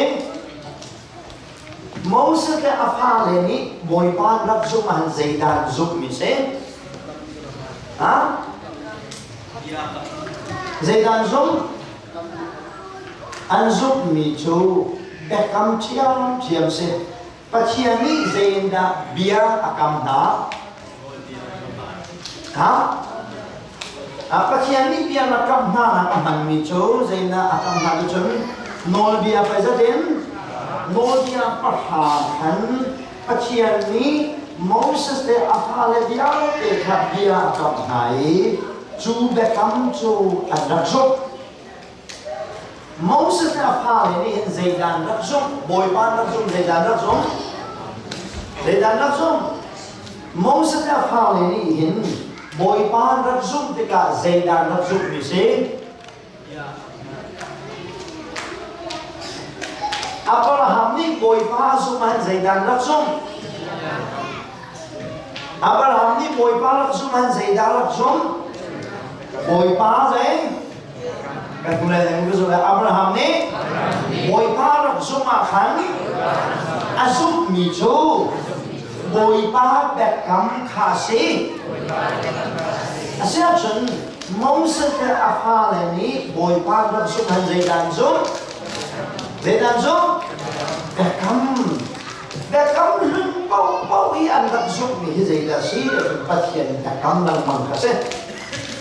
โมเสสและอาฟาเลนี่บอยปานรับซุกมันเจ้าอันซุกมิสิฮะเจ้าอันซุกมิจูเบคำเชียมเสปัจจัยนี้เจ้าเบียอาคัมนาฮะปัจจัยนี้เบียนักการนักการมีโจเจน่าอาการนักจนโนเบียไปจะเด่นโนเบีย ประหารขันปัจเจียนนี้โมเสสได้อาภาเลเดียวเอกขับเบียกับไหนจูเบกัมจูอันรักษุโมเสสได้อาภาเลนี้เห็นใจดันรักษุบอยปานรักษุใจดันรักษุใจดันรักษุโมเสสได้อาภาเลนี้เห็นบอยปานรักษุที่กะใจดันรักษุมิเซอับราฮัมนี่บอยปาสุมันใจดันรักษุอับราฮัมนี่บอยปารักษุมันใจดันรักษุบอยปาใจกันคุณเลยคุณผู้ชมอับราฮัมนี่บอยปารักษุมาขันอาซุกมิจูบอยปาแบกกำคาซีอาเซียนฉันมองสิ่งที่อาภาเลนี้บอยปารักษุมันใจดันซุใจดันซุแบกกำลึกเบาอีอันรักษุมีใจดันซีปัจเจียนแบกกำลังมังคาซี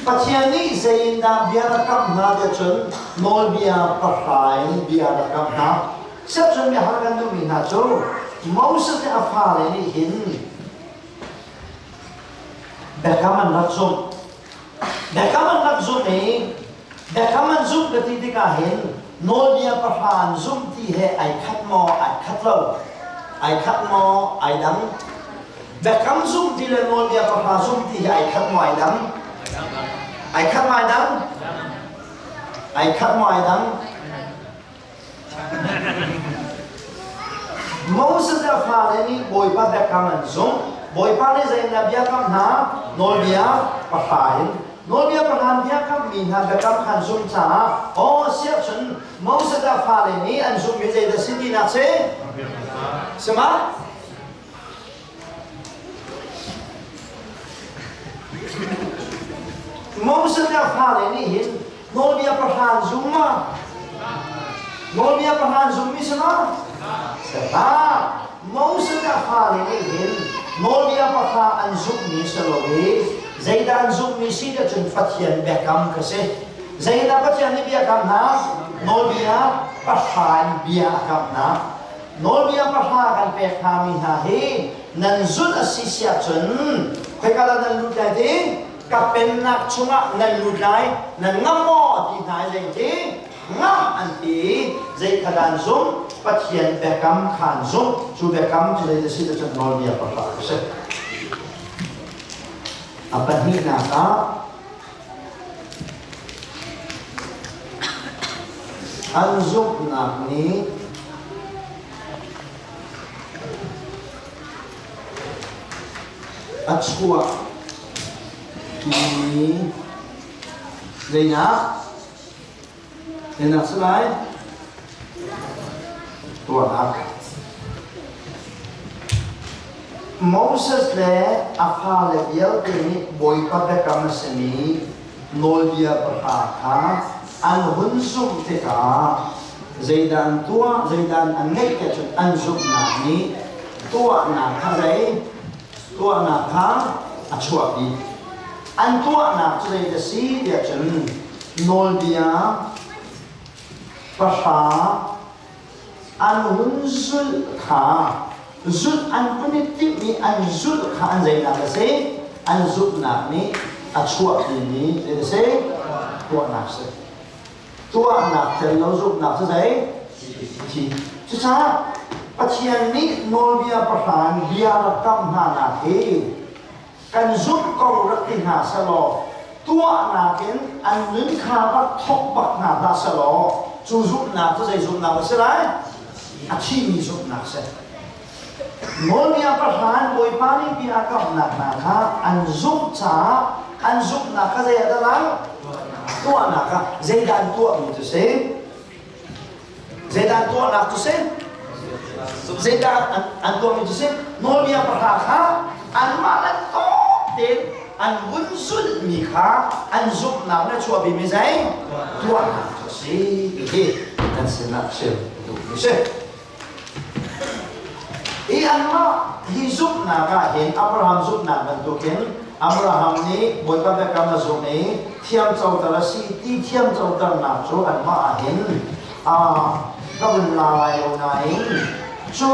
ปัจเจียนนี้ใจดันเบียร์กับนาเดชนโนเบียปะไฟเบียร์กับนาเสียจนมีหากันดูมีนาจูมองสิ่งที่อาภาเลนี้เห็นแบกกำมันรักษุแบกกำมันรักษุนี้แบกกำมันซุกที่ที่กาเห็นโนเบียประธานซุ่มที่ให้ไอคัดมอไอคัดเล่าไอคัดมอไอดังแต่คำซุ่มที่เลโนเบียประธานซุ่มที่ให้ไอคัดมอไอดังไอคัดมอไอดังไอคัดมอไอดังโมเสสได้ฟังเลยนี่บอยป้าแต่คำมันซุ่มบอยป้าเนี่ยใจนับยาคำหาโนเบียประธานโนเบียประธานยาคำมีหาแต่คำขันซุ่มจ้าโอ้เสียฉันโมเสสได้ฟังเลยนี่อันซุ่มมีใจเดสิที่นักเซ่ใช่ไหมโมเสสได้ฟังเลยนี่เห็นโนเบียประธานซุ่มมาโนเบียประธานซุ่มมีใช่ไหมใช่ไหมโมเสสได้ฟังเลยนี่เห็นโนเบียประธานอันซุ่มมีสโลวีใจดันซุ่มมีสิ่งที่จนฟัดเทียนแบกกำก็เซ่ใจดันฟัดเทียนนี่เบียกำนะโนเบียประธานเบียกำนะโนเบียประธานกันเปกามีนาเฮนันจุดอสิเสียจนใครก็ได้นันลุดได้ดีกับเป็นนักชุงะนันลุดได้นันงามอที่ไหนใจดีงามอันที่ใจขดันซุ่มปัจเจียนแบกำขันซุ่มจูแบกำจะได้สิจนโนเบียประธานก็เซ่apa ni naka anzuk nak ni achua ni Zena selai tua nak Moses le afa le biel ni boy pa be kamasani nol dia perhaka an hunsum tika zaidan angai ke chut anzuk na ni tua na khazai tua na kha achua bi an tua na chai de si dia chen nol dia perha an hunsul kha Zut an punitip ni an zut ka an zai nak se an zut nak ni achua ni ni se tua nak se tua nak tel lo zut nak se zai chi cha pachian ni nol bia prahan bia rakam na na he kan zut ko rakin ha sa lo tua nak ken an nin kha ba thok bak na da sa lo chu zut nak se zai zut nak se lai achi ni zut nak se Monia perhan boy pani pihak nak nakha anzuk cha anzuk nakha zai adalah tua nakha zaidan tua itu se zaidan tua nak tu se zaidan an tua itu se monia perha an malan to ten an bunsul mikha anzuk nakha chua bimi zai tua nak tu se ini dan senak se itu se Iyan ma hizuk na ka hin Abraham zuk na bantukin Abraham ni boy pa be kama zuk ni thiam chau tala si ti thiam chau tar na chu an ma hin kabun la lai lo na in จู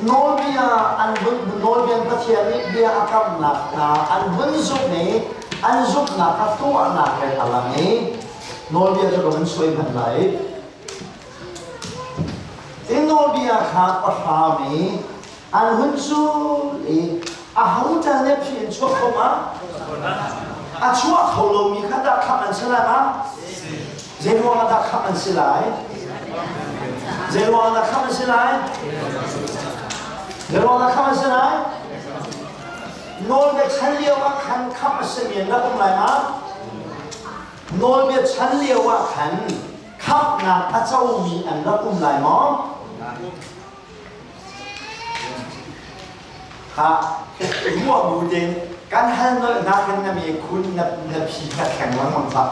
โนเบียอันบุญโนเบียนพัทยานี่เบียอากับหนักนะอันบุญซุกนี้อันซุกหนักกับตัวหนักเป็นอะไรนี้โนเบียจะก็มันสวยมันไหลที่โนเบียขาปะหามีอันบุญซุอีอาหารจานเล็บเพียนชั่วเข้ามาอาชั่วเขาลงมีขั้นดักขับมันสลายมั้งเจรัวดักขับมันสลายเจรัวดักขับมันสลายเดี๋ยวเราเข้ามาสินะโน้ตเบียชั้นเลี้ยวว่าขันขับมาเสียงแล้วเป็นไรนะโน้ตเบียชั้นเลี้ยวว่าขันขับนักอาเจ้ามีอันแล้วเป็นไรมั้งค่ะหัวบูเดนการหันโน้ตนักกันนะมีคุณนับผีแข็งแล้วมันสับ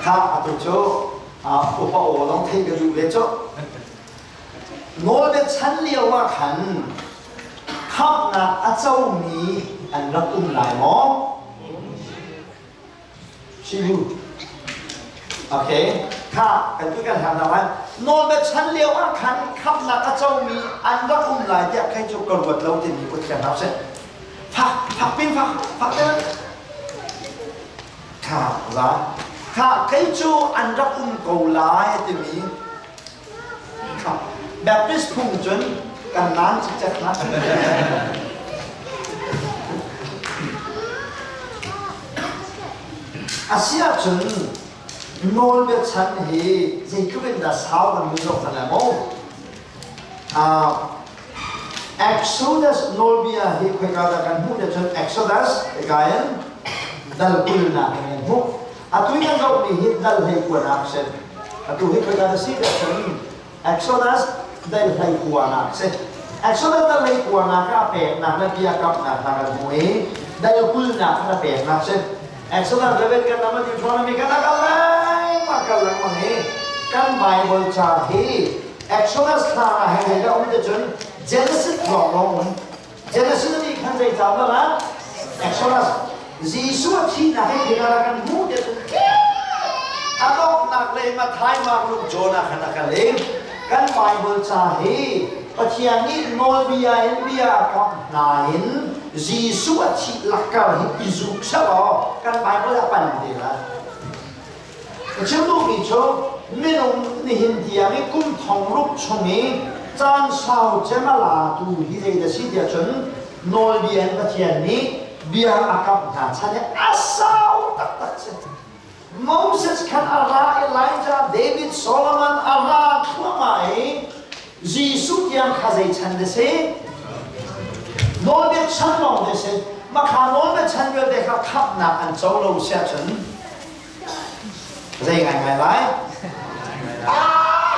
ค่ะอาตุโจอุปโภคต้องเทกันดูเลยโจโน้ตชั้นเลี้ยวว่าขันขับนักอาเจ้ามีอันรับอุ้มหลายมองชิบูโอเคค่ะกันด้วยกันทำอะไรโน้ตชั้นเลี้ยวว่าขันขับนักอาเจ้ามีอันรับอุ้มหลายเดี๋ยวใครจะกระโดดเราจะมีคนแข่งรับเสร็จผักปิ้งผักเต้นค่ะร้านค่ะใครจะอันรับอุ้มเกาหลีจะมีค่ะแบบพิสพุ่งจนกันน้ำจะนักอาเซียจนโนลเวชันเฮจะคือเป็นดาสาวกันมือจบกันแล้วมั้งExodus โนลเบียเฮคุยกันพูดจน Exodus กันดัลกุลนาเองพูดตุยกันเรามีฮิตดัลเฮกุนักเซนตุยคุยกันสิเดชน Exodus ได้ให้กวนนักเสร็จเอ็กซ์โซดัสได้ให้กวนนักก็เป็นนักเบียกับนักมวยได้คุยนักก็เป็นนักเสร็จเอ็กซ์โซดัสได้เป็นกันนักที่ชวนมีกันนักอะไรมากันแล้วมันนี่กันไบเบิลชาฮีเอ็กซ์โซดัสน่าให้เราอุ้มจนเจเนซิสลองเจเนซิสนี่ขันใจจำแล้วนะเอ็กซ์โซดัสจีสุที่น่าให้กันมูเดจนถ้าต้องนักเลยมาท้ายมาลูกโจนักนักเลยกันไบเบิลชาฮีปัจจัยนี้โนเบียกับนายนจีสุที่หลักการฮิปิซุกใช่ป่ะกันไบเบิลปันเดียร์เชื่อลูกนี่โชไม่ลงนี่หินเดียไม่กุ้มทองรูปชงนี้จานสาวเจมาลาดูฮิเดสิเดียจนโนเบียปัจจัยนี้เบียกับนายฉันเนี่ยอาสาวตักเสร็จMoses kan arah Elijah, David, Solomon arah klamai, Jesus yang khazai chan dese, nolbe chan long dese, maka nolbe chan yo dekha khap na an chau lo sia chen, zai ngai lai,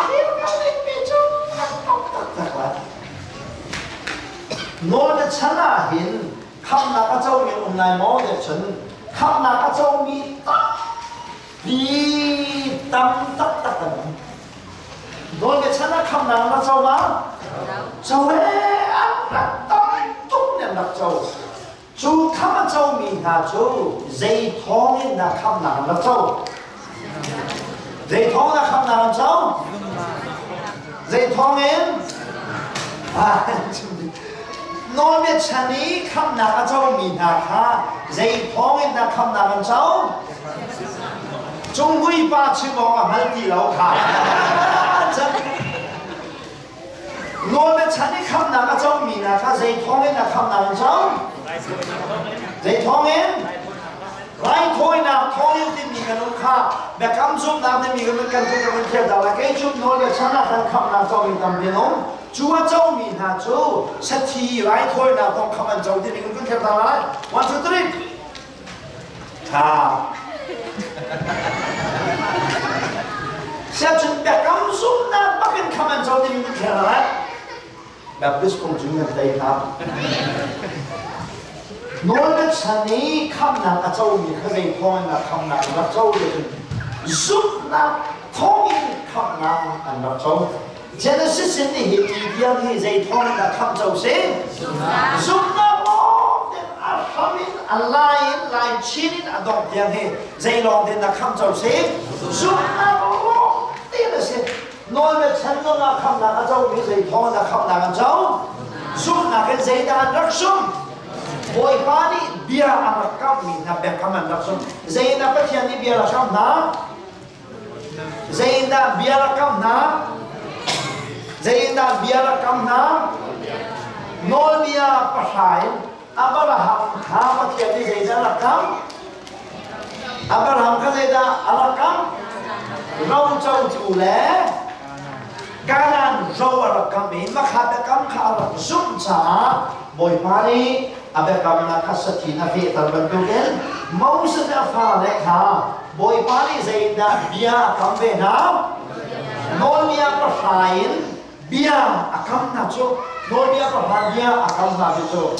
hiu kali pichu, nolbe chan na hin, khap na ka chau mi nai mo de chen, khap na ka chau mi ta.ดีตั้มตักกันโดนกระชั้นคำนามมาเจ้ามาเจ้าอันนักตั้มตุ้มเนี่ยนักเจ้าจูคำเจ้ามีหาจูใจท้องเนี่ยนักคำนามนักเจ้าใจท้องนักคำนามเจ้าใจท้องเองโดนกระชั้นนี้คำนามเจ้ามีหาค่ะใจท้องเนี่ยนักคำนามเจ้าจงวิปาชิมองอ่ะมันตีเราขาดจะโน้ตฉันนี่คำนามเจ้ามีนะถ้าใจท้องเองนะคำนามเจ้าใจท้องเองไรท้อยนะท้องเองที่มีกันลูกค้าแบบคำจุบน้ำที่มีกันกันทุกคนเทียบแต่ละแค่จุบโน้ตฉันนะคำนามเจ้ามีตามเดียวน้องจูว่าเจ้ามีนะจูสักทีไรท้อยนะต้องคำนามเจ้าที่มีกันเทียบแต่ละ1 2 3ค่ะเสียจนแบบคำสุ่มนะบักเป็นคำมันเจ้าที่มีแค่ไหนแบบพิสคงจึงยังได้ครับโน้ตฉันนี้คำนั้นเจ้ามีแค่ในท้องนะคำนั้นรักเจ้าเลยสุ่มนะท้องคำนั้นอันรักเจ้าเจเนซิสนี่เหตุที่ยังให้ใจท้องนะคำเจ้าเสียสุ่มนะAmin alain lain chinin adong tiang he zai long den na kham chau se zum na lo ti le se nói về chân nó là khăm nặng cháu bị dây thong là khăm nặng cháu giúp là cái dây đàn rắc sung bồi phá đi bia ăn là cam mình là bè cam ăn rắc sung dây là bắt chân đi bia là cam ná dây là bia là cam ná dây là bia là cam ná nói bia bắt phải Abraham khá bắt chân đi dây là cam Abraham cái dây là cam rau châu chủ lẽ cái nan rau là cam mình mà khát là cam khá là giúp trả bồi phá đi Abraham là khát sát na phe tàu bận câu đến máu sẽ ra pha lẽ khá bồi phá đi dây đã bia cam về nào nói bia bắt phải bia cam nào chỗ nói bia bắt phải bia cam nào chỗ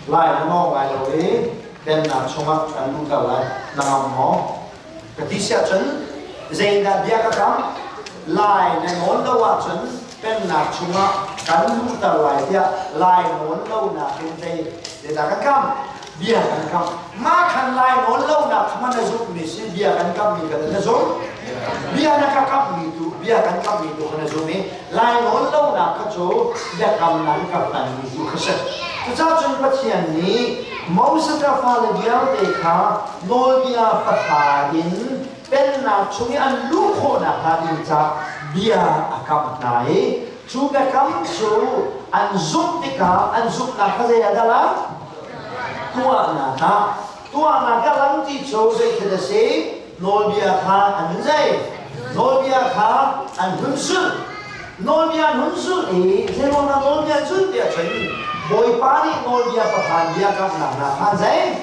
lại nó mong lại rồi bên nào trong mắt anh cũng cầu lại làm mỏ cái tí xe chân dây đã bia cái cắm lại này muốn đâu à chân bên nào chung á cắn luôn tờ lại thì lại muốn lâu nào bên dây để là cái cắm bia cái cắm mà khăn lại muốn lâu nào mà nó giúp mình xin bia cái cắm mình cái nó giúp bia nó cái cắm mình tu bia cái cắm mình tu cái nó giúp mình lại muốn lâu nào cái chỗ bia cắm nó cái phần mình tu cái sự chúng ta chân bắt hiện ní máu sẽ ra pha lên bia để khá nôi bia phát hà đến bên nào chúng anh lúc khổ nào ta đi cha bia cầm này chú bé cầm chú anh giúp đi cả anh giúp là cái gì đó là tua na cái lăng thì chú dây thì là gì nôi bia khá anh dây nôi bia khá anh hướng sự nôi bia hướng sự thì thế mà nôi bia hướng địa chân bồi phá đi nôi bia phát hành bia cầm là khá dây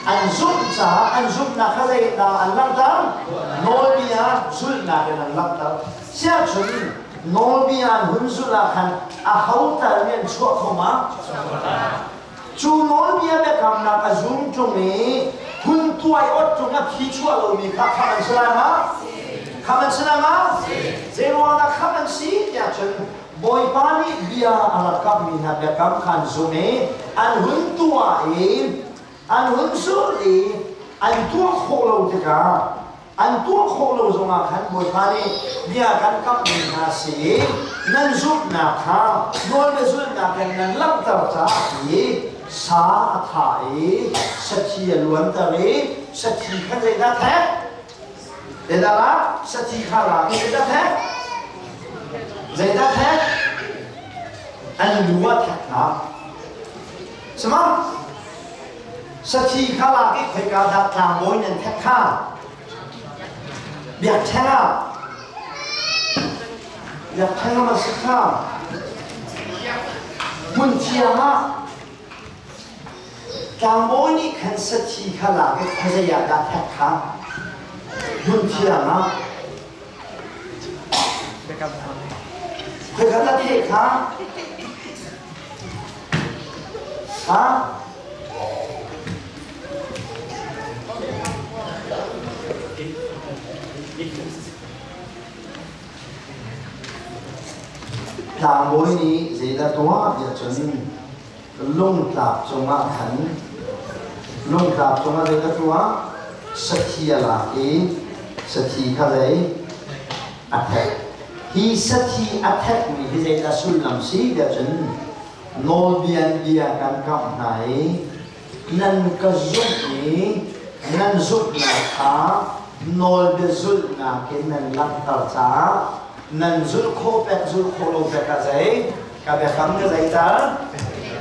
anh giúp trả anh giúp là cái gì là anh lăng tăng nói bia giúp là cái anh lăng tăng xe chuẩn nói bia hướng giúp là khăn hậu tài miền chua không á chú nói bia bé cầm là cái dùng trong này hun tuổi ớt trong cái khí chua lâu mi khá khá anh xem á khá anh xem á dễ lo là khá anh xí nhà chuẩn bồi phá đi bia anh là cầm mi là bé cầm khăn dùng này anh hun tuổi anh hướng xử lý anh tua khổ lâu thế cả anh tua khổ lâu rồi mà khăn bồi phá đi bia khăn cấp mình là sĩ nên giúp nạp khá nói về giúp nạp cái nên lắp tập trả ý xá thải sát chi luận tới sát chi khăn dây đá thét để đó là sát chi khá là dây đá thét dây đá thét anh lúa thét hả xem khôngสักทีข้าลาที่เคยการดัดตามโวยนั่นแท้ข้าอยากแท้อยากแท้มาสักข้ามุนเทียมาตามโวยนี่ขันสักทีข้าลาที่เคยอยากดัดแท้ข้ามุนเทียมาเคยการดัดแท้ข้าฮะทางบอยนี้เสียตัวเดี๋ยวจนลงกลับจงมาขันลงกลับจงมาเดี๋ยวตัวสักทีอะไรสักทีข้าเลยอัดแทกที่สักทีอัดแทกมีที่จะสุดลำซีเดี๋ยวจนโนเบียนเบียกันกับไหนนั่นก็จุดนี้นั่นจุดหน้าขาโนเบียจุดหน้าเกินนั่นลับตาจ้านั่นจุดโคเป็ดจุดโคโลเป็ดกระใจกับแบบคำกระใจจ้า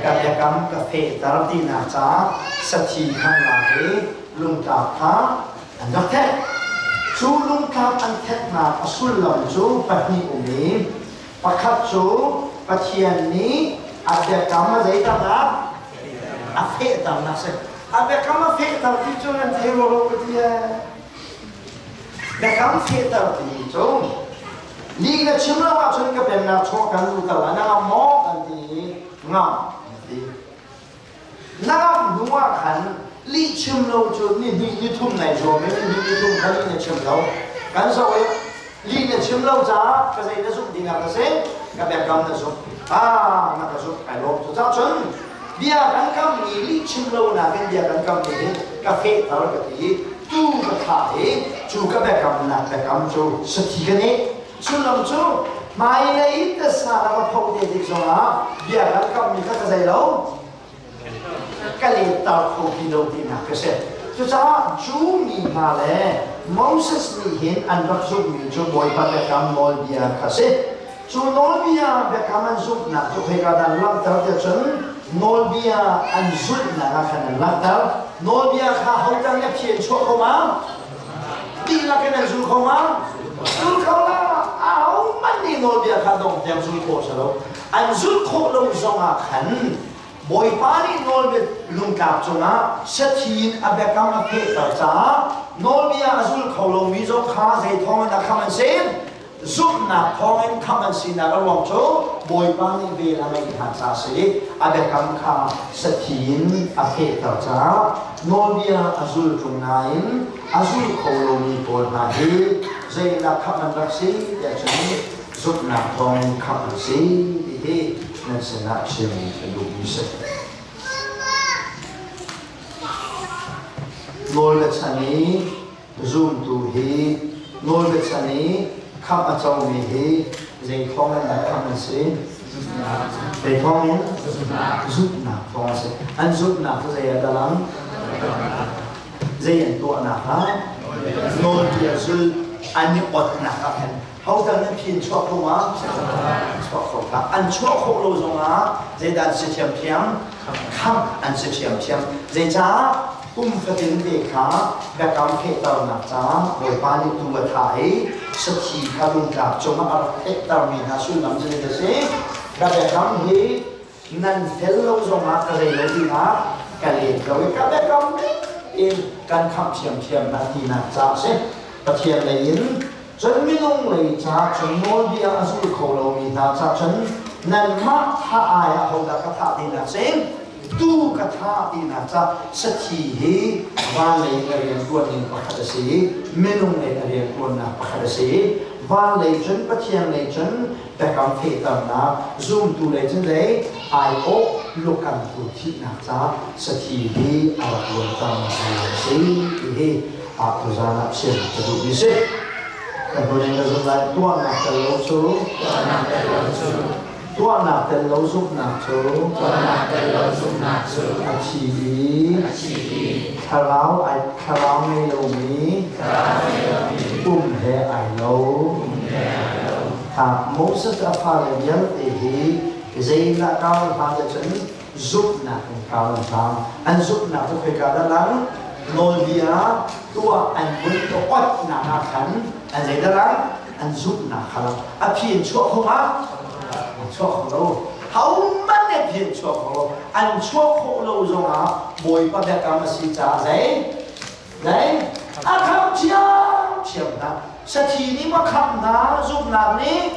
กับแบบคำกาแฟตาตีนาจ้าสักทีข้างหลังลุงกาบอันดับแท้ชูลุงกาบอันแท้นาสุลลัมจูปะนีอุมีปะคับจูปะเทียนนี้อันแบบคำมาใจจ้านะอันเฟตามนะเสอันแบบคำมาเฟตามที่จูนั่นเทโลโลกที่แบบคำเฟตามที่จูลีกชิมแล้วว่าฉันก็เป็นนักชกกันดูกันแล้วนักมองกันดีงามดีนักดูว่าขันลีชิมแล้วจุดนี่ทุ่มไหนโจไม่นี่ทุ่มขันลีชิมแล้วกันสวยลีชิมแล้วจ้าก็ใส่ในสุดดีงามก็ใส่ก็แบบกำในสุดนักสุดไอ้ลูกจ้าฉันเบียร์กันกำนี่ลีชิมแล้วนะเป็นเบียร์กันกำนี่กาแฟตลอดกันดีตู้ก็ถ่ายจูก็แบบกำนะแบบกำจูสติกันนี่ chú lòng chú mai này tất cả là phâu để đi xong á bây giờ các mi các cái gì đâu cái này tao phâu đi đâu đi nào cái gì chú cha chú mi mà lẽ Moses mi hiện anh bắt giúp mi chú bồi bắt để cầm nồi bia cái gì chú nồi bia để cầm anh giúp nè chú phải cái đàn lăng tao để chân nồi bia anh giúp nè cái khăn lăng tao nồi bia khá hậu trang nhập chuyện chỗ không á đi là cái này giúp không á giúp không là áo mắt đi nồi bia khá đông đem giúp khổ sao anh giúp khổ lâu xong à khẩn bồi pani nol bia lung cáp chung á sẽ thiên à bé cam à phê tờ cha nol bia azul khâu lâu mi zo khá dây thong anh đã khăm anh xin giúp nạp thong anh khăm anh xin là cái lòng chỗ bồi pani về là mình hạt cha sĩ à bé cam khá sẽ thiên à phê tờ cha nol bia azul chung này azul khâu lâu mi bồi na hi dây là khăm anh bác sĩ để chúng giúp nạp thong anh khăm anh xin đi nên sẽ nạp xem cái đủ như thế. Ngồi lại chani zoom tu hi ngồi lại chani khăm ở trong mi hi dây phong anh là khăm anh sẽ dây phong anh giúp nạp phong sẽ anh giúp nạp cái dây ở đó dây anh tua nạp ha ngồi kia sư anh như ọt nạp anh hậu đang nên phiền cho không á cho không cả anh cho không lâu rồi á dây đàn sẽ chém chém khăm anh sẽ chém chém dây cha phát triển về khá và cảm thấy tao nạp cha bởi ba những tu vật thái sẽ chỉ khá luôn cả cho mà ở hết tao mình hà suy lắm cho nên là sẽ và để cảm thấy nên thế lâu rồi mà cái gì lâu đi hả cái liền rồi các bé cảm thấy in cần khăm chém chém là thì nạp cha sẽ và chém lấy in chân mi nông lấy cha chân nôi bia azul khâu lâu mi nạp cha chân nên mắt tha ai hậu đã các thà đi nạp sẽ tu cái tha đi nạp cha sẽ chỉ hi và lấy cái riêng quân nên bắt đầu sĩ mi nông lấy cái riêng quân nạp bắt đầu sĩ và lấy chân bắt chiang lấy chân để cảm thấy tầm nạp zoom tu lấy chân đấy ai ô lúc cần tu thi nạp cha sẽ chỉ hi ở quân tầm nạp sĩ hi ở tu gia nạp sĩ cho đủ như thế. Kemudian kemudian tuan nak terlalu tuan nak terlalu aci kalau ni lumi he ai lo ha Moses apa yang ini zina kau pada jen giúp nak kau làm anh giúp nak tu phải cả dalam nol dia tua anh muốn to quát nak khẩn anh dạy đó là anh giúp nào khăn à phiền chuộc không á chuộc không đâu không mất cái phiền chuộc không đâu anh chuộc không lâu rồi á bồi ba bé cam sĩ trả giấy à khăm chiêm na sẽ thì ní mà khăm na giúp nào ní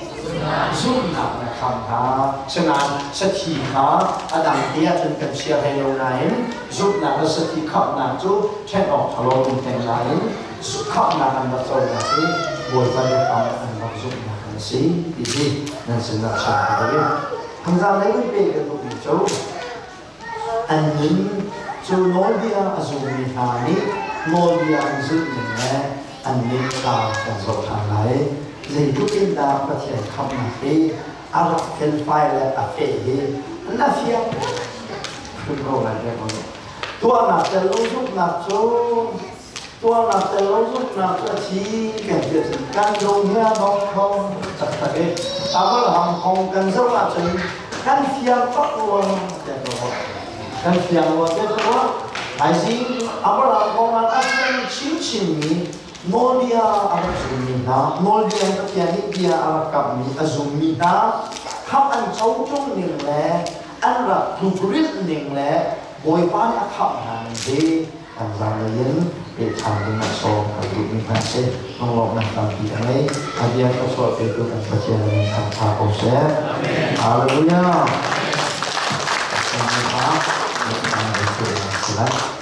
giúp nào là khăm na sẽ nào sẽ thì na đằng kia trên cần xe hay lâu này giúp nào là sẽ thì khăm na chú trên ọt thảo luận thành này giúp khăm na anh bắt đầu là thế bồi ba bé cam anh bắt giúp nào là sĩ thì gì nên sẽ là sao cái đấy thành ra lấy cái bề cái tụi chú anh nhìn chú nói bia dùng mi hà ní nói bia anh giúp mình nghe anh nhìn ta cần dọc hàng lại gì lúc in ta có thể không là cái ăn cái file là phải gì nó phiền không có lại cái gì tua nào từ lâu giúp nào chú tua nào từ lâu giúp nào cho chỉ cái việc can đông nghe nó không chặt cái có là không cần dấu là chỉ can phiền bắt luôn cái đó kan phiền luôn cái đó hay gì là không ăn ăn chín chín mi nol dia arak zumina nol dia ta piani dia arak kapmi azumina khap an chau chung ning le an ra thugrit ning le boy pan a khap han de an zang yen pe chang ding so ka du ni pha se nong lok na tam pi ai adia ka so pe tu kan pa chen ni tha tha ko se hallelujah. Amen.